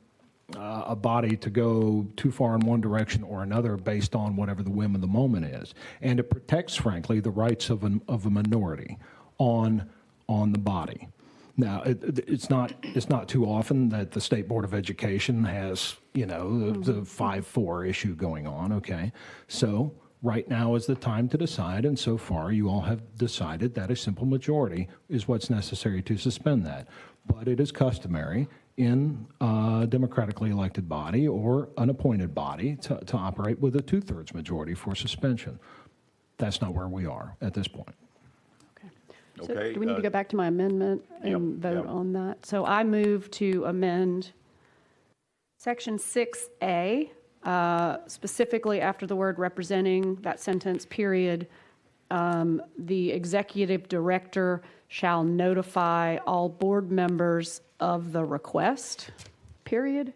a body to go too far in one direction or another based on whatever the whim of the moment is. And it protects, frankly, the rights of a minority on the body. Now, it's not too often that the State Board of Education has, the 5-4 issue going on, okay? So Right now is the time to decide, and so far you all have decided that a simple majority is what's necessary to suspend that. But it is customary in a democratically elected body or an appointed body to operate with a two-thirds majority for suspension. That's not where we are at this point. So Okay. do we need to go back to my amendment and vote on that? So I move to amend Section 6A, specifically after the word representing, that sentence, period, the executive director shall notify all board members of the request, period.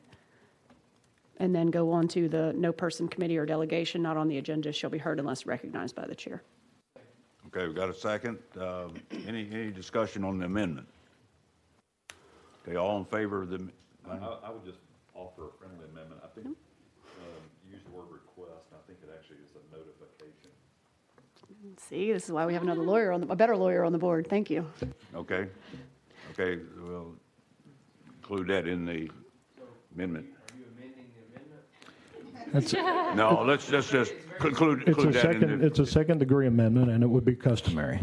And then go on to the no person, committee, or delegation not on the agenda shall be heard unless recognized by the chair. Okay, we got a second. Any discussion on the amendment? Okay, all in favor of the? I would just offer a friendly amendment. I think you use the word request, and I think it actually is a notification. See, this is why we have another lawyer a better lawyer on the board. Thank you. Okay. Okay, we'll include that in the amendment. Are you amending the amendment? That's, No, let's just include that in the. it's a second degree amendment, and it would be customary.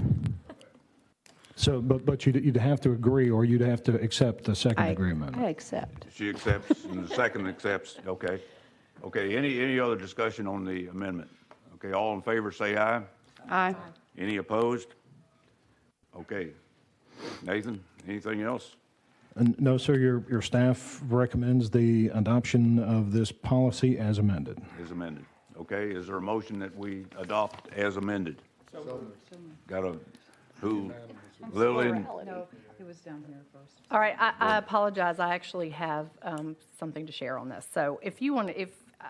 So, but you'd have to agree, or you'd have to accept the second degree amendment. I accept. She accepts, and the second accepts. Okay. Okay, any other discussion on the amendment? Okay, all in favor, say aye. Aye. Any opposed? Okay. Nathan, anything else? And no, sir, your staff recommends the adoption of this policy as amended. Is amended. Okay, is there a motion that we adopt as amended? Got a, who? Lillian? No, it was down here first. All right, I apologize. I actually have something to share on this. So if you want,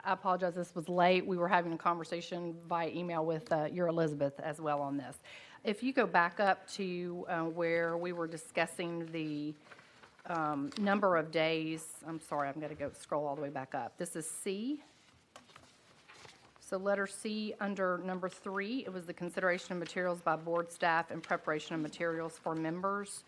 I apologize, this was late. We were having a conversation via email with your Elizabeth as well on this. If you go back up to where we were discussing the number of days, I'm sorry, I'm going to scroll all the way back up. This is C. So letter C under number 3, it was the consideration of materials by board staff and preparation of materials for members.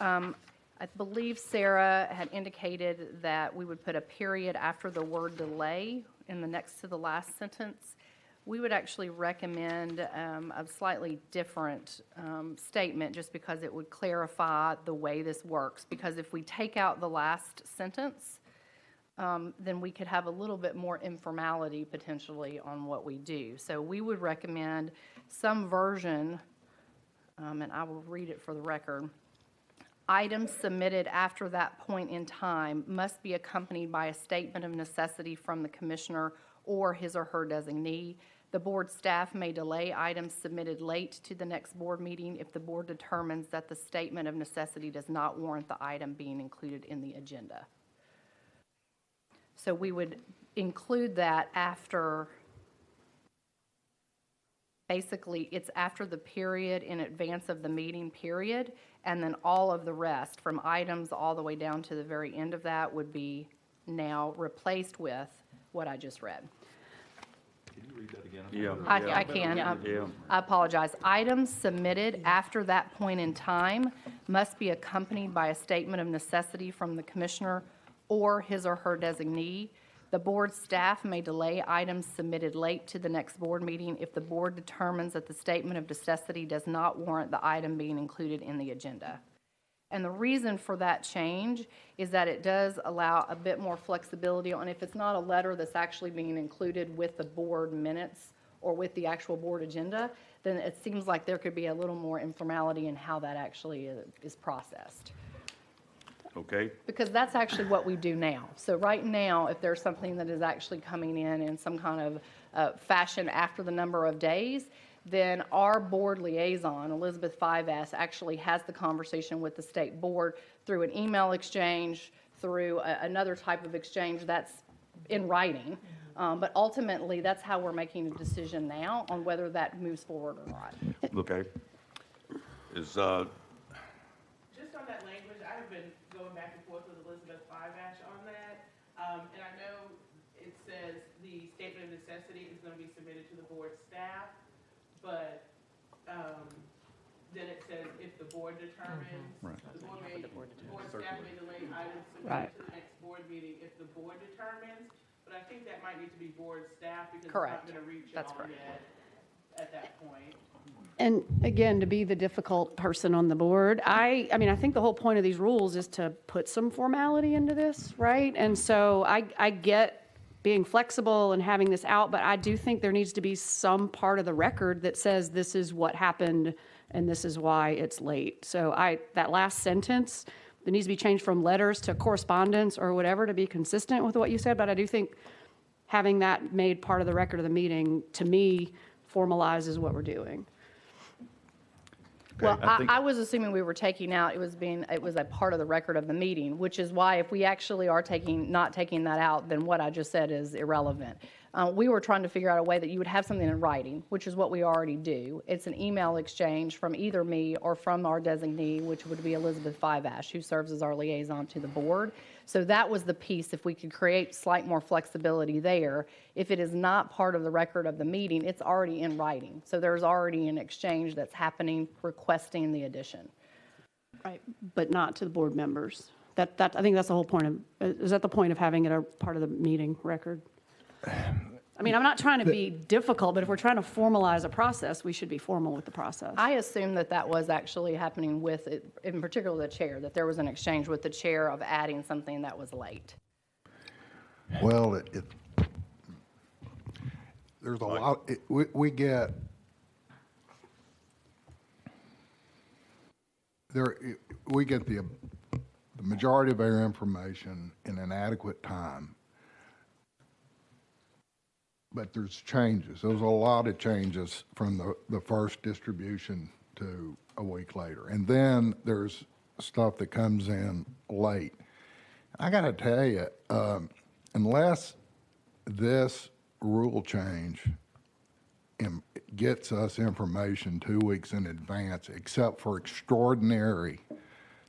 I believe Sarah had indicated that we would put a period after the word delay in the next to the last sentence. We would actually recommend a slightly different statement just because it would clarify the way this works. Because if we take out the last sentence, then we could have a little bit more informality potentially on what we do. So we would recommend some version, and I will read it for the record. Items submitted after that point in time must be accompanied by a statement of necessity from the commissioner or his or her designee. The board staff may delay items submitted late to the next board meeting if the board determines that the statement of necessity does not warrant the item being included in the agenda. So we would include that after, basically, it's after the period in advance of the meeting period, and then all of the rest, from items all the way down to the very end of that, would be now replaced with what I just read. Can you read that again? Yeah. I can. I apologize. Items submitted after that point in time must be accompanied by a statement of necessity from the commissioner or his or her designee. The board staff may delay items submitted late to the next board meeting if the board determines that the statement of necessity does not warrant the item being included in the agenda. And the reason for that change is that it does allow a bit more flexibility on if it's not a letter that's actually being included with the board minutes or with the actual board agenda, then it seems like there could be a little more informality in how that actually is processed. Okay. Because that's actually what we do now. So right now, if there's something that is actually coming in some kind of fashion after the number of days, then our board liaison, Elizabeth Fives, actually has the conversation with the state board through an email exchange, through another type of exchange that's in writing. But ultimately, that's how we're making a decision now on whether that moves forward or not. Okay. Is, Just on that language, I have been going back and forth with Elizabeth Fives on that. And I know it says the statement of necessity is going to be submitted to the board staff, but then it says if the board determines, the board staff may delay items submitted to the next board meeting if the board determines. But but I think that might need to be board staff because Correct. it's not going to reach That's y'all correct. yet at that point. And again, to be the difficult person on the board, I mean, I think the whole point of these rules is to put some formality into this, right? And so I get being flexible and having this out, but I do think there needs to be some part of the record that says this is what happened and this is why it's late. So that last sentence, that needs to be changed from letters to correspondence or whatever to be consistent with what you said, but I do think having that made part of the record of the meeting, to me, formalizes what we're doing. Well, I think- I was assuming we were taking out, it was a part of the record of the meeting, which is why if we actually are not taking that out, then what I just said is irrelevant. We were trying to figure out a way that you would have something in writing, which is what we already do. It's an email exchange from either me or from our designee, which would be Elizabeth Fivash, who serves as our liaison to the board. So that was the piece, if we could create slight more flexibility there. If it is not part of the record of the meeting, it's already in writing. So there's already an exchange that's happening requesting the addition. Right, but not to the board members. I think that's the whole point of, is that the point of having it a part of the meeting record? I mean, I'm not trying to be difficult, but if we're trying to formalize a process, we should be formal with the process. I assume that was actually happening with, in particular, the chair, that there was an exchange with the chair of adding something that was late. Well, there's a lot, we get, we get the majority of our information in an adequate time. But there's changes. There's a lot of changes from the first distribution to a week later. And then there's stuff that comes in late. I got to tell you, unless this rule change gets us information 2 weeks in advance, except for extraordinary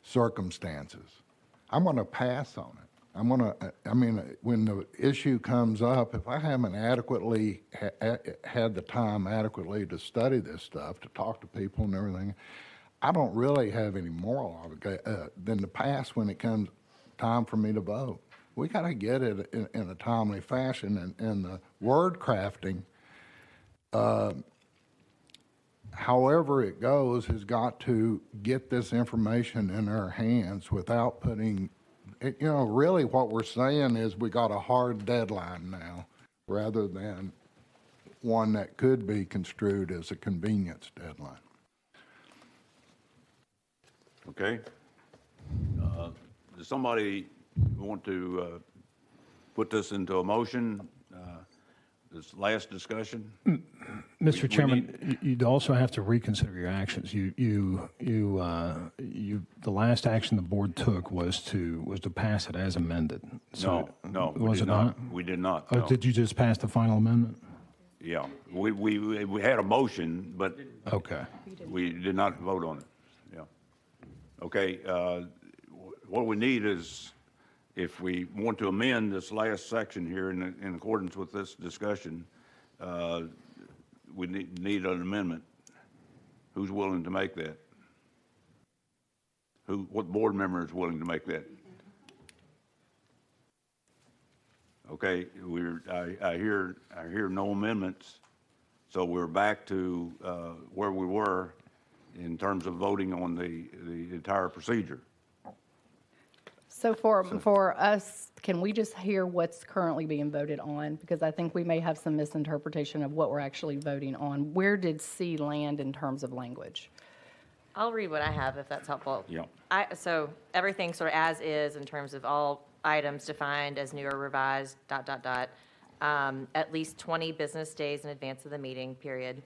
circumstances, I'm going to pass on it. When the issue comes up, if I haven't adequately had the time adequately to study this stuff, to talk to people and everything, I don't really have any moral obligation than to pass when it comes time for me to vote. We got to get it in a timely fashion, and the word crafting, however it goes, has got to get this information in our hands without putting. Really what we're saying is we got a hard deadline now rather than one that could be construed as a convenience deadline. Okay. Does somebody want to put this into a motion, this last discussion? Mr. Chairman, you'd also have to reconsider your actions. The last action the board took was to pass it as amended. So No, we was did it not? We did not. Oh, no. did you just pass the final amendment? Yeah, we had a motion, but Okay. we did not vote on it. Yeah. Okay, what we need is, if we want to amend this last section here in accordance with this discussion, we need an amendment. Who's willing to make that? What board member is willing to make that? Okay, I hear no amendments, so we're back to where we were in terms of voting on the entire procedure. So for us, can we just hear what's currently being voted on? Because I think we may have some misinterpretation of what we're actually voting on. Where did C land in terms of language? I'll read what I have if that's helpful. Yeah. So everything sort of as is in terms of all items defined as new or revised, ... at least 20 business days in advance of the meeting, period.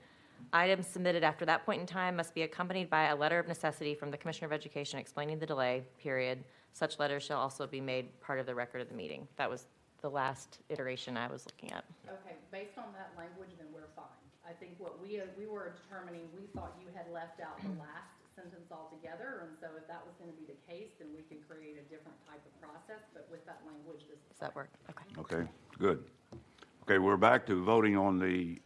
Items submitted after that point in time must be accompanied by a letter of necessity from the Commissioner of Education explaining the delay, period. Such letters shall also be made part of the record of the meeting. That was the last iteration I was looking at. Okay, based on that language, then we're fine. I think what we were determining, we thought you had left out the last sentence altogether, and so if that was going to be the case, then we could create a different type of process, but with that language, this is Does that work? Okay. Okay, good. Okay, we're back to voting on the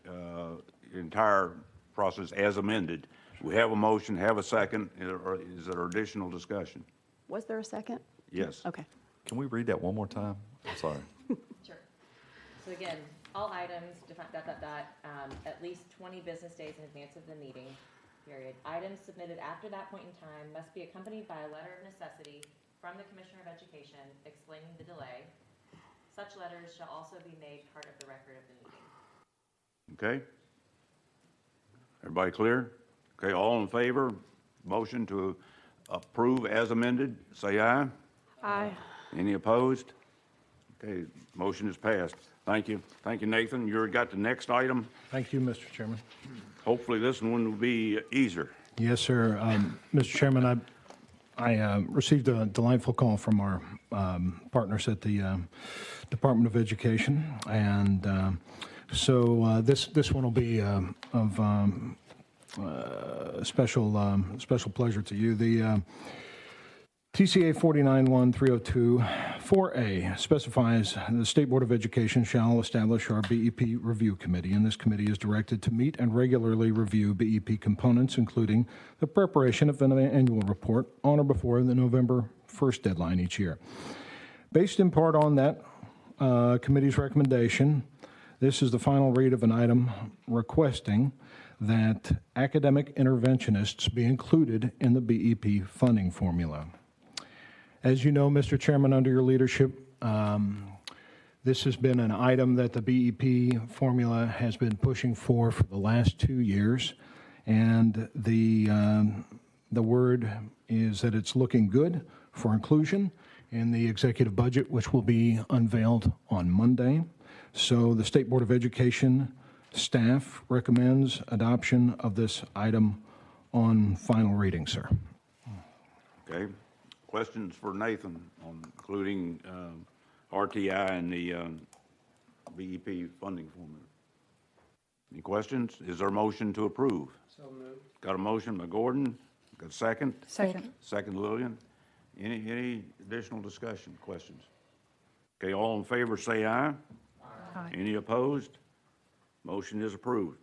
entire process as amended. We have a motion, have a second. Is there additional discussion? Was there a second? Yes. Okay. Can we read that one more time? I'm sorry. Sure. So again, all items, at least 20 business days in advance of the meeting, period. Items submitted after that point in time must be accompanied by a letter of necessity from the Commissioner of Education explaining the delay. Such letters shall also be made part of the record of the meeting. Okay? Everybody clear? Okay, all in favor? Motion to approve as amended, say aye. Aye. Any opposed? Okay, motion is passed. Thank you. Thank you, Nathan. You already got the next item. Thank you, Mr. Chairman. Hopefully this one will be easier. Yes, sir. Mr. Chairman, I received a delightful call from our partners at the Department of Education, and so this one will be of special pleasure to you. The TCA 491302 4A specifies the State Board of Education shall establish our BEP Review Committee, and this committee is directed to meet and regularly review BEP components, including the preparation of an annual report on or before the November 1st deadline each year. Based in part on that committee's recommendation, this is the final read of an item requesting that academic interventionists be included in the BEP funding formula. As you know, Mr. Chairman, under your leadership, this has been an item that the BEP formula has been pushing for the last 2 years, and the word is that it's looking good for inclusion in the executive budget, which will be unveiled on Monday. So the State Board of Education staff recommends adoption of this item on final reading, sir. Okay. Questions for Nathan on including RTI and the BEP funding formula? Any questions? Is there a motion to approve? So moved. Got a motion by Gordon. Got a second? Second. Second, Lillian. Any additional discussion, questions? Okay, all in favor say aye. Aye. Any opposed? Motion is approved.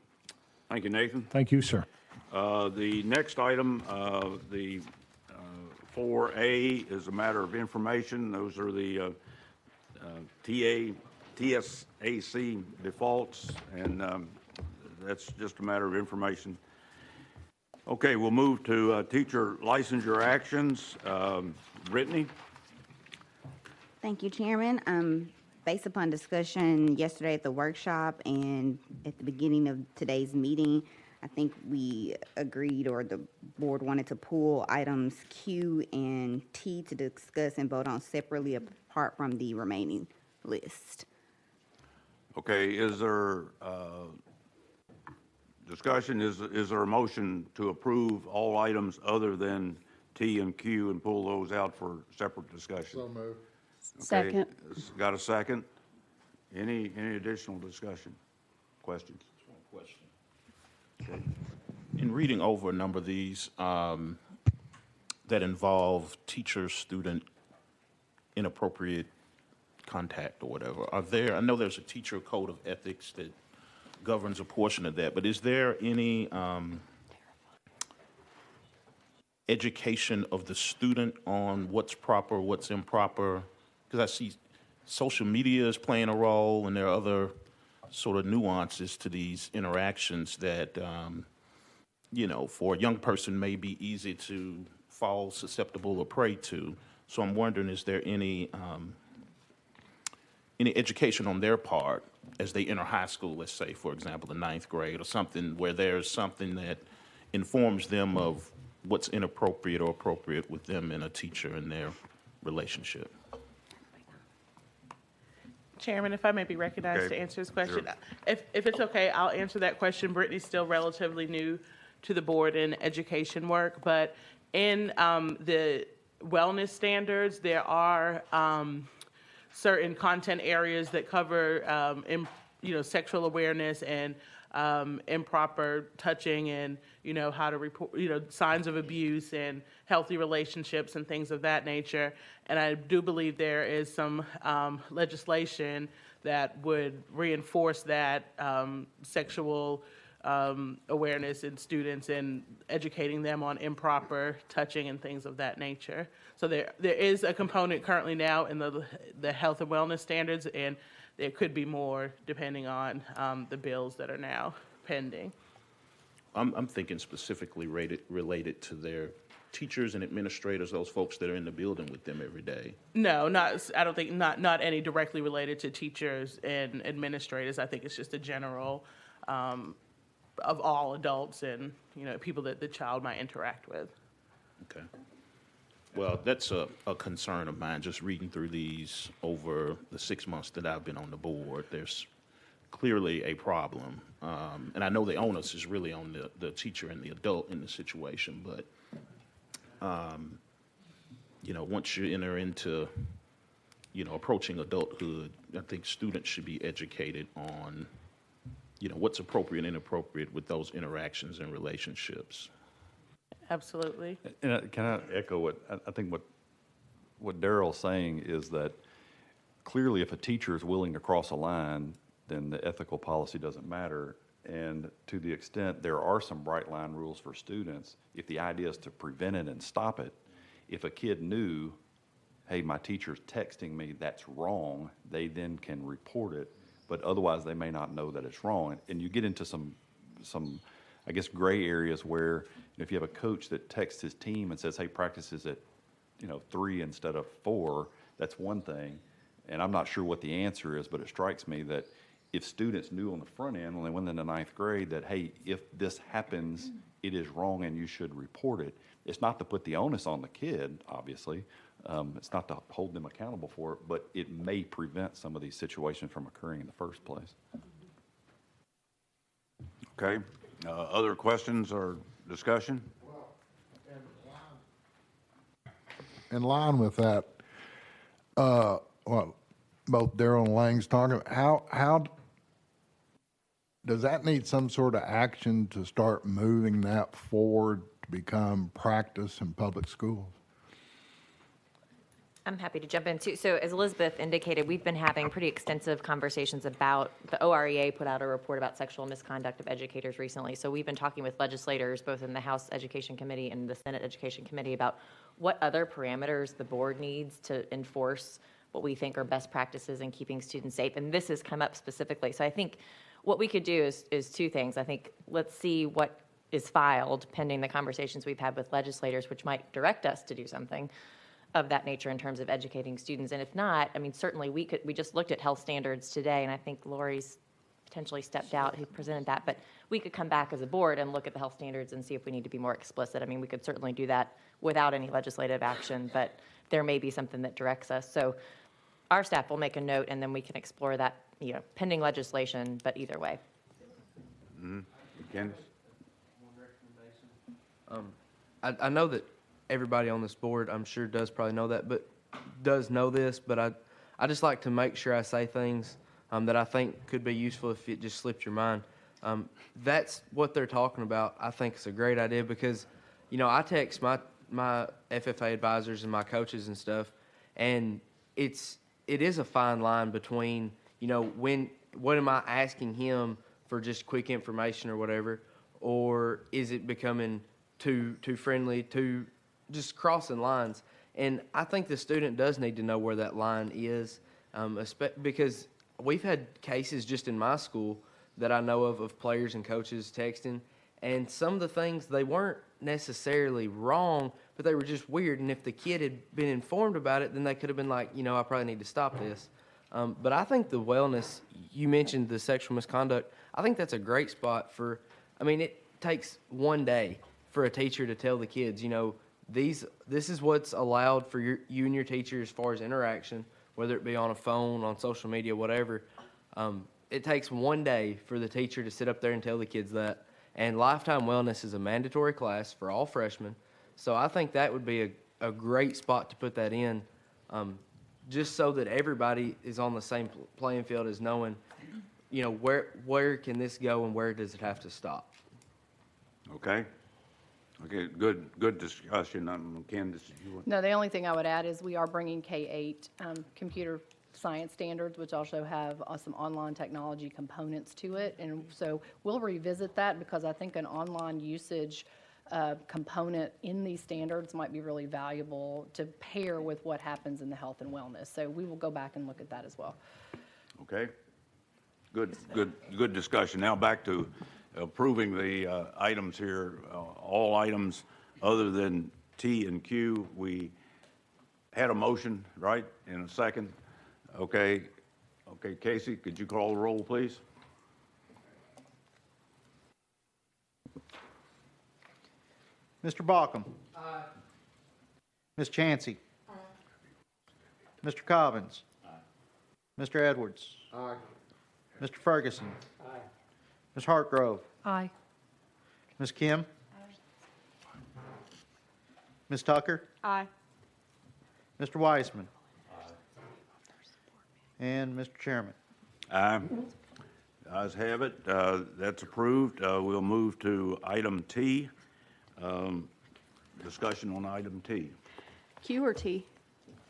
Thank you, Nathan. Thank you, sir. The next item, the 4A, is a matter of information. Those are the TSAC defaults, and that's just a matter of information. Okay, we'll move to teacher licensure actions. Brittany? Thank you, Chairman. Based upon discussion yesterday at the workshop and at the beginning of today's meeting, I think we agreed, or the board wanted to pull items Q and T to discuss and vote on separately apart from the remaining list. Okay, is there discussion? Is there a motion to approve all items other than T and Q and pull those out for separate discussion? So moved. Okay. Second. Got a second? Any additional discussion? Questions? Just one question. In reading over a number of these that involve teacher-student inappropriate contact or whatever, I know there's a teacher code of ethics that governs a portion of that, but is there any education of the student on what's proper, what's improper? Because I see social media is playing a role, and there are other sort of nuances to these interactions that, for a young person may be easy to fall susceptible or prey to. So I'm wondering, is there any education on their part as they enter high school, let's say, for example, the 9th grade or something, where there's something that informs them of what's inappropriate or appropriate with them and a teacher in their relationship? Chairman, if I may be recognized Okay. to answer this question. Sure. If it's okay, I'll answer that question. Brittany's still relatively new to the board in education work, but in the wellness standards, there are certain content areas that cover, sexual awareness and improper touching and, how to report, signs of abuse and healthy relationships and things of that nature. And I do believe there is some legislation that would reinforce that sexual awareness in students and educating them on improper touching and things of that nature. So there is a component currently now in the health and wellness standards, and there could be more depending on the bills that are now pending. I'm thinking specifically related to their teachers and administrators, those folks that are in the building with them every day. No, I don't think, not any directly related to teachers and administrators. I think it's just a general of all adults and, people that the child might interact with. Okay. Well, that's a concern of mine, just reading through these over the 6 months that I've been on the board. There's clearly a problem. And I know the onus is really on the teacher and the adult in the situation, but, once you enter into, approaching adulthood, I think students should be educated on, what's appropriate and inappropriate with those interactions and relationships. Absolutely. And can I echo what I think what Daryl's saying is that clearly if a teacher is willing to cross a line, then the ethical policy doesn't matter. And to the extent there are some bright line rules for students, if the idea is to prevent it and stop it, if a kid knew, hey, my teacher's texting me, that's wrong, they then can report it, but otherwise they may not know that it's wrong. And you get into some I guess, gray areas where if you have a coach that texts his team and says, hey, practice is at 3 instead of 4, that's one thing. And I'm not sure what the answer is, but it strikes me that if students knew on the front end when they went into 9th grade that, hey, if this happens, it is wrong and you should report it, it's not to put the onus on the kid, obviously. It's not to hold them accountable for it, but it may prevent some of these situations from occurring in the first place. Okay. Other questions or discussion? In line with that, what both Daryl and Lang's talking about, how does that need some sort of action to start moving that forward to become practice in public schools? I'm happy to jump in too. So as Elizabeth indicated, we've been having pretty extensive conversations about, the OREA put out a report about sexual misconduct of educators recently. So we've been talking with legislators, both in the House Education Committee and the Senate Education Committee, about what other parameters the board needs to enforce what we think are best practices in keeping students safe. And this has come up specifically. So I think what we could do is two things. I think let's see what is filed pending the conversations we've had with legislators, which might direct us to do something of that nature in terms of educating students. And if not, I mean, certainly we just looked at health standards today, and I think Lori's potentially stepped out, who presented that, but we could come back as a board and look at the health standards and see if we need to be more explicit. I mean, we could certainly do that without any legislative action, but there may be something that directs us. So our staff will make a note, and then we can explore that, pending legislation, but either way. Mm-hmm. Candace? I know that everybody on this board, I'm sure, does probably know that, but does know this, but I just like to make sure I say things that I think could be useful if it just slipped your mind. That's what they're talking about. I think it's a great idea because, I text my FFA advisors and my coaches and stuff, and it is a fine line between, what am I asking him for just quick information or whatever, or is it becoming too friendly, too just crossing lines. And I think the student does need to know where that line is, because we've had cases just in my school that I know of players and coaches texting, and some of the things, they weren't necessarily wrong, but they were just weird. And if the kid had been informed about it, then they could have been like, I probably need to stop this. But I think the wellness, you mentioned the sexual misconduct, I think that's a great spot for, it takes one day for a teacher to tell the kids, this is what's allowed for you and your teacher as far as interaction, whether it be on a phone, on social media, whatever. It takes one day for the teacher to sit up there and tell the kids that. And Lifetime Wellness is a mandatory class for all freshmen. So I think that would be a great spot to put that in, just so that everybody is on the same playing field as knowing, where can this go and where does it have to stop. Okay. Okay, good discussion. Candace, you want? No, the only thing I would add is we are bringing K-8 computer science standards, which also have some online technology components to it. And so we'll revisit that because I think an online usage component in these standards might be really valuable to pair with what happens in the health and wellness. So we will go back and look at that as well. Okay? Good discussion. Now back to approving the items here. All items other than T and Q, we had a motion, right, in a second? Okay. Okay, Casey, could you call the roll, please? Mr. Baucom. Ms. Chansey. Mr. Cobbins. Mr. Edwards. Mr. Ferguson. Ms. Hartgrove. Aye. Ms. Kim. Ms. Tucker. Aye. Mr. Weissman. And Mr. Chairman. Aye. Ayes have it. That's approved. We'll move to item T. Discussion on item T. Q or T?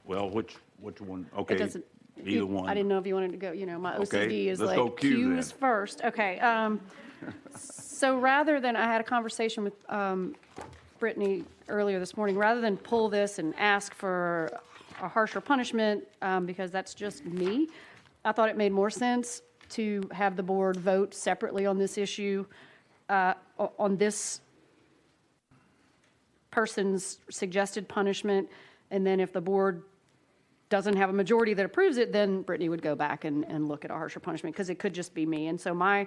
Well, which one? It Okay, doesn't. either one. I didn't know if you wanted to go, my Okay, OCD is let's go like, Q then. is first. Okay. So rather than, I had a conversation with Brittany earlier this morning, rather than pull this and ask for a harsher punishment, because that's just me, I thought it made more sense to have the board vote separately on this issue, on this person's suggested punishment, and then if the board doesn't have a majority that approves it, then Brittany would go back and look at a harsher punishment, because it could just be me. And so my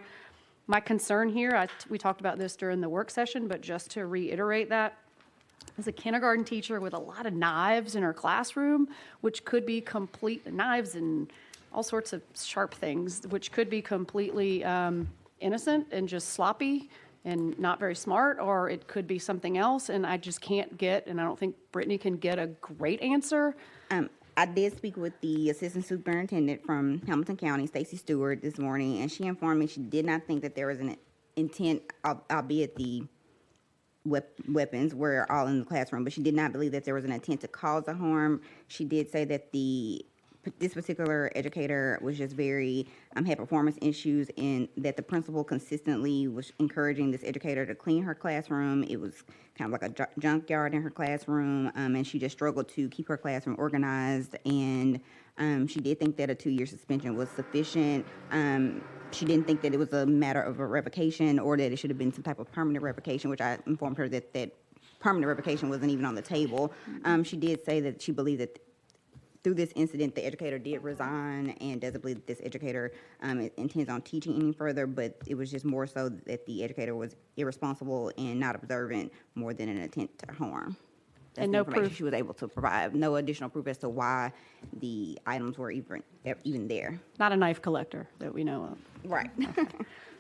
concern here, we talked about this during the work session, but just to reiterate that, as a kindergarten teacher with a lot of knives in her classroom, which could be complete knives and all sorts of sharp things, which could be completely innocent and just sloppy and not very smart, or it could be something else. And I just can't get, and I don't think Brittany can get a great answer. I did speak with the assistant superintendent from Hamilton County, Stacy Stewart, this morning, and she informed me she did not think that there was an intent, albeit the weapons were all in the classroom, but she did not believe that there was an intent to cause a harm. She did say that this particular educator was just very, had performance issues, and that the principal consistently was encouraging this educator to clean her classroom. It was kind of like a junkyard in her classroom, and she just struggled to keep her classroom organized, and she did think that a 2-year suspension was sufficient. She didn't think that it was a matter of a revocation or that it should have been some type of permanent revocation, which I informed her that permanent revocation wasn't even on the table. She did say that she believed that through this incident, the educator did resign and doesn't believe that this educator intends on teaching any further, but it was just more so that the educator was irresponsible and not observant more than an intent to harm. That's And the no information proof. she was able to provide. No additional proof as to why the items were even there. Not a knife collector that we know of. Right.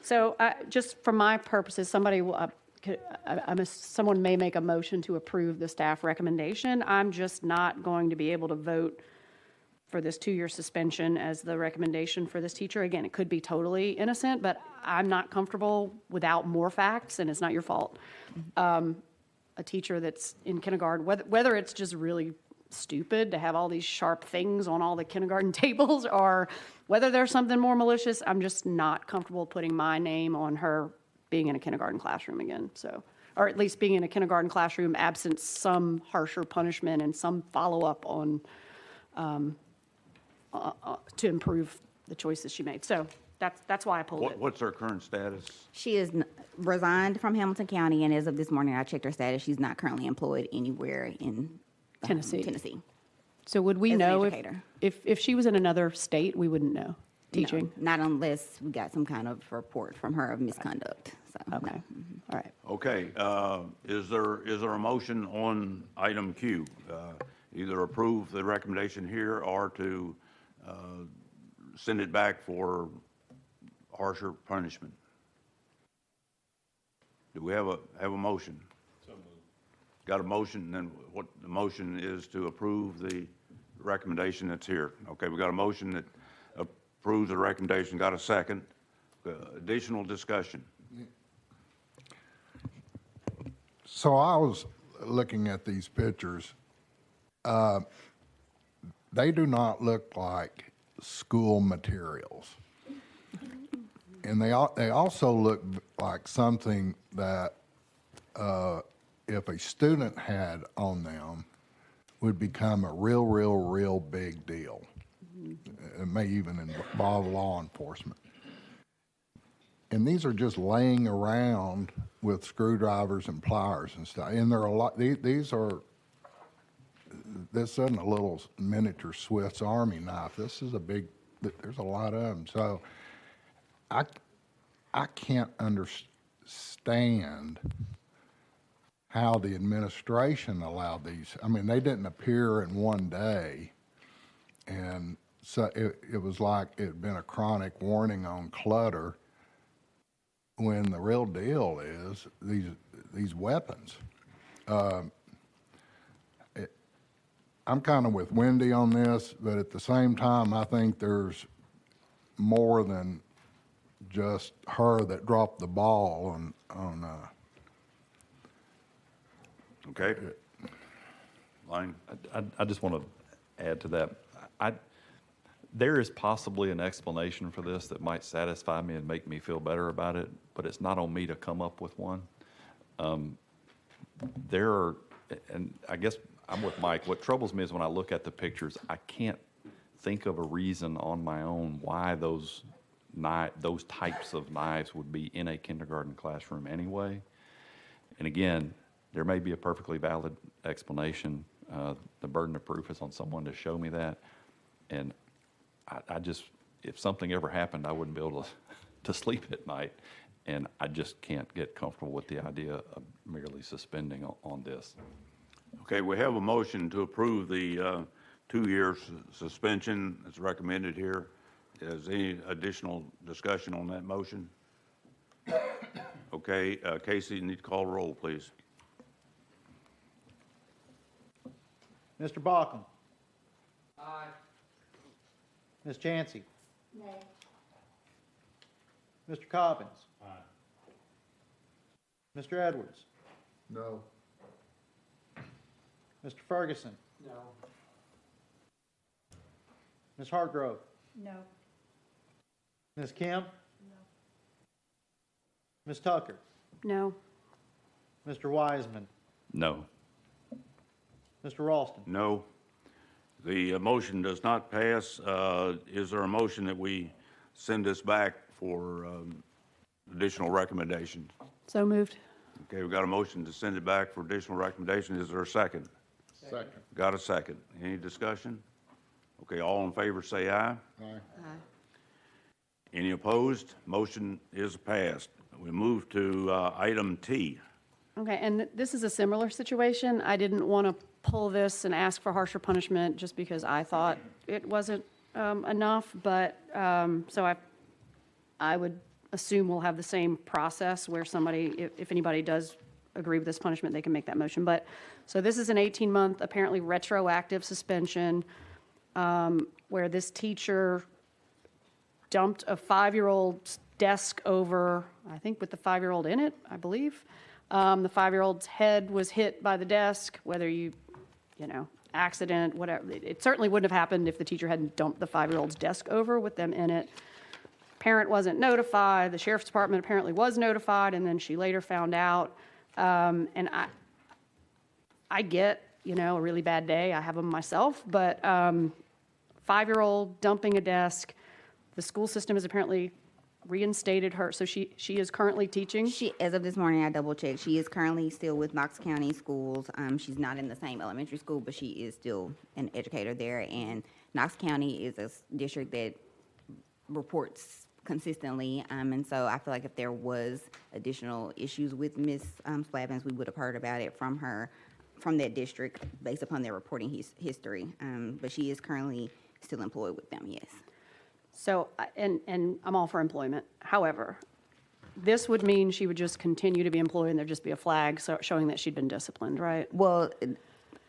So just for my purposes, somebody will, someone may make a motion to approve the staff recommendation. I'm just not going to be able to vote for this 2-year suspension as the recommendation for this teacher. Again, it could be totally innocent, but I'm not comfortable without more facts, and it's not your fault. A teacher that's in kindergarten, whether it's just really stupid to have all these sharp things on all the kindergarten tables, or whether there's something more malicious, I'm just not comfortable putting my name on her being in a kindergarten classroom again. So, or at least being in a kindergarten classroom absent some harsher punishment and some follow-up on to improve the choices she made. So that's why I pulled it. What's her current status? She is resigned from Hamilton County, and as of this morning, I checked her status. She's not currently employed anywhere in Tennessee. So would we As an know educator. if she was in another state, we wouldn't know teaching? No, not unless we got some kind of report from her of misconduct. So, okay. All right. Okay, is there a motion on item Q? Either approve the recommendation here or to send it back for harsher punishment? Do we have a motion? So moved. Got a motion, and then what the motion is to approve the recommendation that's here. Okay, we got a motion that approves the recommendation. Got a second. Additional discussion. So I was looking at these pictures. They do not look like school materials. And they also look like something that if a student had on them would become a real big deal. It may even involve law enforcement. And these are just laying around with screwdrivers and pliers and stuff. And there are a lot, these are, this isn't a little miniature Swiss Army knife. This is a big, there's a lot of them. So I can't understand how the administration allowed these. I mean, they didn't appear in one day. And so it was like it had been a chronic warning on clutter, when the real deal is these weapons. I'm kind of with Wendy on this, but at the same time, I think there's more than just her that dropped the ball on Okay. Line? I just want to add to that. There is possibly an explanation for this that might satisfy me and make me feel better about it, but it's not on me to come up with one. There are, and I guess I'm with Mike, what troubles me is when I look at the pictures, I can't think of a reason on my own why those types of knives would be in a kindergarten classroom anyway. And again, there may be a perfectly valid explanation. The burden of proof is on someone to show me that. And I just, if something ever happened, I wouldn't be able to sleep at night. And I just can't get comfortable with the idea of merely suspending on this. Okay, we have a motion to approve the 2-year suspension that's recommended here. Is any additional discussion on that motion? Okay, Casey, you need to call roll, please. Mr. Baucom? Aye. Ms. Chansey? Nay. Mr. Cobbins? Aye. Mr. Edwards? No. Mr. Ferguson? No. Ms. Hargrove? No. Ms. Kim? No. Ms. Tucker? No. Mr. Wiseman? No. Mr. Ralston? No. The motion does not pass. Is there a motion that we send this back for additional recommendations? So moved. Okay, we've got a motion to send it back for additional recommendation. Is there a second? Second. Got a second. Any discussion? Okay, all in favor say aye. Aye. Any opposed? Motion is passed. We move to item T. Okay, and this is a similar situation. I didn't want to pull this and ask for harsher punishment just because I thought it wasn't enough, but so I would assume we'll have the same process where somebody, if anybody does agree with this punishment, they can make that motion. But so this is an 18-month, apparently retroactive suspension where this teacher dumped a 5-year-old's desk over, I think with the 5-year-old in it, I believe. The 5-year-old's head was hit by the desk, whether you know, accident, whatever. It certainly wouldn't have happened if the teacher hadn't dumped the 5-year-old's desk over with them in it. Parent wasn't notified. The sheriff's department apparently was notified, and then she later found out. And I get, you know, a really bad day. I have them myself, but 5-year-old dumping a desk. The school system has apparently reinstated her, so she is currently teaching. She, as of this morning, I double checked. She is currently still with Knox County Schools. She's not in the same elementary school, but she is still an educator there. And Knox County is a district that reports consistently, and so I feel like if there was additional issues with Ms. Splavins, we would have heard about it from her, from that district, based upon their reporting history. But she is currently still employed with them, yes. So, and I'm all for employment. However, this would mean she would just continue to be employed and there'd just be a flag showing that she'd been disciplined, right? Well,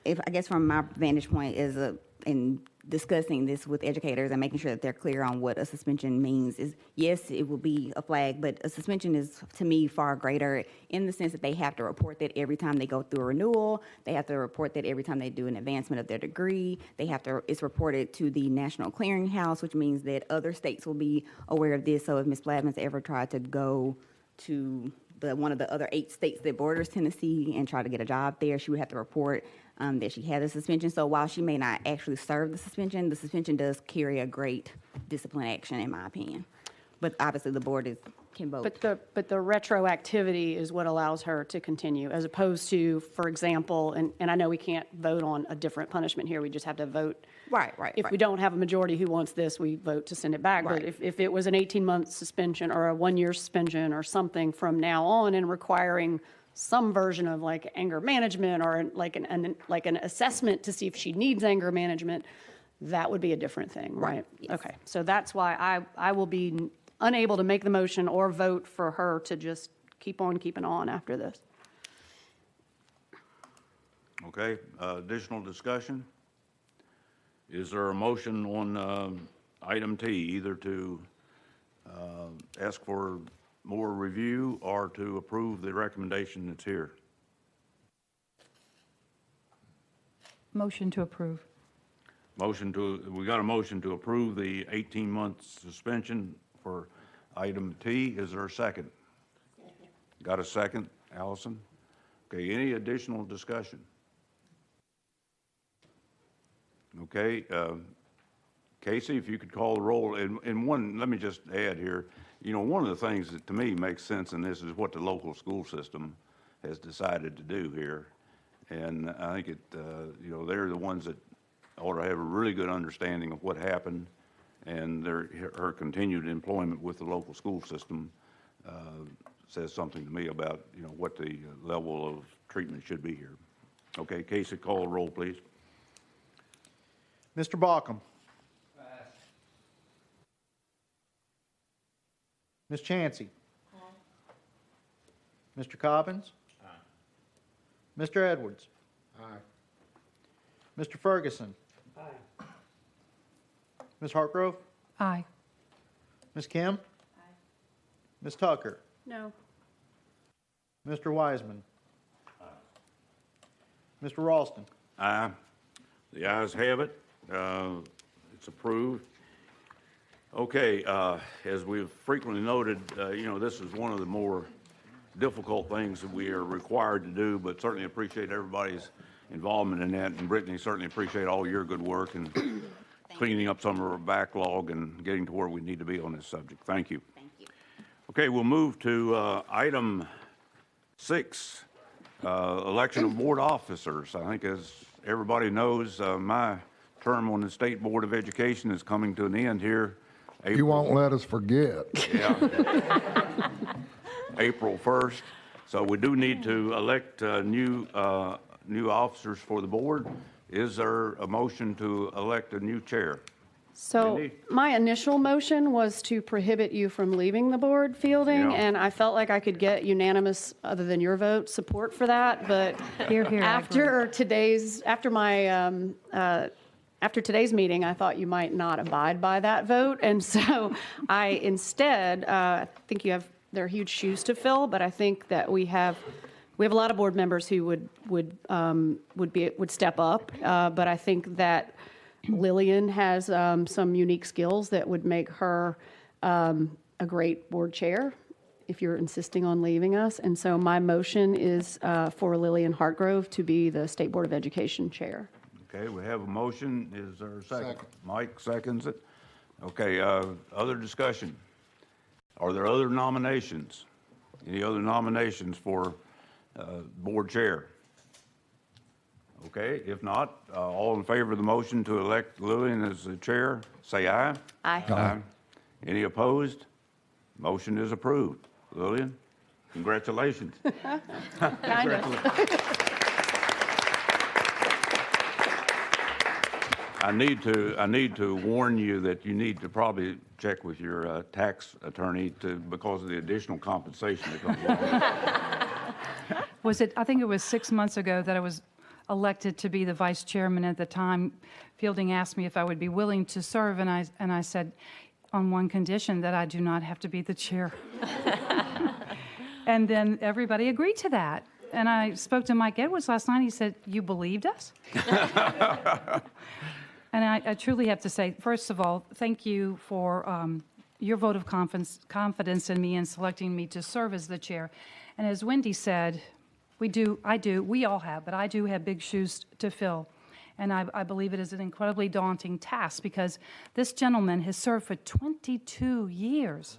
if I guess from my vantage point is in discussing this with educators and making sure that they're clear on what a suspension means is, yes, it will be a flag, but a suspension is, to me, far greater in the sense that they have to report that every time they go through a renewal. They have to report that every time they do an advancement of their degree. They have to, it's reported to the National Clearinghouse, which means that other states will be aware of this. So if Ms. Splavins ever tried to go to one of the other 8 states that borders Tennessee and try to get a job there, she would have to report that she had a suspension. So while she may not actually serve the suspension does carry a great discipline action, in my opinion. But obviously, the board can vote. But the retroactivity is what allows her to continue, as opposed to, for example, and I know we can't vote on a different punishment here, we just have to vote. Right. If we don't have a majority who wants this, we vote to send it back. Right. But if it was an 18-month suspension or a 1-year suspension or something from now on and requiring some version of like anger management or like an assessment to see if she needs anger management, that would be a different thing, right? Yes. Okay, so that's why I will be unable to make the motion or vote for her to just keep on keeping on after this. Okay, additional discussion? Is there a motion on item T, either to ask for more review or to approve the recommendation that's here? Motion to approve. We got a motion to approve the 18-month suspension for item T. Is there a second? Got a second, Allison? Okay, any additional discussion? Okay, Casey, if you could call the roll. And one, let me just add here, you know, one of the things that to me makes sense in this is what the local school system has decided to do here. And I think you know, they're the ones that ought to have a really good understanding of what happened, and her continued employment with the local school system says something to me about, you know, what the level of treatment should be here. Okay, Casey, call the roll, please. Mr. Baucom. Ms. Chansey. Mr. Cobbins. Mr. Edwards. Mr. Ferguson. Ms. Hartgrove. Aye. Ms. Kim. Ms. Tucker. No. Mr. Wiseman. Mr. Ralston. Aye. The ayes have it. It's approved. Okay, as we've frequently noted, you know, this is one of the more difficult things that we are required to do, but certainly appreciate everybody's involvement in that. And Brittany, certainly appreciate all your good work and cleaning up some of our backlog and getting to where we need to be on this subject. Thank you. Thank you. Okay, we'll move to item 6, election of board officers. I think, as everybody knows, my term on the State Board of Education is coming to an end here. You won't let us forget. Yeah. April 1st. So we do need to elect new officers for the board. Is there a motion to elect a new chair? So Mindy? my initial motion was to prohibit you from leaving the board, Fielding, Yeah. and I felt like I could get unanimous, other than your vote, support for that. But Here, here, I agree. after today's meeting, I thought you might not abide by that vote, and so I instead, I think there are huge shoes to fill, but I think that we have a lot of board members who would step up, but I think that Lillian has some unique skills that would make her a great board chair if you're insisting on leaving us. And so my motion is for Lillian Hartgrove to be the State Board of Education chair. Okay, we have a motion. Is there a second? Mike seconds it. Okay, other discussion? Are there other nominations? Any other nominations for board chair? Okay, if not, all in favor of the motion to elect Lillian as the chair, say aye. Aye. Aye. Any opposed? Motion is approved. Lillian, congratulations. Kind of. I need to warn you that you need to probably check with your tax attorney because of the additional compensation that comes along. I think it was 6 months ago that I was elected to be the vice chairman. At the time, Fielding asked me if I would be willing to serve, and I said, on one condition, that I do not have to be the chair. And then everybody agreed to that. And I spoke to Mike Edwards last night. He said, "You believed us?" And I truly have to say, first of all, thank you for your vote of confidence in me and selecting me to serve as the chair. And as Wendy said, we all have, but I do have big shoes to fill. And I believe it is an incredibly daunting task because this gentleman has served for 22 years.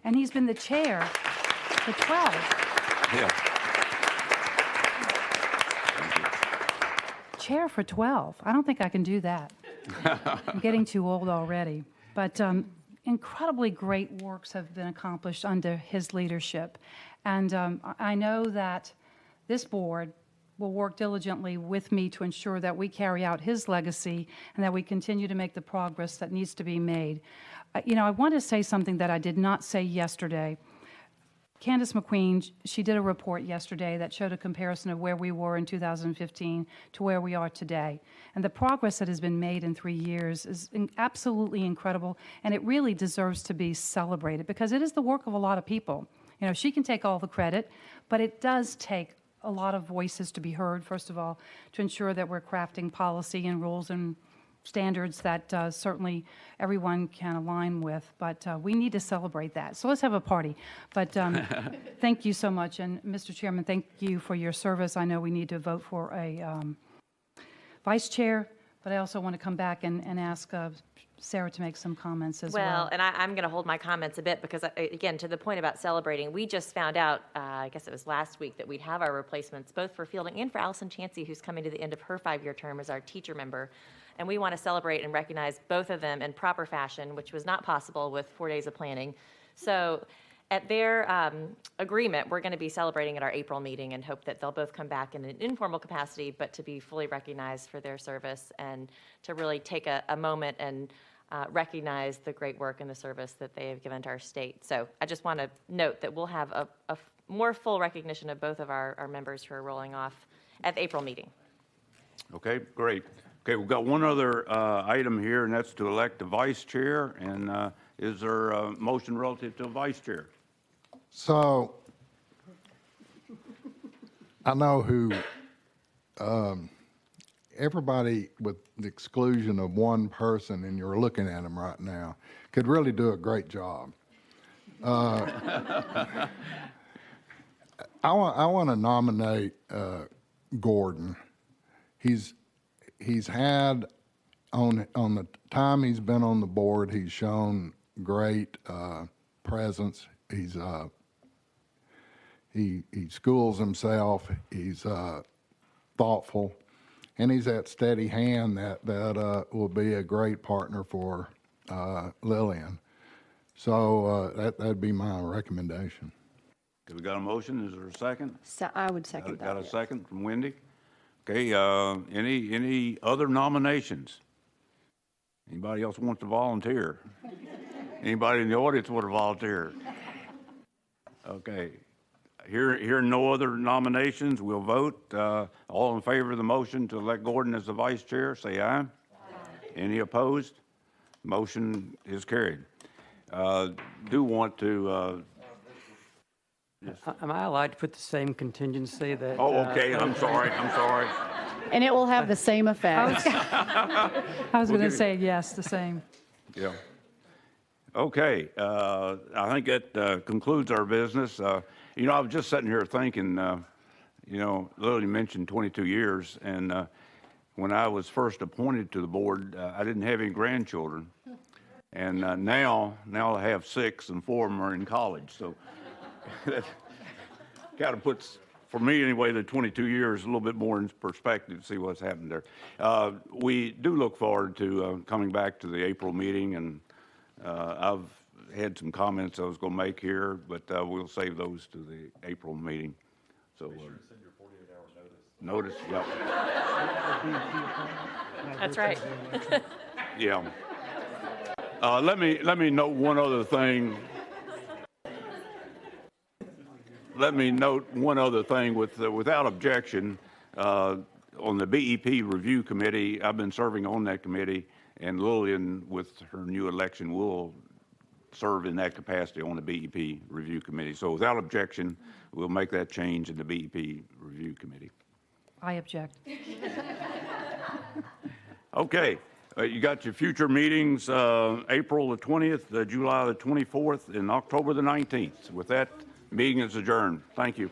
And he's been the chair for 12. Yeah. Chair for 12. I don't think I can do that. I'm getting too old already. But incredibly great works have been accomplished under his leadership. And I know that this board will work diligently with me to ensure that we carry out his legacy and that we continue to make the progress that needs to be made. I want to say something that I did not say yesterday. Candace McQueen, she did a report yesterday that showed a comparison of where we were in 2015 to where we are today. And the progress that has been made in 3 years is absolutely incredible, and it really deserves to be celebrated because it is the work of a lot of people. She can take all the credit, but it does take a lot of voices to be heard, first of all, to ensure that we're crafting policy and rules and standards that certainly everyone can align with, but we need to celebrate that. So let's have a party. But thank you so much. And Mr. Chairman, thank you for your service. I know we need to vote for a vice chair, but I also want to come back and ask Sarah to make some comments as well. Well, and I'm going to hold my comments a bit because, again, to the point about celebrating, we just found out, I guess it was last week, that we'd have our replacements both for Fielding and for Allison Chansey, who's coming to the end of her 5-year term as our teacher member. And we want to celebrate and recognize both of them in proper fashion, which was not possible with 4 days of planning. So at their agreement, we're going to be celebrating at our April meeting and hope that they'll both come back in an informal capacity, but to be fully recognized for their service and to really take a moment and recognize the great work and the service that they have given to our state. So I just want to note that we'll have a more full recognition of both of our members who are rolling off at the April meeting. Okay, great. Okay, we've got one other item here, and that's to elect a vice chair. And is there a motion relative to a vice chair? So I know who everybody, with the exclusion of one person, and you're looking at him right now, could really do a great job. I want to nominate Gordon. He's had, on the time he's been on the board, he's shown great presence. He schools himself. He's thoughtful, and he's that steady hand that will be a great partner for Lillian. So that'd be my recommendation. We got a motion. Is there a second? So I would second that. Got a second from Wendy. Okay. Any other nominations? Anybody else want to volunteer? Anybody in the audience want to volunteer? Okay. Here no other nominations. We'll vote. All in favor of the motion to elect Gordon as the vice chair, say aye. Aye. Any opposed? Motion is carried. Do want to. Yes. Am I allowed to put the same contingency that? Oh, okay. I'm sorry. And it will have the same effect. I was going to say yes, the same. Yeah. Okay. I think that concludes our business. I was just sitting here thinking, Lily mentioned 22 years, and when I was first appointed to the board, I didn't have any grandchildren. And now I have 6, and 4 of them are in college. So that kind of puts, for me anyway, the 22 years a little bit more in perspective to see what's happened there. We do look forward to coming back to the April meeting, and I've had some comments I was going to make here, but we'll save those to the April meeting. So Be sure to send your 48 hours notice. Yep. That's right. Yeah. Let me note one other thing. Let me note one other thing without objection. On the BEP Review Committee, I've been serving on that committee, and Lillian, with her new election, will serve in that capacity on the BEP Review Committee. So without objection, we'll make that change in the BEP Review Committee. I object. Okay. You got your future meetings, April the 20th, July the 24th, and October the 19th. With that, Meeting is adjourned. Thank you.